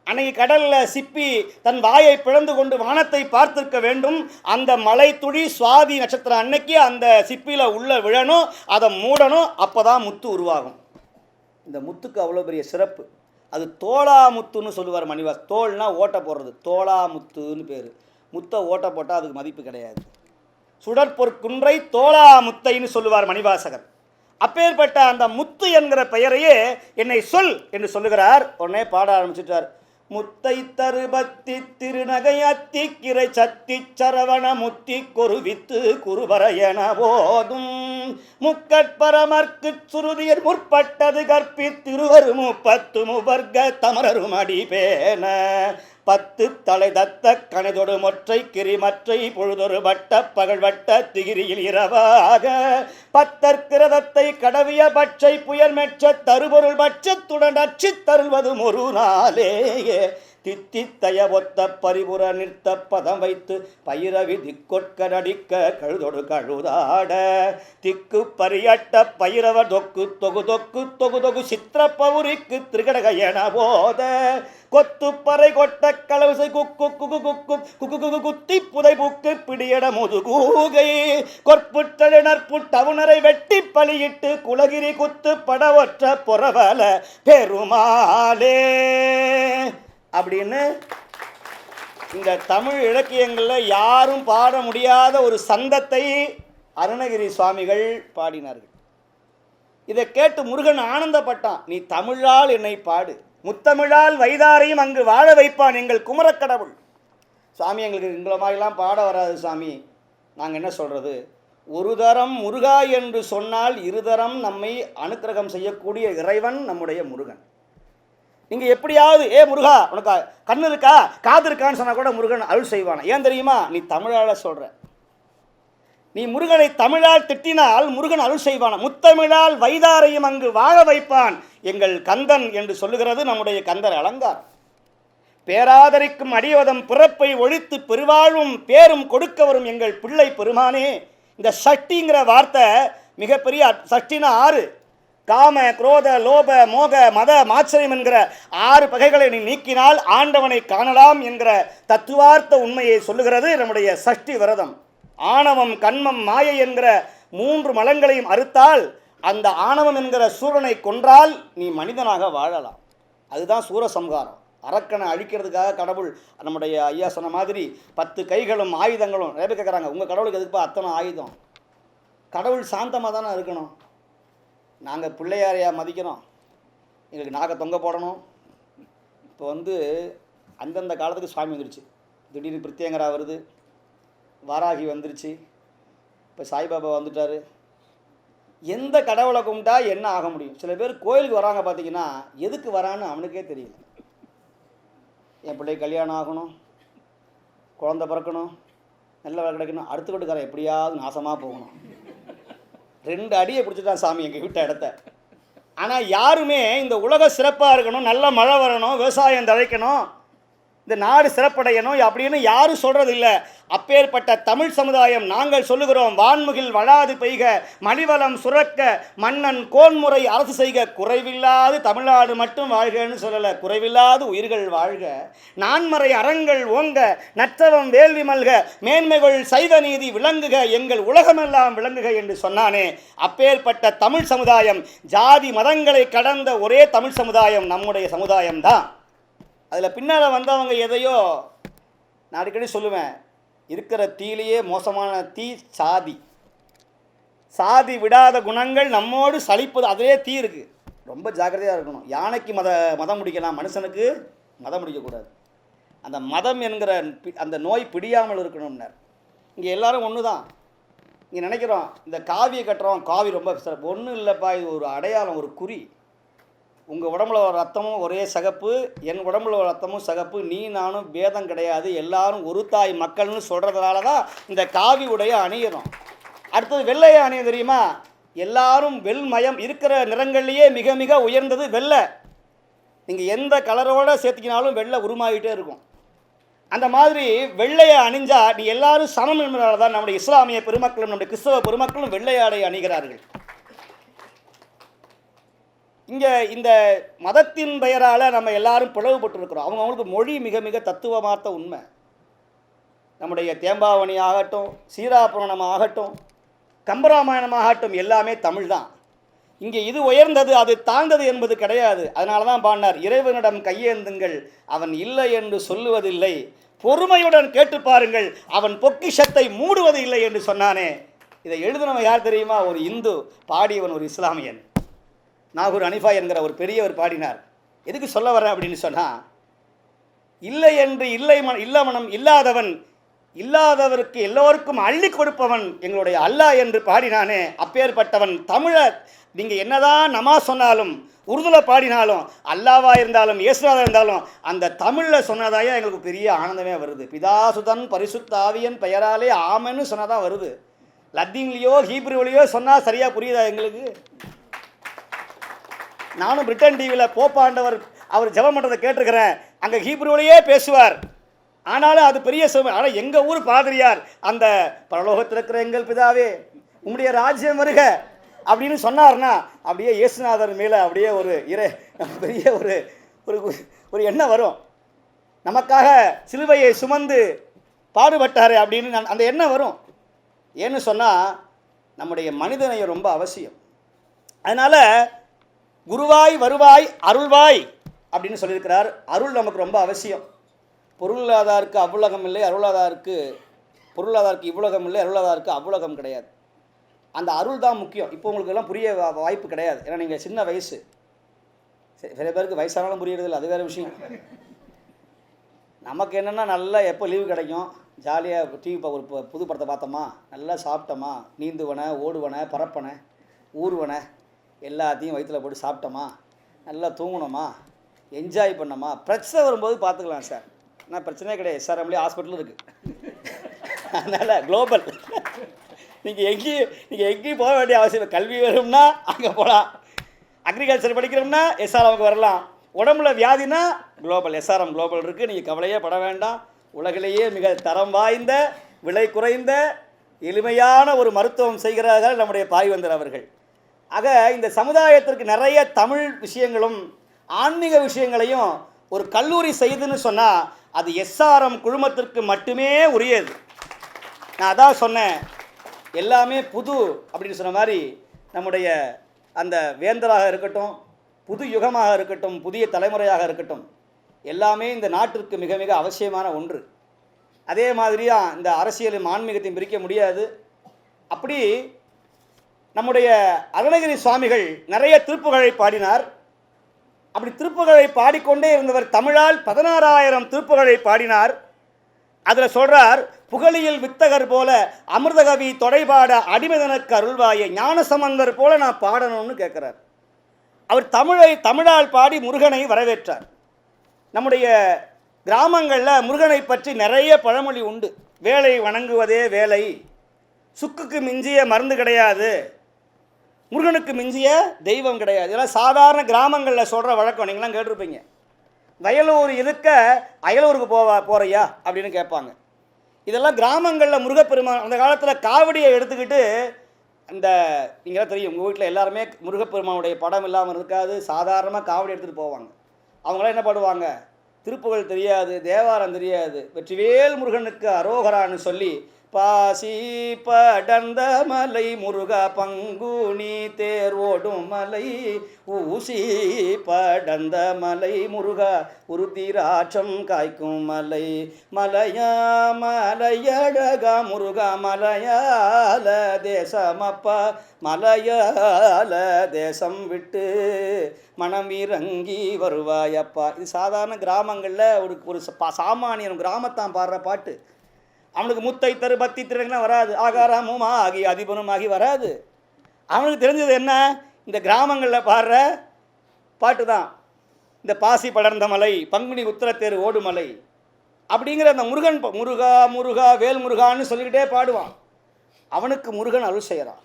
அன்னைக்கு கடலில் சிப்பி தன் வாயை பிளந்து கொண்டு வானத்தை பார்த்திருக்க வேண்டும். அந்த மலை துளி சுவாதி நட்சத்திரம் அன்னைக்கு அந்த சிப்பியில் உள்ள விழணும், அதை மூடணும், அப்போ தான் முத்து உருவாகும். இந்த முத்துக்கு அவ்வளோ பெரிய சிறப்பு. அது தோளா முத்துன்னு சொல்லுவார் மணிவாஸ். தோல்னா ஓட்டை போடுறது, தோளா முத்துன்னு பேர். முத்தை ஓட்டை போட்டால் அதுக்கு மதிப்பு கிடையாது. சுடற்பொற்குன்றை தோளா முத்தைன்னு சொல்லுவார் மணிவாசகர். அப்பேற்பட்ட அந்த முத்து என்கிற பெயரையே என்னை சொல் என்று சொல்லுகிறார். உடனே பாட ஆரம்பிச்சுட்டார். முத்தை தருபத்தி திருநகை அத்தி கிரை சத்தி சரவண முத்தி கொருவித்து குருவரையன போதும் முக்கட்பரமர்க்கு சுருதியர் முற்பட்டது கற்பித்திருவரு 30 முபர்க தமரரும் அடிபேன 10 தலை தத்த கணைதொடு மொற்றை கிரிமற்றை பொழுதொரு வட்ட பகழ்வட்ட திகிரியில் இரவாக பத்தற்கிரதத்தை கடவிய பட்சை புயல் மெச்ச தருபொருள் பட்சத்துடன் அச்சி தருள்வது ஒரு நாளேயே தித்தித்தய ஒத்த பரிபுற நிறுத்த பதம் வைத்து பயிரவி திக்கொட்க நடிக்க கழுதொடு கழுதாட திக்கு பரியட்ட பயிரவ தொக்கு தொகு தொக்கு தொகு தொகு சித்திர பௌரிக்கு திருகடக என போத கொத்து பறை கொட்ட களவுசை குக்கு குகு குக்கு குக்கு குகு குத்தி புதை புக்கு பிடியட முதுகூகை கொற்புற்றழு நற்புட்டவுணரை வெட்டி பலியிட்டு குலகிரி குத்து படவற்ற பொறவல பெருமாளே அப்படின்னு இந்த தமிழ் இலக்கியங்களில் யாரும் பாட முடியாத ஒரு சந்தத்தை அருணகிரி சுவாமிகள் பாடினார்கள். இதை கேட்டு முருகன் ஆனந்தப்பட்டான். நீ தமிழால் என்னை பாடு, முத்தமிழால் வைதாரையும் அங்கு வாழ வைப்பான் எங்கள் குமரக்கடவுள். சாமி, எங்களுக்கு எங்களை மாதிரிலாம் பாட வராது சாமி, நாங்கள் என்ன சொல்கிறது? ஒரு தரம் முருகா என்று சொன்னால் இருதரம் நம்மை அனுக்கிரகம் செய்யக்கூடிய இறைவன் நம்முடைய முருகன். நீங்கள் எப்படியாவது முருகா உனக்கு கண்ணு இருக்கா காது இருக்கான்னு சொன்னால் கூட முருகன் அருள் செய்வானா? ஏன் தெரியுமா? நீ தமிழால் சொல்கிற. நீ முருகனை தமிழால் திட்டினால் முருகன் அருள் செய்வானா? முத்தமிழால் வைதாரையும் அங்கு வாழ வைப்பான் எங்கள் கந்தன் என்று சொல்லுகிறது நம்முடைய கந்தர் அலங்காரம். பேராதரிக்கும் அடியவதம் பிறப்பை ஒழித்து பெருவாழ்வும் பேரும் கொடுக்க வரும் எங்கள் பிள்ளை பெருமானே. இந்த சஷ்டிங்கிற வார்த்தை மிகப்பெரிய சஷ்டினா 6. காம குரோத லோப மோக மத மாச்சரியம் என்கிற 6 பகைகளை நீ நீக்கினால் ஆண்டவனை காணலாம் என்கிற தத்துவார்த்த உண்மையை சொல்லுகிறது நம்முடைய சஷ்டி விரதம். ஆணவம் கண்மம் மாயை என்கிற 3 மலங்களையும் அறுத்தால், அந்த ஆணவம் என்கிற சூரனை கொன்றால் நீ மனிதனாக வாழலாம். அதுதான் சூரசம்ஹாரம். அரக்கனை அழிக்கிறதுக்காக கடவுள் நம்முடைய ஐயா சொன்ன மாதிரி 10 கைகளும் ஆயுதங்களும். நிறைய பேர் கேட்குறாங்க, உங்கள் கடவுளுக்கு எதுக்குப்பா அத்தனை ஆயுதம்? கடவுள் சாந்தமாக தானே இருக்கணும். நாங்கள் பிள்ளையாரையா மதிக்கிறோம், எங்களுக்கு நாக தொங்க போடணும். இப்போ அந்தந்த காலத்துக்கு சுவாமி வந்துருச்சு. திடீர்னு பிரித்தியங்கரா வருது, வாராகி வந்துருச்சு, இப்போ சாய்பாபா வந்துட்டார். எந்த கடவுளை கும்பிட்டா என்ன ஆக முடியும்? சில பேர் கோயிலுக்கு வராங்க, பார்த்தீங்கன்னா எதுக்கு வரான்னு அவனுக்கே தெரியல. என் பிள்ளை கல்யாணம் ஆகணும், குழந்தை பிறக்கணும், நல்ல வேலை கிடைக்கணும், அடுத்த வீட்டுக்காரன் எப்படியாவது நாசமாக போகணும். 2 அடியை பிடிச்சிட்டான் சாமி எங்கள் விட்ட இடத்த. ஆனால் யாருமே இந்த உலகம் சிறப்பாக இருக்கணும், நல்ல மழை வரணும், விவசாயம் தழைக்கணும், இந்த நாடு சிறப்படையணும் அப்படின்னு யாரும் சொல்கிறது இல்லை. அப்பேற்பட்ட தமிழ் சமுதாயம் நாங்கள் சொல்லுகிறோம், வான்முகில் வளாது பெய்க, மலிவளம் சுரக்க, மன்னன் கோன்முறை அரசு செய்க, குறைவில்லாது தமிழ்நாடு மட்டும் வாழ்கன்னு சொல்லலை, குறைவில்லாது உயிர்கள் வாழ்க, நான்மறை அறங்கள் ஓங்க, நற்றவம் வேள்வி மல்க, மேன்மைகள் சைவ நீதி விளங்குக, எங்கள் உலகமெல்லாம் விளங்குக என்று சொன்னானே. அப்பேற்பட்ட தமிழ் சமுதாயம், ஜாதி மதங்களை கடந்த ஒரே தமிழ் சமுதாயம் நம்முடைய சமுதாயம்தான். அதில் பின்னால் வந்தவங்க எதையோ, நான் அடிக்கடி சொல்லுவேன், இருக்கிற தீயிலேயே மோசமான தீ சாதி. சாதி விடாத குணங்கள் நம்மோடு சலிப்பது, அதிலே தீ இருக்குது. ரொம்ப ஜாக்கிரதையாக இருக்கணும். யானைக்கு மதம் முடிக்கலாம், மனுஷனுக்கு மதம் முடிக்கக்கூடாது. அந்த மதம் என்கிற அந்த நோய் பிடியாமல் இருக்கணும்னார். இங்கே எல்லோரும் ஒன்று தான். இங்கே நினைக்கிறோம் இந்த காவியை கட்டுறோம், காவி ரொம்ப சிறப்பு. ஒன்றும் இல்லைப்பா, இது ஒரு அடையாளம், ஒரு குறி. உங்கள் உடம்புல ஒரு ரத்தமும் ஒரே சகப்பு, என் உடம்புல ஒரு ரத்தமும் சகப்பு, நீ நானும் பேதம் கிடையாது, எல்லாரும் ஒரு தாய் மக்கள்னு சொல்கிறதுனால தான் இந்த காவி உடைய அணியிறோம். அடுத்தது வெள்ளையை அணிய தெரியுமா? எல்லாரும் வெள்மயம் இருக்கிற நிறங்கள்லேயே மிக மிக உயர்ந்தது வெள்ளை. நீங்கள் எந்த கலரோடு சேர்த்திக்கினாலும் வெள்ளை உருமாகிட்டே இருக்கும். அந்த மாதிரி வெள்ளையை அணிஞ்சா நீ எல்லாரும் சமம் என்பதால் தான் நம்முடைய இஸ்லாமிய பெருமக்களும் நம்முடைய கிறிஸ்தவ பெருமக்களும் வெள்ளை ஆடை அணிகிறார்கள். இங்கே இந்த மதத்தின் பெயரால் நம்ம எல்லாரும் பிளவுபட்டுருக்கிறோம். அவங்களுக்கு மொழி மிக மிக தத்துவமார்த்த உண்மை. நம்முடைய தேம்பாவணி ஆகட்டும், சீராபுராணம் ஆகட்டும், கம்பராமாயணம் ஆகட்டும், எல்லாமே தமிழ் தான். இங்கே இது உயர்ந்தது அது தாழ்ந்தது என்பது கிடையாது. அதனால தான் பாடினார், இறைவனிடம் கையேந்துங்கள் அவன் இல்லை என்று சொல்லுவதில்லை, பொறுமையுடன் கேட்டு பாருங்கள் அவன் பொக்கிஷத்தை மூடுவது இல்லை என்று சொன்னானே. இதை எழுதினவன் யார் தெரியுமா? ஒரு இந்து, பாடியவன் ஒரு இஸ்லாமியன். நாகூர் அனிஃபா என்கிற ஒரு பெரியவர் பாடினார். எதுக்கு சொல்ல வரேன் அப்படின்னு சொன்னால், இல்லை என்று இல்லை மனம் இல்லாதவன் இல்லாதவருக்கு எல்லோருக்கும் அள்ளி கொடுப்பவன் எங்களுடைய அல்லாஹ் என்று பாடினானே, அப்பேற்பட்டவன் தமிழை நீங்கள் என்னதான் நமாஸ் சொன்னாலும் உருதுல பாடினாலும் அல்லாவாக இருந்தாலும் இயேசுவாக இருந்தாலும் அந்த தமிழில் சொன்னதாயே எங்களுக்கு பெரிய ஆனந்தமே வருது. பிதாசுதன் பரிசுத்த ஆவியன் பெயராலே ஆமன்னு சொன்னதான் வருது. லத்தீன்லேயோ ஹீப்ருவிலையோ சொன்னால் சரியாக புரியுதா எங்களுக்கு? நானும் பிரிட்டன் டிவியில் போப்பாண்டவர் அவர் ஜெபம் பண்ணுறதை கேட்டிருக்கிறேன். அங்கே ஹீப்ருவிலேயே பேசுவார். ஆனாலும் அது பெரிய ஆனால் எங்கள் ஊர் பாதிரியார் அந்த பரலோகத்தில் இருக்கிற எங்கள் பிதாவே உம்முடைய ராஜ்யம் வருக அப்படின்னு சொன்னார்னா அப்படியே இயேசுநாதர் மேலே அப்படியே ஒரு பெரிய ஒரு ஒரு எண்ணம் வரும். நமக்காக சிலுவையை சுமந்து பாடுபட்டார் அப்படின்னு அந்த எண்ணம் வரும். ஏன்னு சொன்னால் நம்முடைய மனிதநேயம் ரொம்ப அவசியம். அதனால் குருவாய் வருவாய் அருள்வாய் அப்படின்னு சொல்லியிருக்கிறார். அருள் நமக்கு ரொம்ப அவசியம். பொருளாதாருக்கு அவ்வுலகம் இல்லை, பொருளாதாருக்கு இவ்வுலகம் இல்லை, அருளாதாருக்கு அவ்வுலகம் கிடையாது. அந்த அருள் தான் முக்கியம். இப்போ உங்களுக்கு எல்லாம் புரிய வாய்ப்பு கிடையாது. ஏன்னா நீங்கள் சின்ன வயசு. சில பேருக்கு வயசானாலும் புரியறதில்லை, அது வேறு விஷயம். நமக்கு என்னென்னா நல்லா எப்போ லீவு கிடைக்கும், ஜாலியாக டிவி ஒரு புது படத்தை பார்த்தோமா, நல்லா சாப்பிட்டோமா, நீந்துவனை ஓடுவனை பறப்பனை ஊர்வனை எல்லாத்தையும் வயிற்றில் போட்டு சாப்பிட்டோமா, நல்லா தூங்கணுமா, என்ஜாய் பண்ணோமா. பிரச்சனை வரும்போது பார்த்துக்கலாம் சார். ஆனால் பிரச்சனையே கிடையாது. எஸ்ஆர்எம்லேயே ஹாஸ்பிட்டலும் இருக்குது. அதனால் குளோபல் நீங்கள் எங்கேயும் போக வேண்டிய அவசியம். கல்வி வரும்னா அங்கே போகலாம், அக்ரிகல்ச்சர் படிக்கிறோம்னா எஸ்ஆர்எம்க்கு வரலாம், உடம்புல வியாதினா குளோபல் எஸ்ஆர்எம் குளோபல் இருக்குது. நீங்கள் கவலையே பட வேண்டாம். உலகிலேயே மிக தரம் வாய்ந்த விலை குறைந்த எளிமையான ஒரு மருத்துவம் செய்கிறார்கள் நம்முடைய பாய்வந்தர் அவர்கள். ஆக இந்த சமுதாயத்திற்கு நிறைய தமிழ் விஷயங்களும் ஆன்மீக விஷயங்களையும் ஒரு கல்லூரி செய்துன்னு சொன்னால் அது எஸ்ஆர்எம் குழுமத்திற்கு மட்டுமே உரியது. நான் அதான் சொன்னேன், எல்லாமே புது அப்படின்னு சொன்ன மாதிரி நம்முடைய அந்த வேந்தராக இருக்கட்டும், புது யுகமாக இருக்கட்டும், புதிய தலைமுறையாக இருக்கட்டும், எல்லாமே இந்த நாட்டிற்கு மிக மிக அவசியமான ஒன்று. அதே மாதிரியாக இந்த அரசியலும் ஆன்மீகத்தையும் பிரிக்க முடியாது. அப்படி நம்முடைய அருணகிரி சுவாமிகள் நிறைய திருப்புகழை பாடினார். அப்படி திருப்புகழை பாடிக்கொண்டே இருந்தவர் தமிழால் 16,000 திருப்புகழை பாடினார். அதில் சொல்கிறார், புகழியில் வித்தகர் போல அமிர்தகவி தொடைபாட அடிமைதனுக்கு அருள்வாயை ஞானசம்பந்தர் போல நான் பாடணும்னு கேட்குறார். அவர் தமிழால் பாடி முருகனை வரவேற்றார். நம்முடைய கிராமங்களில் முருகனை பற்றி நிறைய பழமொழி உண்டு. வேலை வணங்குவதே வேலை, சுக்குக்கு மிஞ்சிய மருந்து கிடையாது, முருகனுக்கு மிஞ்சிய தெய்வம் கிடையாது. இதெல்லாம் சாதாரண கிராமங்களில் சொல்கிற வழக்கம். நீங்களாம் கேட்டிருப்பீங்க. வயலூர் இருக்க அயலூருக்கு போகிறையா அப்படின்னு கேட்பாங்க. இதெல்லாம் கிராமங்களில் முருகப்பெருமான் அந்த காலத்தில் காவடியை எடுத்துக்கிட்டு இந்த நீங்களாம் தெரியும், உங்கள் வீட்டில் எல்லாருமே முருகப்பெருமானுடைய படம் இல்லாமல் இருக்காது. சாதாரணமாக காவடி எடுத்துகிட்டு போவாங்க. அவங்களாம் என்ன பண்ணுவாங்க, திருப்புகழ் தெரியாது, தேவாரம் தெரியாது, வெற்றிவேல் முருகனுக்கு அரோகரான்னு சொல்லி பாசி படர்ந்த மலை முருகா பங்குனி தேர் ஓடும் மலை ஊசி படர்ந்த மலை முருகா உருத்திராட்சம் காய்க்கும் மலை மலையா மலையழகா முருகா மலையால தேசமப்பா மலையால தேசம் விட்டு மனம் இறங்கி வருவாயப்பா. இது சாதாரண கிராமங்களில் ஒரு சாமானியன் கிராமத்தான் பாடுற பாட்டு. அவனுக்கு முத்தை தரு பக்தி திறனா வராது, ஆகாரமும் ஆகி அதிபனும் ஆகி வராது. அவனுக்கு தெரிஞ்சது என்ன, இந்த கிராமங்களில் பாடுற பாட்டு தான். இந்த பாசி படர்ந்த மலை, பங்குனி உத்திரத்தேர் ஓடுமலை அப்படிங்கிற அந்த முருகன் முருகா முருகா வேல் முருகான்னு சொல்லிக்கிட்டே பாடுவான். அவனுக்கு முருகன் அருள் செய்கிறான்.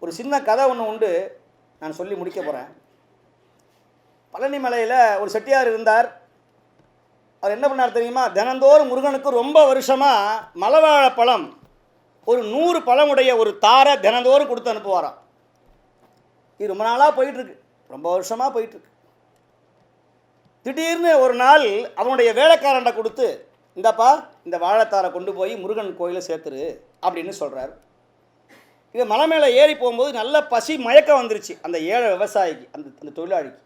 ஒரு சின்ன கதை ஒன்று உண்டு, நான் சொல்லி முடிக்க போகிறேன். பழனி மலையில் ஒரு செட்டியார் இருந்தார். அவர் என்ன பண்ணார் தெரியுமா, தினந்தோறும் முருகனுக்கு ரொம்ப வருஷமாக மலைவாழைப்பழம் ஒரு 100 பழமுடைய ஒரு தாரை தினந்தோறும் கொடுத்து அனுப்புவாராம். இது ரொம்ப நாளாக போயிட்டுருக்கு, ரொம்ப வருஷமாக போயிட்டுருக்கு. திடீர்னு ஒரு நாள் அவனுடைய வேலைக்காரன்ட கொடுத்து, இந்தப்பா இந்த வாழைத்தாரை கொண்டு போய் முருகன் கோயிலில் சேர்த்துரு அப்படின்னு சொல்கிறார். இது மலை மேலே ஏறி போகும்போது நல்ல பசி மயக்கம் வந்துருச்சு அந்த ஏழை விவசாயிக்கு, அந்த தொழிலாளிக்கு.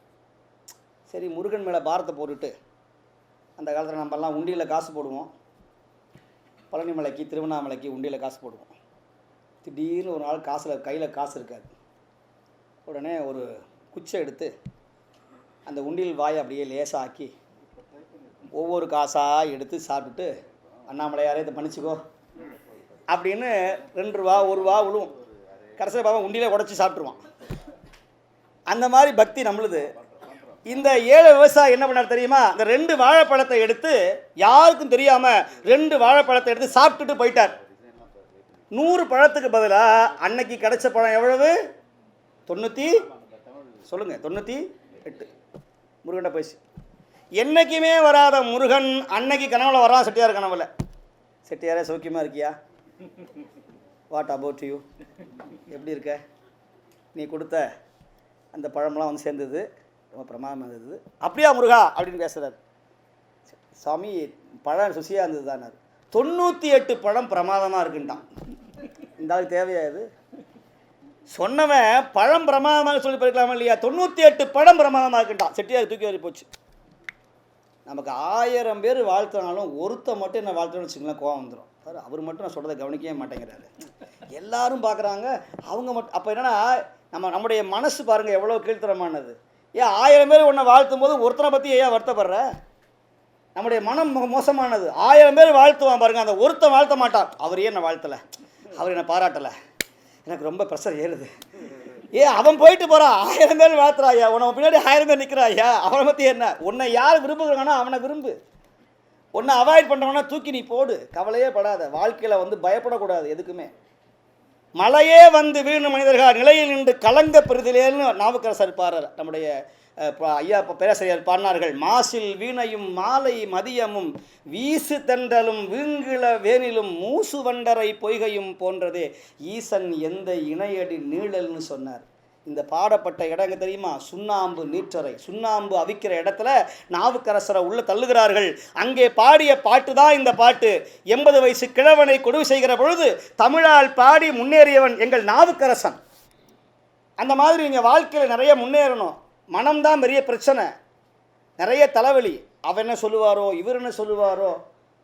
சரி முருகன் மேலே பாரத்தை போட்டுட்டு, அந்த காலத்தில் நம்மலாம் உண்டியில் காசு போடுவோம், பழனி மலைக்கு திருவண்ணாமலைக்கு உண்டியில் காசு போடுவோம். திடீர்னு ஒரு நாள் கையில் காசு இருக்காது. உடனே ஒரு குச்சை எடுத்து அந்த உண்டியல் வாயை அப்படியே லேசாக்கி ஒவ்வொரு காசாக எடுத்து சாப்பிட்டுட்டு அண்ணாமலையாரே இதை பண்ணிச்சுக்கோ அப்படின்னு 2 ரூபா 1 ரூபா விழுவும். கடைசியில் பாப்பா உண்டியிலே உடச்சி சாப்பிட்ருவான். அந்த மாதிரி பக்தி நம்மளுது. இந்த ஏழை விவசாயி என்ன பண்ணார் தெரியுமா? இந்த 2 வாழைப்பழத்தை எடுத்து யாருக்கும் தெரியாமல் 2 வாழைப்பழத்தை எடுத்து சாப்பிட்டுட்டு போயிட்டார். 100 பழத்துக்கு பதிலாக அன்னைக்கு கிடைச்ச பழம் எவ்வளவு? 98. முருகன்ட போயிடுச்சு. என்றைக்குமே வராத முருகன் அன்னைக்கு கனவுல வரான். செட்டியார் கனவுல, செட்டியாரே சௌக்கியமாக இருக்கியா? What about you? எப்படி இருக்க? நீ கொடுத்த அந்த பழமெல்லாம் வந்து சேர்ந்தது, ரொம்ப பிரமாதமாக இருந்தது. அப்படியா முருகா அப்படின்னு பேசுகிறார். சாமி பழம் ருசியாக இருந்தது தானார். 98 பழம் பிரமாதமாக இருக்குன்ட்டான். இந்த ஆளுக்கு தேவையா இது? சொன்னவன் பழம் பிரமாதமாக சொல்லி போயிருக்கலாமா இல்லையா? 98 பழம் பிரமாதமாக இருக்குன்ட்டான். செட்டியார் தூக்கி வரி போச்சு. நமக்கு 1000 பேர் வாழ்த்தினாலும் ஒருத்த மட்டும் என்ன வாழ்த்தணும்னு வச்சுக்கலாம், கோவம் வந்துடும். அவர் மட்டும் நான் சொல்கிறத கவனிக்கவே மாட்டேங்கிறாரு. எல்லாரும் பார்க்குறாங்க, அவங்க மட்டும். அப்போ என்னென்னா நம்முடைய மனசு பாருங்கள் எவ்வளோ கீழ்த்தரமானது. ஏன் 1000 பேர் உன்னை வாழ்த்தும் போது ஒருத்தனை பற்றி ஏன் வருத்தப்படுற? நம்முடைய மனம் மோசமானது. 1000 பேர் வாழ்த்துவான் பாருங்கள், அந்த ஒருத்தன் வாழ்த்த மாட்டான். அவர் ஏன் என்னை வாழ்த்தலை, அவர் என்னை பாராட்டலை, எனக்கு ரொம்ப ப்ரெஷர் ஏறுது. அவன் போயிட்டு போகிறான், 1000 பேர் வாழ்த்துறாயா, உன்னை பின்னாடி 1000 பேர் நிற்கிறாயா, அவனை பற்றி என்ன? உன்னை யார் விரும்புகிறானோ அவனை விரும்பு. உன்னை அவாய்ட் பண்ணுறவனா தூக்கி நீ போடு, கவலையே படாத. வாழ்க்கையில் பயப்படக்கூடாது எதுக்குமே. மலையே வந்து வீணு மனிதர்கள் நிலையில் நின்று கலங்க பெறுதலேன்னு நாவுக்கரசர் பாடுறார். நம்முடைய ஐயா பேராசிரியர் பாடினார்கள். மாசில் வீணையும் மாலை மதியமும் வீசு தென்றலும் வீங்கிள வேனிலும் மூசு வண்டரை பொய்கையும் போன்றதே ஈசன் எந்த இணையடி நீழல்னு சொன்னார். இந்த பாடப்பட்ட இடங்க தெரியுமா? சுண்ணாம்பு நீற்றறை. சுண்ணாம்பு அவிக்கிற இடத்துல நாவுக்கரசரை உள்ள தள்ளுகிறார்கள். அங்கே பாடிய பாட்டு தான் இந்த பாட்டு. 80 வயசு கிழவனை கொடுவு செய்கிற பொழுது தமிழால் பாடி முன்னேறியவன் எங்கள் நாவுக்கரசன். அந்த மாதிரி நீங்கள் வாழ்க்கையில் நிறைய முன்னேறணும். மனம்தான் பெரிய பிரச்சனை, நிறைய தலைவலி. அவன் என்ன சொல்லுவாரோ, இவர் என்ன சொல்லுவாரோ,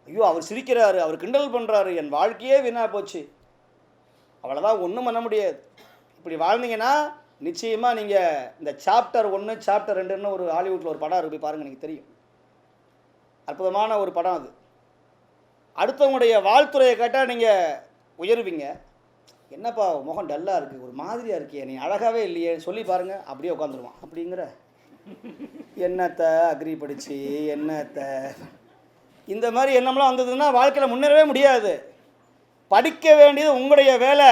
ஐயோ அவர் சிரிக்கிறாரு, அவர் கிண்டல் பண்ணுறாரு, என் வாழ்க்கையே வீணாக போச்சு. அவ்வளோதான், ஒன்றும் பண்ண முடியாது. இப்படி வாழ்ந்தீங்கன்னா நிச்சயமாக நீங்கள் இந்த சாப்டர் 1 சாப்டர் 2ன்னு ஒரு ஹாலிவுட்டில் ஒரு படம் இருக்கு, பாருங்கள், எனக்கு தெரியும். அற்புதமான ஒரு படம் அது. அடுத்தவங்களுடைய வாழ்த்துறையை கேட்டால் நீங்கள் உயர்வீங்க. என்னப்பா முகம் டல்லாக இருக்குது, ஒரு மாதிரியாக இருக்கியே, நீ அழகாகவே இல்லையே சொல்லி பாருங்கள், அப்படியே உட்காந்துருவான். அப்படிங்கிற என்னத்தை அக்ரி படித்து என்னத்தை இந்த மாதிரி எண்ணம்லாம் வந்ததுன்னா வாழ்க்கையில் முன்னேறவே முடியாது. படிக்க வேண்டியது உங்களுடைய வேலை,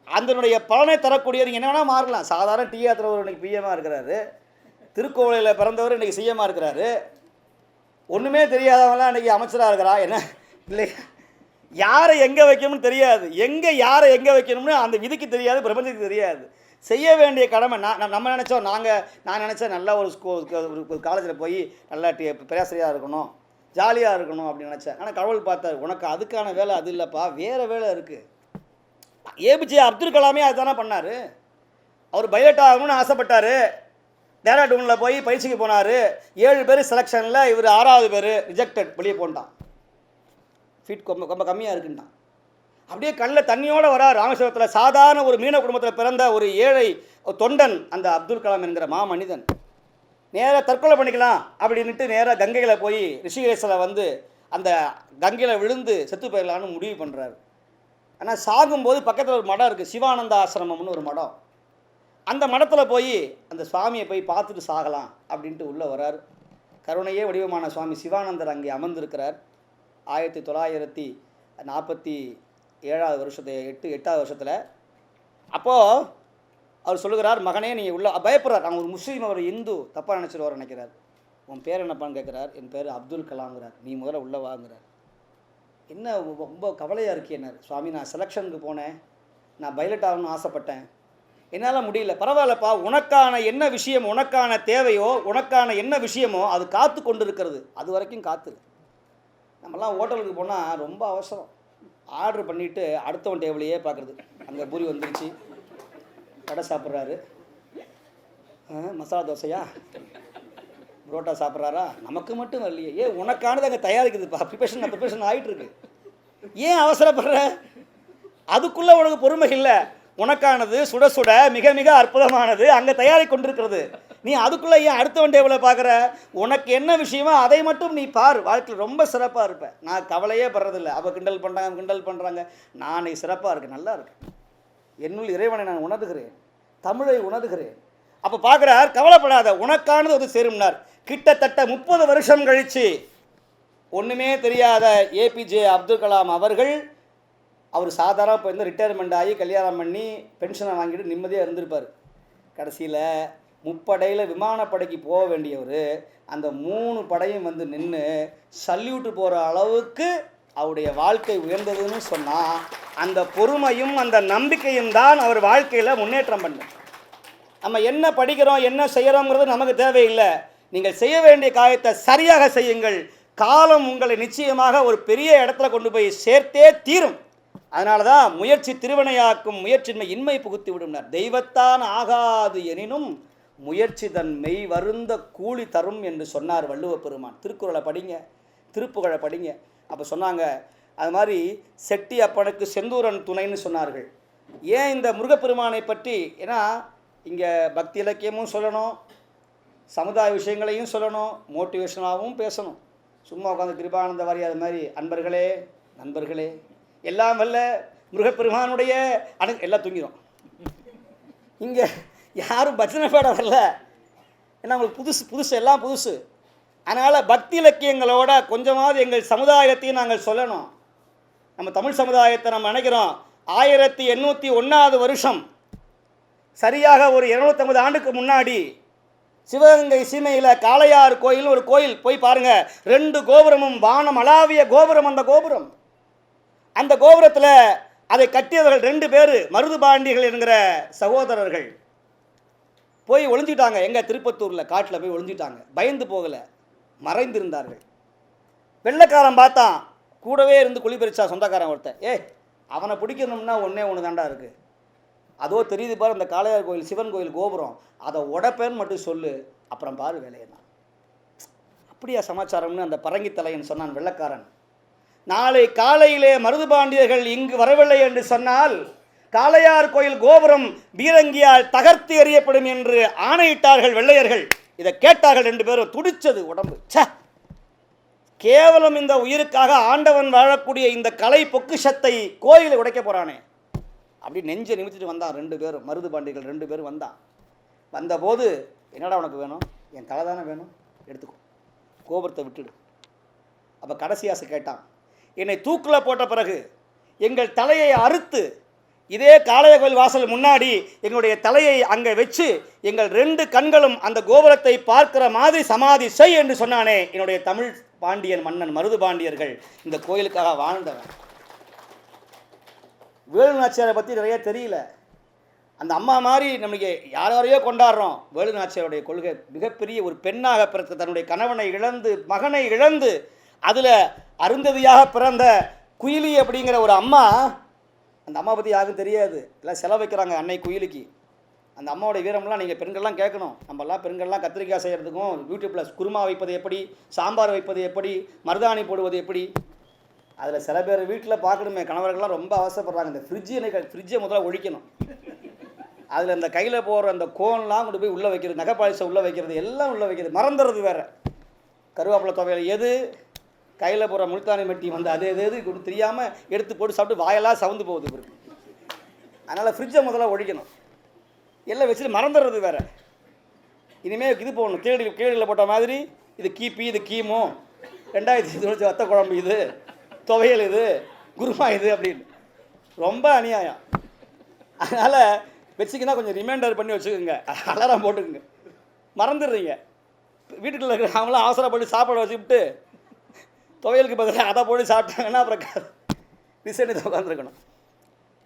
அதனுடைய பலனை தரக்கூடிய. நீங்கள் என்ன வேணால் மாறலாம். சாதாரண டிஆத்திரவர் இன்றைக்கி பிஎம்மாக இருக்கிறாரு, திருக்கோவிலில் பிறந்தவர் இன்றைக்கி சிஎம்மாக இருக்கிறாரு, ஒன்றுமே தெரியாதவங்களாம் இன்றைக்கி அமைச்சராக இருக்கிறா. என்ன இல்லை, யாரை எங்கே வைக்கணும்னு தெரியாது, யாரை எங்கே வைக்கணும்னு அந்த விதிக்கு தெரியாது, பிரபஞ்சத்துக்கு தெரியாது. செய்ய வேண்டிய கடமை நம்ம நினச்சோம். நான் நினச்சேன் நல்லா ஒரு காலேஜில் போய் நல்லா பேராசிரியராக இருக்கணும், ஜாலியாக இருக்கணும் அப்படின்னு நினச்சேன். ஆனால் கடவுள் பார்த்தார், உனக்கு அதுக்கான வேலை அது இல்லைப்பா, வேறு வேலை இருக்குது. ஏபிஜே அப்துல் கலாமே அதுதானே பண்ணார். அவர் பைலட் ஆகணும்னு ஆசைப்பட்டார். டேராடூனில் போய் பயிற்சிக்கு போனார். 7 பேர் செலெக்ஷனில், இவர் 6வது பேர் ரிஜெக்டட், வெளியே போன்ட்டான். ஃபீட் ரொம்ப கம்மியாக இருக்குன்ட்டான். அப்படியே கண்ணில் தண்ணியோடு வரார். ராமேஸ்வரத்தில் சாதாரண ஒரு மீன குடும்பத்தில் பிறந்த ஒரு ஏழை தொண்டன் அந்த அப்துல் கலாம் என்கிற மாமனிதன். நேராக தற்கொலை பண்ணிக்கலாம் அப்படின்ட்டு நேராக கங்கையில் போய் ரிஷிகேஷில் வந்து அந்த கங்கையில் விழுந்து செத்து போயிடலான்னு முடிவு பண்ணுறாரு. ஆனால் சாகும்போது பக்கத்தில் ஒரு மடம் இருக்குது, சிவானந்த ஆசிரமம்னு ஒரு மடம். அந்த மடத்தில் போய் அந்த சுவாமியை போய் பார்த்துட்டு சாகலாம் அப்படின்ட்டு உள்ளே வரார். கருணையே வடிவமான சுவாமி சிவானந்தர் அங்கே அமர்ந்திருக்கிறார். 1947 வருஷத்து 8வது வருஷத்தில். அப்போது அவர் சொல்லுகிறார், மகனே நீ உள்ள பயப்படுறார். அவங்க ஒரு முஸ்லீம், அவர் இந்து, தப்பாக நினச்சிடுவார் நினைக்கிறார். உன் பேர் என்னப்பான்னு கேட்குறார். என் பேர் அப்துல் கலாம்ங்கிறார். நீ முதல்ல உள்ளே வாங்குறார். என்ன ரொம்ப கவலையாக இருக்கேன்னார். சுவாமி நான் செலெக்ஷனுக்கு போனேன், நான் பைலட் ஆகணும்னு ஆசைப்பட்டேன், என்னால் முடியல. பரவாயில்லப்பா, உனக்கான என்ன விஷயம், உனக்கான தேவையோ, உனக்கான என்ன விஷயமோ அது காத்து கொண்டு இருக்கிறது, அது வரைக்கும் காத்து. நம்மலாம் ஹோட்டலுக்கு போனால் ரொம்ப அவசரம். ஆர்டர் பண்ணிவிட்டு அடுத்தவன் டேபிளையே பார்க்குறது. அங்கே பூரி வந்துருச்சு, கடை சாப்பிட்றாரு, மசாலா தோசையா, புரோட்டா சாப்பிட்றாரா, நமக்கு மட்டும் வரலையே. உனக்கானது அங்கே தயாரிக்குதுப்பா, ப்ரிப்பரேஷன் ஆகிட்டு இருக்கு. ஏன் அவசரப்படுற? அதுக்குள்ளே உனக்கு பொறுமை இல்லை. உனக்கானது சுட சுட மிக மிக அற்புதமானது அங்கே தயாரி கொண்டிருக்கிறது. நீ அதுக்குள்ளே ஏன் அடுத்தவன் டேபிளை பார்க்குற? உனக்கு என்ன விஷயமோ அதை மட்டும் நீ பார். வாழ்க்கையில் ரொம்ப சிறப்பாக இருப்பேன். நான் கவலையே படுறதில்லை. அவள் கிண்டல் பண்ணுறாங்க. நான் சிறப்பாக இருக்கேன், நல்லா இருக்கேன். என்னுள் இறைவனை நான் உணர்கிறேன், தமிழை உணர்கிறேன். அப்போ பார்க்குறார், கவலைப்படாத, உனக்கானது ஒரு சேரும்னார். கிட்டத்தட்ட 30 வருஷம் கழித்து ஒன்றுமே தெரியாத ஏபிஜே அப்துல் கலாம் அவர்கள், அவர் சாதாரண இப்போ இருந்து ரிட்டையர்மெண்ட் ஆகி கல்யாணம் பண்ணி பென்ஷனை வாங்கிட்டு நிம்மதியாக இருந்திருப்பார். கடைசியில் முப்படையில் விமானப்படைக்கு போக வேண்டியவர் அந்த 3 படையும் வந்து நின்று சல்யூட்டு போகிற அளவுக்கு அவருடைய வாழ்க்கை உயர்ந்ததுன்னு சொன்னால், அந்த பொறுமையும் அந்த நம்பிக்கையும் தான் அவர் வாழ்க்கையில் முன்னேற்றம் பண்ணு. நம்ம என்ன படிக்கிறோம், என்ன செய்கிறோங்கிறது நமக்கு தேவையில்லை. நீங்கள் செய்ய வேண்டிய காரியத்தை சரியாக செய்யுங்கள். காலம் உங்களை நிச்சயமாக ஒரு பெரிய இடத்துல கொண்டு போய் சேர்த்தே தீரும். அதனால தான் முயற்சி திருவினையாக்கும், முயற்சின்மை இன்மை புகுத்தி விடும்னார். தெய்வத்தான் ஆகாது எனினும் முயற்சி தன் மெய் வருந்த கூலி தரும் என்று சொன்னார் வள்ளுவ பெருமான். திருக்குறளை படிங்க, திருப்புகழை படிங்க. அப்போ சொன்னாங்க, அது மாதிரி செட்டி அப்பனுக்கு செந்தூரன் துணைன்னு சொன்னார்கள். ஏன் இந்த முருகப்பெருமானை பற்றி? ஏன்னா இங்கே பக்தி இலக்கியமும் சொல்லணும், சமுதாய விஷயங்களையும் சொல்லணும், மோட்டிவேஷனாகவும் பேசணும். சும்மா உட்காந்து கிருபானந்த வாரி அது மாதிரி அன்பர்களே நண்பர்களே எல்லாம் வல்ல முருகப்பெருமானுடைய எல்லாம் தூங்கிடும். இங்கே யாரும் பஜனை பாட வரல. ஏன்னா உங்களுக்கு புதுசு எல்லாம் புதுசு. அதனால் பக்தி இலக்கியங்களோட கொஞ்சமாவது எங்கள் சமுதாயத்தையும் நாங்கள் சொல்லணும். நம்ம தமிழ் சமுதாயத்தை நம்ம நினைக்கிறோம் 1801 வருஷம், சரியாக ஒரு 250 ஆண்டுக்கு முன்னாடி சிவகங்கை சீமையில் காளையார் கோயில் ஒரு கோயில் போய் பாருங்கள். 2 கோபுரமும் வானம் அளாவிய கோபுரம். அந்த கோபுரத்தில் அதை கட்டியவர்கள் 2 பேர் மருதுபாண்டியர்கள் என்கிற சகோதரர்கள். போய் ஒளிஞ்சிட்டாங்க. எங்கள் திருப்பத்தூரில் காட்டில் போய் ஒளிஞ்சிட்டாங்க. பயந்து போகலை, மறைந்திருந்தார்கள். வெள்ளைக்காரன் பார்த்தான், கூடவே இருந்து குழி பறிச்சா சொந்தக்காரன் ஒருத்தன். அவனை பிடிக்கணும்னா ஒன்று தாண்டா இருக்குது. அதோ தெரியுது பாரு அந்த காளையார் கோயில் சிவன் கோயில் கோபுரம், அதை உடப்பேன்னு மட்டும் சொல்லு, அப்புறம் பாரு வேலையெல்லாம். அப்படியா சமாச்சாரம்னு அந்த பரங்கி தலையன் சொன்னான் வெள்ளைக்காரன். நாளை காலையிலே மருதுபாண்டியர்கள் இங்கு வரவில்லை என்று சொன்னால் காளையார் கோயில் கோபுரம் பீரங்கியால் தகர்த்து எறியப்படும் என்று ஆணையிட்டார்கள் வெள்ளையர்கள். இதை கேட்டார்கள் 2 பேரும். துடிச்சது உடம்பு. கேவலம் இந்த உயிருக்காக ஆண்டவன் வாழக்கூடிய இந்த கலை பொக்கிஷத்தை கோயிலை உடைக்க போகிறானே அப்படி நெஞ்சை நிமித்திட்டு வந்தான் 2 பேரும். மருதுபாண்டியர்கள் 2 பேரும் வந்தபோது, என்னடா உனக்கு வேணும்? என் தலை தானே வேணும், எடுத்துக்கோ, கோபுரத்தை விட்டுடு. அப்போ கடைசி ஆசை கேட்டான், என்னை தூக்கில் போட்ட பிறகு எங்கள் தலையை அறுத்து இதே காளையார் கோயில் வாசல் முன்னாடி எங்களுடைய தலையை அங்கே வச்சு எங்கள் 2 கண்களும் அந்த கோபுரத்தை பார்க்கிற மாதிரி சமாதி செய் என்று சொன்னானே என்னுடைய தமிழ் பாண்டியன் மன்னன் மருதுபாண்டியர்கள். இந்த கோயிலுக்காக வாழ்ந்தவன். வேலு நாச்சியாரை பற்றி நிறைய தெரியல. அந்த அம்மா மாதிரி நம்மளுக்கு யாரையோ கொண்டாடுறோம். வேலு நாச்சியாருடைய கொள்கை மிகப்பெரிய ஒரு பெண்ணாக பிறந்த தன்னுடைய கணவனை இழந்து மகனை இழந்து அதில் அருந்ததியாக பிறந்த குயிலி அப்படிங்கிற ஒரு அம்மா. அந்த அம்மா பற்றி யாருக்கும் தெரியாது. எல்லாம் செலவு வைக்கிறாங்க அன்னை குயிலிக்கு. அந்த அம்மாவோட வீரம்லாம் நீங்கள் பெண்கள்லாம் கேட்கணும். நம்மலாம் பெண்கள்லாம் கத்திரிக்காய் செய்கிறதுக்கும் யூடியூப்பில் குருமா வைப்பது எப்படி, சாம்பார் வைப்பது எப்படி, மருதாணி போடுவது எப்படி, அதில் சில பேர் வீட்டில் பார்க்கணுமே கணவர்கள்லாம் ரொம்ப அவசரப்படுறாங்க. இந்த ஃப்ரிட்ஜை முதல்ல ஒழிக்கணும். அதில் இந்த கையில் போகிற அந்த கோன்லாம் கொண்டு போய் உள்ளே வைக்கிறது, நகைப்பாலிசை உள்ளே வைக்கிறது, எல்லாம் உள்ளே வைக்கிறது, மறந்துடுறது வேறு. கருவேப்பிலை துவையல் எது, கையில் போகிற முல்தானி மெட்டி அது எது கொண்டு தெரியாமல் எடுத்து போட்டு சாப்பிட்டு வாயெல்லாம் சவுந்து போகுது இருக்கு. அதனால் ஃப்ரிட்ஜை முதல்ல ஒழிக்கணும். எல்லாம் வச்சுட்டு மறந்துடுறது வேறு. இனிமேல் இது போகணும், கீழடியில் போட்ட மாதிரி இது கிபி, இது கீமோ, 2020 வத்த குழம்பு, இது துவையல், இது குருமா, இது அப்படின்னு ரொம்ப அநியாயம். அதனால் வச்சுக்கினா கொஞ்சம் ரிமைண்டர் பண்ணி வச்சுக்கோங்க, அலாரம் போட்டுக்கோங்க. மறந்துடுறீங்க. வீட்டுக்குள்ள இருக்கிற அவங்களாம் அவசரப்பட்டு சாப்பாடு வச்சுக்கிட்டு துவையலுக்கு பதிலாக அதை போட்டு சாப்பிட்டாங்கன்னா அப்புறம் டிசைன் உட்காந்துருக்கணும்.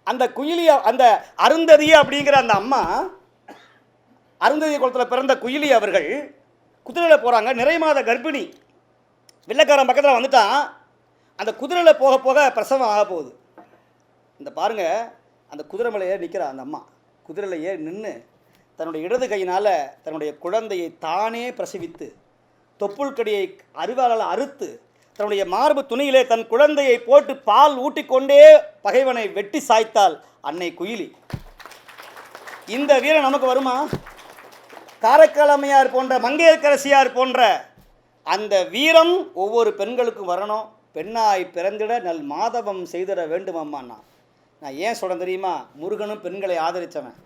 அந்த குயிலி, அந்த அருந்ததி அப்படிங்கிற அந்த அம்மா, அருந்ததி குளத்தில் பிறந்த குயிலி அவர்கள் குதிரையில் போகிறாங்க. நிறை மாத கர்ப்பிணி. வெள்ளைக்காரன் பக்கத்தில் வந்துட்டான். அந்த குதிரையில் போக போக பிரசவம் ஆக போகுது. இந்த பாருங்கள், அந்த குதிரை மேலே ஏறி நிற்கிறா அந்த அம்மா. குதிரையில் ஏறி நின்று தன்னுடைய இடது கையினால் தன்னுடைய குழந்தையை தானே பிரசவித்து தொப்புள் கடியை அருவாளால் அறுத்து தன்னுடைய மார்பு துணியிலே தன் குழந்தையை போட்டு பால் ஊட்டிக்கொண்டே பகைவனை வெட்டி சாய்த்தாள் அன்னை குயிலி. இந்த வீரம் நமக்கு வருமா? காரைக்கால் அம்மையார் போன்ற மங்கையர்க்கரசியார் போன்ற அந்த வீரம் ஒவ்வொரு பெண்களுக்கும் வரணும். பெண்ணாய் பிறந்திட நல் மாதவம் செய்திட வேண்டுமம்மாண்ணா. நான் ஏன் சொல்கிறேன் தெரியுமா? முருகனும் பெண்களை ஆதரித்தவன்.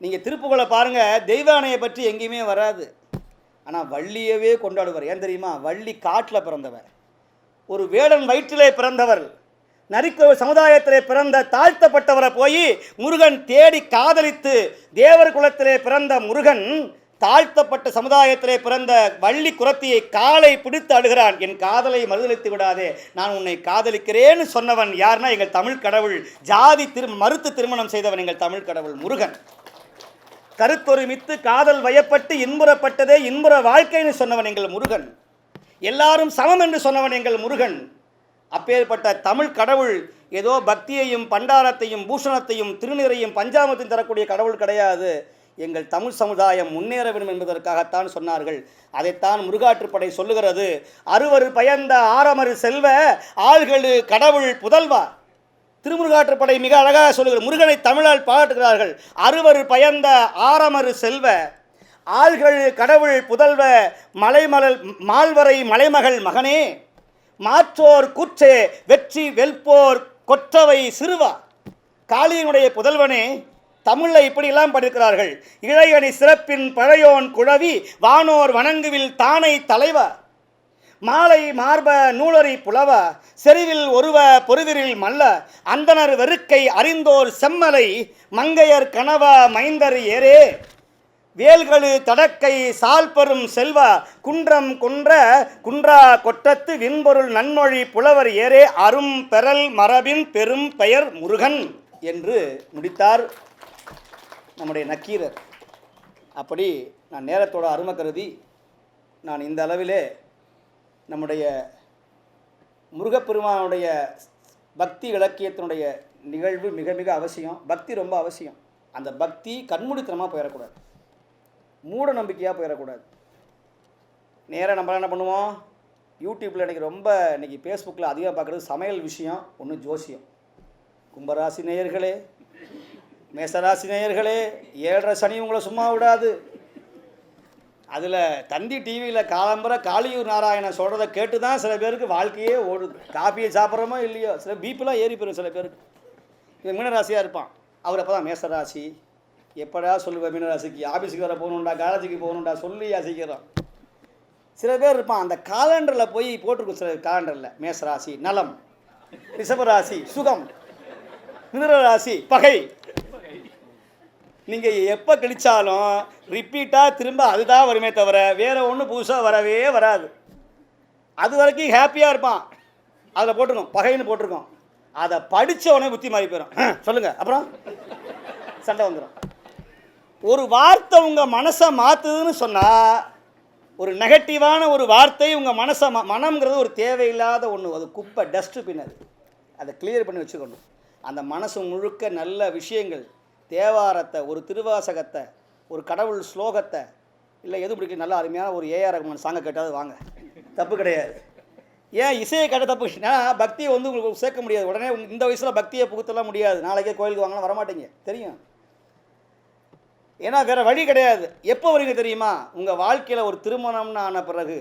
நீங்கள் திருப்புகழை பாருங்கள், தெய்வானையை பற்றி எங்கேயுமே வராது. ஆனால் வள்ளியவே கொண்டாடுவார். ஏன் தெரியுமா? வள்ளி காட்டில் பிறந்தவர், ஒரு வேடன் வயிற்றிலே பிறந்தவர், நரிக்கோ சமுதாயத்திலே பிறந்த தாழ்த்தப்பட்டவரை போய் முருகன் தேடி காதலித்து, தேவர் குலத்திலே பிறந்த முருகன் தாழ்த்தப்பட்ட சமுதாயத்திலே பிறந்த வள்ளி குரத்தியை காலை பிடித்து அழுகிறான். என் காதலை மறுதளித்து விடாதே, நான் உன்னை காதலிக்கிறேன்னு சொன்னவன் யாருன்னா எங்கள் தமிழ் கடவுள். ஜாதி மறுத்து திருமணம் செய்தவன் எங்கள் தமிழ் கடவுள் முருகன். கருத்தொருமித்து காதல் வயப்பட்டு இன்புறப்பட்டதே இன்புற வாழ்க்கைன்னு சொன்னவன் எங்கள் முருகன். எல்லாரும் சமம் என்று சொன்னவன் எங்கள் முருகன். அப்பேற்பட்ட தமிழ் கடவுள் ஏதோ பக்தியையும் பண்டாரத்தையும் பூஷணத்தையும் திருநீரையும் பஞ்சாமத்தையும் தரக்கூடிய கடவுள் கிடையாது. எங்கள் தமிழ் சமுதாயம் முன்னேற வேண்டும் என்பதற்காகத்தான் சொன்னார்கள். அதைத்தான் முருகாற்றுப்படை சொல்லுகிறது. அறுவர் பயந்த ஆரமரு செல்வ ஆள்களு கடவுள் புதல்வா. திருமுருகாற்றுப்படை மிக அழகாக சொல்லுகிறது. முருகனை தமிழால் பாராட்டுகிறார்கள். அறுவர் பயந்த ஆரமரு செல்வ ஆள்கள் கடவுள் புதல்வ மலைமலல் மால்வரை மலைமகள் மகனே மாற்றோர் கூற்றே வெற்றி வெல்போர் கொற்றவை சிறுவா. காளியினுடைய புதல்வனே, தமிழில் இப்படியெல்லாம் படிக்கிறார்கள். இளையணி சிறப்பின் பழையோன் குழவி வானோர் வணங்குவில் தானை தலைவா. மாலை மார்ப நூலரி புலவ செறிவில் ஒருவ பொருவிரில் மல்ல அந்தனர் வெறுக்கை அறிந்தோர் செம்மலை மங்கையர் கனவ மைந்தர் ஏரே. வேல்களு தடக்கை சால்பெரும் செல்வ குன்றம் குன்ற குன்றா கொட்டத்து விண்பொருள் நன்மொழி புலவர் ஏரே அரும் பெறல் மரபின் பெரும் பெயர் முருகன் என்று முடித்தார் நம்முடைய நக்கீரர். அப்படி நான் நேரத்தோட அருமை கருதி நான் இந்த அளவிலே நம்முடைய முருகப்பெருமானுடைய பக்தி இலக்கியத்தினுடைய நிகழ்வு மிக மிக அவசியம். பக்தி ரொம்ப அவசியம். அந்த பக்தி கண்மூடித்தனமாக போயிடக்கூடாது, மூட நம்பிக்கையாக போயிடக்கூடாது. நேராக நம்மளாம் என்ன பண்ணுவோம், யூடியூப்பில் இன்றைக்கி ஃபேஸ்புக்கில் அதிகமாக பார்க்குறது சமையல் விஷயம், ஒன்று ஜோசியம். கும்பராசி நேயர்களே, மேசராசி நேயர்களே, 7:30 சனி உங்களை சும்மா விடாது. அதில் தந்தி டிவியில் காலம்பர காளியூர் நாராயணன் சொல்கிறத கேட்டு தான் சில பேருக்கு வாழ்க்கையே ஓடுது. காப்பியை சாப்பிட்றோமோ இல்லையோ, சில பீப்பெலாம் ஏறி போயிடும் சில பேருக்கு. இவன் மீனராசியாக இருப்பான், அவர் அப்போ தான் மேசராசி. எப்படா சொல்லுவேன் மீனராசிக்கு, ஆஃபீஸுக்கு வர போகணுண்டா, காலேஜுக்கு போகணுண்டா சொல்லி அசிக்கிறோம். சில பேர் இருப்பான், அந்த காலண்டரில் போய் போட்டிருக்கும், சில காலண்டரில் மேசராசி நலம், ரிஷபராசி சுகம், மிதுனராசி பகை. நீங்கள் எப்போ கழிச்சாலும் ரிப்பீட்டாக திரும்ப அதுதான் வருமே தவிர வேறு ஒன்றும் புதுசாக வரவே வராது. அது வரைக்கும் ஹாப்பியாக இருப்பான். அதில் போட்டிருக்கோம் பகைன்னு போட்டிருக்கோம். அதை படித்த உடனே புத்தி மாறி போயிடும். சொல்லுங்கள், அப்புறம் சண்டை வந்துடும். ஒரு வார்த்தை உங்கள் மனசை மாற்றுதுன்னு சொன்னால், ஒரு நெகட்டிவான ஒரு வார்த்தை உங்கள் மனசை மனம்ங்கிறது ஒரு தேவையில்லாத ஒன்று, அது குப்பை, டஸ்ட்டு பின். அதை கிளியர் பண்ணி வச்சுக்கணும். அந்த மனசு முழுக்க நல்ல விஷயங்கள், தேவாரத்தை, ஒரு திருவாசகத்தை, ஒரு கடவுள் ஸ்லோகத்தை, இல்லை எது பிடிக்கும், நல்ல அருமையான ஒரு ஏஆர் ரஹ்மான் சாங்கை கேட்டாவது வாங்க, தப்பு கிடையாது. ஏன் இசையை கேட்ட தப்பு? ஏன்னா பக்தியை வந்து உங்களுக்கு சேர்க்க முடியாது. உடனே இந்த வயசில் பக்தியை புகுத்தலாம் முடியாது. நாளைக்கே கோயிலுக்கு வாங்கலாம் வரமாட்டீங்க, தெரியும். ஏன்னா வேறு வழி கிடையாது. எப்போ வரீங்க தெரியுமா? உங்கள் வாழ்க்கையில் ஒரு திருமணம்னு ஆன பிறகு,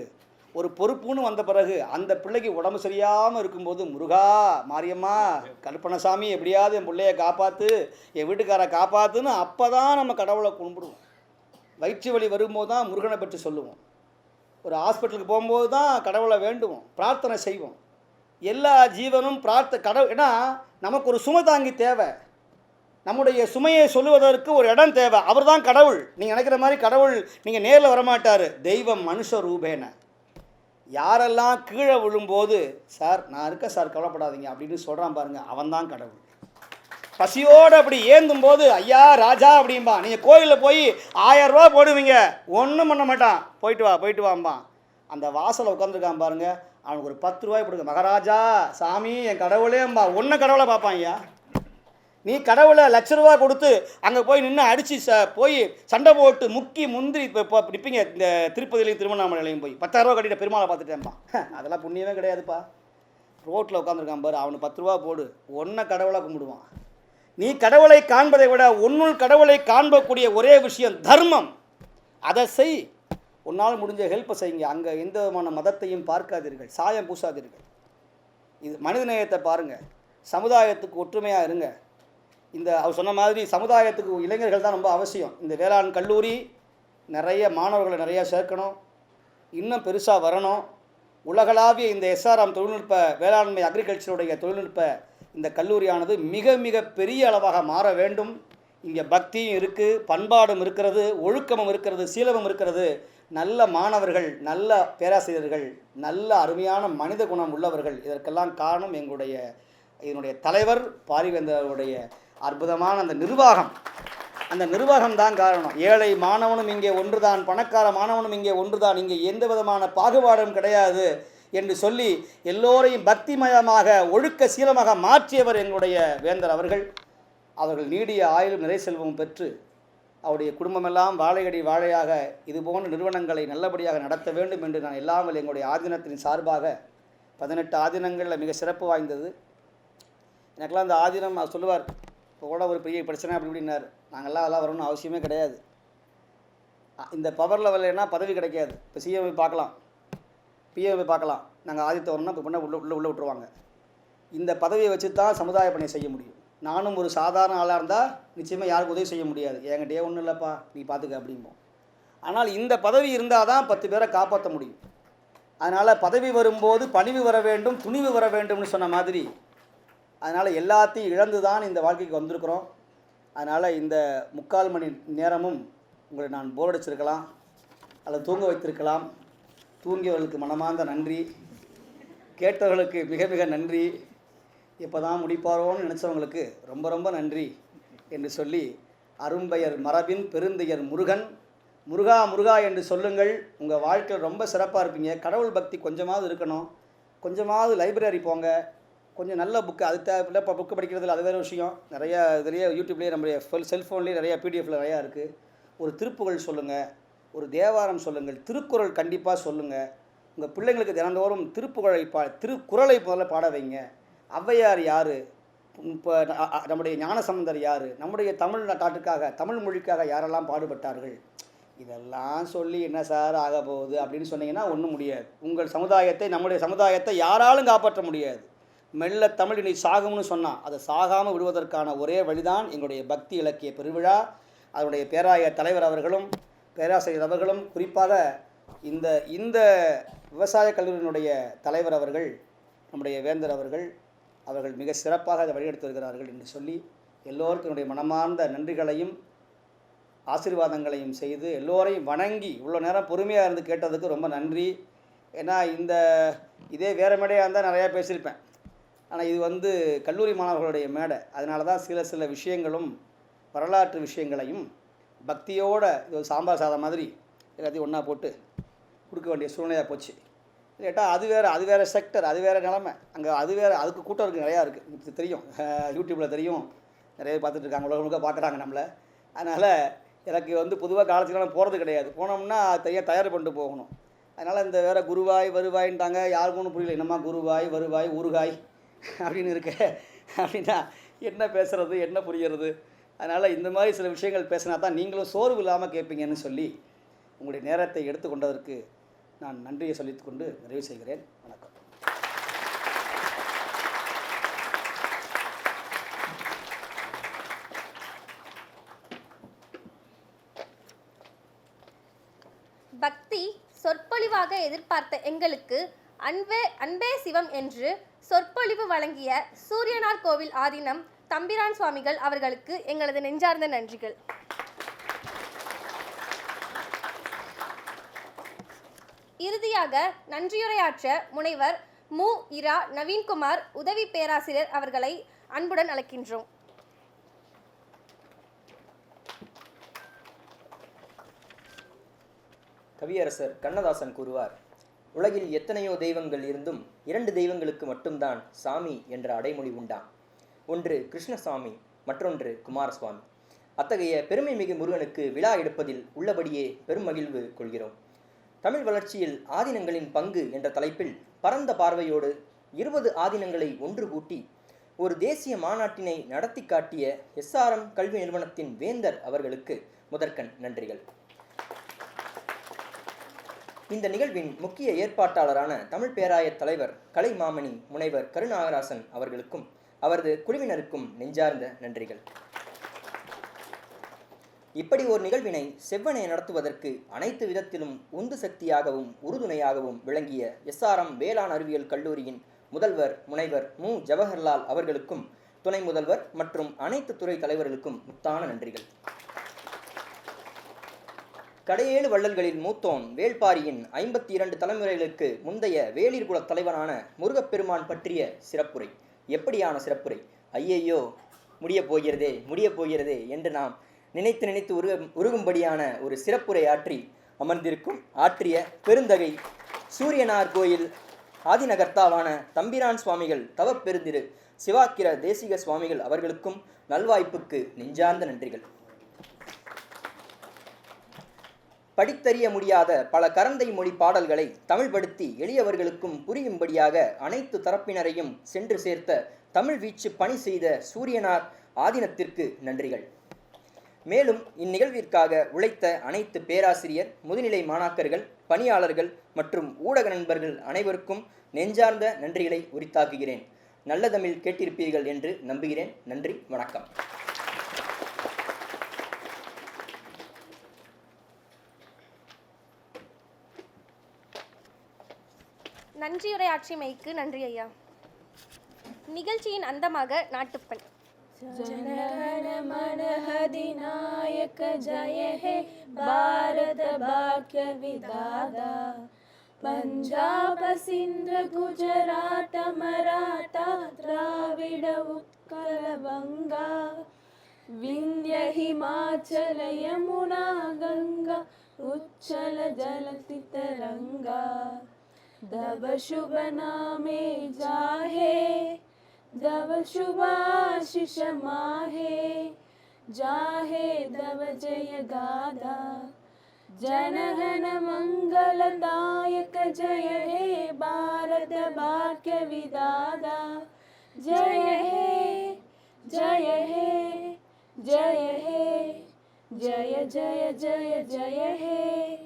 ஒரு பொறுப்புன்னு வந்த பிறகு, அந்த பிள்ளைக்கு உடம்பு சரியாமல் இருக்கும்போது, முருகா மாரியம்மா கல்பனசாமி எப்படியாவது என் பிள்ளைய காப்பாற்று, என் வீட்டுக்காரை காப்பாற்றுன்னு அப்போ தான் நம்ம கடவுளை கும்பிடுவோம். வயிற்று வலி வரும்போது தான் முருகனை பற்றி சொல்லுவோம். ஒரு ஹாஸ்பிட்டலுக்கு போகும்போது தான் கடவுளை வேண்டுவோம், பிரார்த்தனை செய்வோம். எல்லா ஜீவனும் கடவுள். ஏன்னா நமக்கு ஒரு சுமை தாங்கி தேவை, நம்முடைய சுமையை சொல்லுவதற்கு ஒரு இடம் தேவை. அவர் தான் கடவுள். நீங்கள் நினைக்கிற மாதிரி கடவுள் நீங்கள் நேரில் வரமாட்டார். தெய்வம் மனுஷ ரூபேன. யாரெல்லாம் கீழே விழும்போது, சார் நான் இருக்கேன் சார் கவலைப்படாதீங்க அப்படின்னு சொல்கிறான் பாருங்கள், அவன் தான் கடவுள். பசியோடு அப்படி ஏந்தும் போது, ஐயா ராஜா அப்படின்பா. நீங்கள் கோயிலில் போய் 1000 ரூபா போடுவீங்க, ஒன்றும் பண்ண மாட்டான். போயிட்டு வாம்பா. அந்த வாசலை உட்காந்துருக்கான் பாருங்கள், அவனுக்கு ஒரு 10 ரூபாய் கொடுங்க, மகாராஜா சாமி என் கடவுளேம்பா. ஒன்றை கடவுளை பார்ப்பான். ஐயா நீ கடவுளை ₹1,00,000 கொடுத்து அங்கே போய் நின்று அடித்து போய் சண்டை போட்டு முக்கி முந்திரி இப்போ நிற்பீங்க. இந்த திருப்பதிலையும் திருவண்ணாமலையிலையும் போய் 10,000 ரூபா கட்டிட்டு பெருமாளை பார்த்துட்டேன்ப்பா. அதெல்லாம் புண்ணியமே கிடையாதுப்பா. ரோட்டில் உட்காந்துருக்கான் பாரு, அவனுக்கு 10 ரூபா போடு, ஒன்றை கடவுளாக கும்பிடுவான். நீ கடவுளை காண்பதை விட உன்னுள் கடவுளை காண்பக்கூடிய ஒரே விஷயம் தர்மம். அதை செய், உன்னால் முடிஞ்ச ஹெல்ப்பை செய்யுங்க. அங்கே எந்த விதமான மதத்தையும் பார்க்காதீர்கள், சாயம் பூசாதீர்கள். இது மனிதநேயத்தை பாருங்கள், சமுதாயத்துக்கு ஒற்றுமையாக இருங்க. இந்த அவர் சொன்ன மாதிரி சமுதாயத்துக்கு இளைஞர்கள் தான் ரொம்ப அவசியம். இந்த வேளாண் கல்லூரி நிறைய மாணவர்களை நிறையா சேர்க்கணும், இன்னும் பெருசாக வரணும். உலகளாவிய இந்த எஸ்ஆர்எம் தொழில்நுட்ப வேளாண்மை அக்ரிகல்ச்சருடைய தொழில்நுட்ப இந்த கல்லூரியானது மிக மிக பெரிய அளவாக மாற வேண்டும். இங்கே பக்தியும் இருக்குது, பண்பாடும் இருக்கிறது, ஒழுக்கமும் இருக்கிறது, சீலமும் இருக்கிறது. நல்ல மாணவர்கள், நல்ல பேராசிரியர்கள், நல்ல அருமையான மனித குணம் உள்ளவர்கள். இதற்கெல்லாம் காரணம் இதனுடைய தலைவர் பாரிவேந்தருடைய அற்புதமான அந்த நிர்வாகம். அந்த நிர்வாகம்தான் காரணம். ஏழை மாணவனும் இங்கே ஒன்றுதான், பணக்கார மாணவனும் இங்கே ஒன்றுதான், இங்கே எந்த விதமான பாகுபாடும் கிடையாது என்று சொல்லி எல்லோரையும் பக்திமயமாக ஒழுக்க சீலமாக மாற்றியவர் எங்களுடைய வேந்தர் அவர்கள். அவர்கள் நீடிய ஆயுளும் நிறை செல்வமும் பெற்று அவருடைய குடும்பமெல்லாம் வாழையடி வாழையாக இதுபோன்ற நிறுவனங்களை நல்லபடியாக நடத்த வேண்டும் என்று நான் எல்லாம் எங்களுடைய ஆதீனத்தின் சார்பாக 18 ஆதீனங்களில் மிக சிறப்பு வாய்ந்தது. எனக்கெல்லாம் அந்த ஆதீனம் சொல்லுவார், இப்போ கூட ஒரு பெரிய பிரச்சனை அப்படி இப்படின்னார். நாங்கள்லாம் அதெல்லாம் வரணும்னு அவசியமே கிடையாது. இந்த பவர் லெவல்னா பதவி கிடைக்காது. இப்போ சிஎம் பார்க்கலாம், பிஎம் பார்க்கலாம், நாங்கள் ஆதித்த வரணும்னா இப்போ பண்ண உள்ளே விட்டுருவாங்க. இந்த பதவியை வச்சு தான் சமுதாய பணியை செய்ய முடியும். நானும் ஒரு சாதாரண ஆளாக இருந்தால் நிச்சயமாக யாருக்கும் உதவி செய்ய முடியாது. என்கிட்டயே ஒன்றும் இல்லைப்பா, நீ பார்த்துக்க அப்படிம்போம். ஆனால் இந்த பதவி இருந்தால் தான் 10 பேரை காப்பாற்ற முடியும். அதனால் பதவி வரும்போது பணிவு வர வேண்டும், துணிவு வர வேண்டும்னு சொன்ன மாதிரி, அதனால் எல்லாத்தையும் இழந்து தான் இந்த வாழ்க்கைக்கு வந்திருக்கிறோம். அதனால் இந்த 3/4 மணி நேரமும் உங்களை நான் போர் அடிச்சிருக்கலாம், அல்லது தூங்க வைத்திருக்கலாம். தூங்கியவர்களுக்கு மனமார்ந்த நன்றி, கேட்டவர்களுக்கு மிக மிக நன்றி, இப்போ தான் முடிப்பாரோன்னு நினச்சவங்களுக்கு ரொம்ப ரொம்ப நன்றி என்று சொல்லி, அரும்பெயர் மரபின் பெருந்தெயர் முருகன், முருகா முருகா என்று சொல்லுங்கள். உங்கள் வாழ்க்கையில் ரொம்ப சிறப்பாக இருப்பீங்க. கடவுள் பக்தி கொஞ்சமாவது இருக்கணும். கொஞ்சமாவது லைப்ரரி போங்க, கொஞ்சம் நல்ல புக்கு. அது தேவையில்லை, இப்போ புக்கு படிக்கிறதுல அது வேறு விஷயம். நிறையா இதுலேயே யூடியூப்லேயே நம்மளுடைய செல்ஃபோன்லேயே நிறையா பிடிஎஃப்பில் நிறையா இருக்குது. ஒரு திருப்புகழ் சொல்லுங்கள், ஒரு தேவாரம் சொல்லுங்கள், திருக்குறள் கண்டிப்பாக சொல்லுங்கள். உங்கள் பிள்ளைங்களுக்கு தினந்தோறும் திருப்புகழை திருக்குறளை முதல்ல பாட வைங்க. ஔவையார் யார், இப்போ நம்முடைய ஞானசம்பந்தர் யார், நம்முடைய தமிழ் நாட்டுக்காக தமிழ் மொழிக்காக யாரெல்லாம் பாடுபட்டார்கள், இதெல்லாம் சொல்லி என்ன சார் ஆக போகுது அப்படின்னு சொன்னீங்கன்னா ஒன்றும் முடியாது. உங்கள் சமுதாயத்தை, நம்முடைய சமுதாயத்தை யாராலும் காப்பாற்ற முடியாது. மெல்ல தமிழ் நீ சாகும்னு சொன்னால் அதை சாகாமல் விடுவதற்கான ஒரே வழிதான் எங்களுடைய பக்தி இலக்கிய பெருவிழா. அதனுடைய பேராய தலைவர் அவர்களும் பேராசிரியர் அவர்களும், குறிப்பாக இந்த விவசாய கல்லூரியினுடைய தலைவர் அவர்கள், நம்முடைய வேந்தர் அவர்கள் மிக சிறப்பாக அதை வழிநடத்தி வருகிறார்கள் என்று சொல்லி எல்லோருக்கும் என்னுடைய மனமார்ந்த நன்றிகளையும் ஆசீர்வாதங்களையும் செய்து எல்லோரையும் வணங்கி இவ்வளோ நேரம் பொறுமையாக இருந்து கேட்டதுக்கு ரொம்ப நன்றி. ஏன்னா இதே வேறு மேடையாக இருந்தால் நிறையா பேசியிருப்பேன். ஆனால் இது கல்லூரி மாணவர்களுடைய மேடை. அதனால தான் சில விஷயங்களும் வரலாற்று விஷயங்களையும் பக்தியோடு, இது ஒரு சாம்பார் சாதம் மாதிரி எல்லாத்தையும் ஒன்றா போட்டு கொடுக்க வேண்டிய சூழ்நிலையாக போச்சு. கேட்டால் அது வேறு செக்டர், அது வேறு நிலமை. அங்கே அதுக்கு கூட்டம் இருக்குது, நிறையா இருக்குது. தெரியும், யூடியூப்பில் தெரியும், நிறைய பேர் பார்த்துட்டு இருக்காங்க, உலகம் முழுக்க பார்க்குறாங்க நம்மளை. அதனால் எனக்கு பொதுவாக காலேஜுக்கெல்லாம் போகிறது கிடையாது. போனோம்னா தயார் பண்ணிட்டு போகணும். அதனால் இந்த வேறு குருவாய் வருவாயின்ட்டாங்க, யாருக்கும் ஒன்றும் புரியல. என்னம்மா குருவாய் வருவாய் ஊறுகாய் அப்படின்னு இருக்க, அப்படின்னா என்ன பேசுகிறது, என்ன புரிகிறது? அதனால் இந்த மாதிரி சில விஷயங்கள் பேசினா தான் நீங்களும் சோர்வு இல்லாமல் கேட்பீங்கன்னு சொல்லி உங்களுடைய நேரத்தை எடுத்துக்கொண்டதற்கு நான் நன்றியை சொல்லிக்கொண்டு நிறைவு செய்கிறேன். வணக்கம். பக்தி சொற்பொழிவாக எதிர்பார்த்த எங்களுக்கு அன்பே சிவம் என்று சொற்பொழிவு வழங்கிய சூரியனார் கோவில் ஆதீனம் தம்பிரான் சுவாமிகள் அவர்களுக்கு எங்களது நெஞ்சார்ந்த நன்றிகள். இறுதியாக நன்றியுரையாற்ற முனைவர் மு. இரா. நவீன்குமார் உதவி பேராசிரியர் அவர்களை அன்புடன் அழைக்கின்றோம். கவியரசர் கண்ணதாசன் கூறுவார், உலகில் எத்தனையோ தெய்வங்கள் இருந்தும் 2 தெய்வங்களுக்கு மட்டும்தான் சாமி என்ற அடைமொழி உண்டாம். ஒன்று கிருஷ்ணசாமி, மற்றொன்று குமாரசுவாமி. அத்தகைய பெருமை மிகு முருகனுக்கு விழா எடுப்பதில் உள்ளபடியே பெருமகிழ்வு கொள்கிறோம். தமிழ் வளர்ச்சியில் ஆதீனங்களின் பங்கு என்ற தலைப்பில் பரந்த பார்வையோடு 20 ஆதீனங்களை ஒன்று கூட்டி ஒரு தேசிய மாநாட்டினை நடத்தி காட்டிய எஸ்ஆர்எம் கல்வி நிறுவனத்தின் வேந்தர் அவர்களுக்கு முதற்கண் நன்றிகள். இந்த நிகழ்வின் முக்கிய ஏற்பாட்டாளரான தமிழ் பேராய தலைவர் கலைமாமணி முனைவர் கருநாகராசன் அவர்களுக்கும் அவரது குழுவினருக்கும் நெஞ்சார்ந்த நன்றிகள். இப்படி ஒரு நிகழ்வினை செவ்வனே நடத்துவதற்கு அனைத்து விதத்திலும் உந்து சக்தியாகவும் உறுதுணையாகவும் விளங்கிய SRM வேளாண் அறிவியல் கல்லூரியின் முதல்வர் முனைவர் மு ஜவஹர்லால் அவர்களுக்கும் துணை முதல்வர் மற்றும் அனைத்து துறை தலைவர்களுக்கும் முத்தான நன்றிகள். கடையேழு வள்ளல்களில் மூத்தோன் வேள்பாரியின் 52 தலைமுறைகளுக்கு முந்தைய வேளிர்குல தலைவனான முருகப்பெருமான் பற்றிய சிறப்புரை. எப்படியான சிறப்புரை! ஐயையோ முடியப் போகிறதே என்று நாம் நினைத்து உருகும்படியான ஒரு சிறப்புரை ஆற்றிய பெருந்தகை சூரியனார் கோயில் ஆதிநகர்த்தாவான தம்பிரான் சுவாமிகள் தவப்பெருந்திரு சிவாக்கிர தேசிக சுவாமிகள் அவர்களுக்கும் நல்வாய்ப்புக்கு நெஞ்சார்ந்த நன்றிகள். படித்தறிய முடியாத பல கரந்தை மொழி பாடல்களை தமிழ்படுத்தி எளியவர்களுக்கும் புரியும்படியாக அனைத்து தரப்பினரையும் சென்று சேர்த்த தமிழ் வீச்சு பணி செய்த சூரியனார் ஆதீனத்திற்கு நன்றிகள். மேலும் இந்நிகழ்விற்காக உழைத்த அனைத்து பேராசிரியர், முதுநிலை மாணாக்கர்கள், பணியாளர்கள் மற்றும் ஊடக நண்பர்கள் அனைவருக்கும் நெஞ்சார்ந்த நன்றிகளை உரித்தாக்குகிறேன். நல்ல தமிழ் கேட்டிருப்பீர்கள் என்று நம்புகிறேன். நன்றி, வணக்கம். நன்றியுரையாற்றிமைக்கு நன்றி ஐயா. நிகழ்ச்சியின் அந்தமாக நாட்டுப்பண். जनगण मन अधिनायक जय हे भारत भाग्य विधाता पंजाब सिंध गुजरात मराठा द्राविड उत्कल बंगा विंध्य हिमाचल यमुना गंगा उच्चल जलति तरंगा दव शुभ नामे जाहे दव शुभाशिष माहे जाहे दव जय गादा जनगण मंगलदायक जय हे भारत भाग्य विधाता जय हे जय हे जय हे जय जय जय जय हे।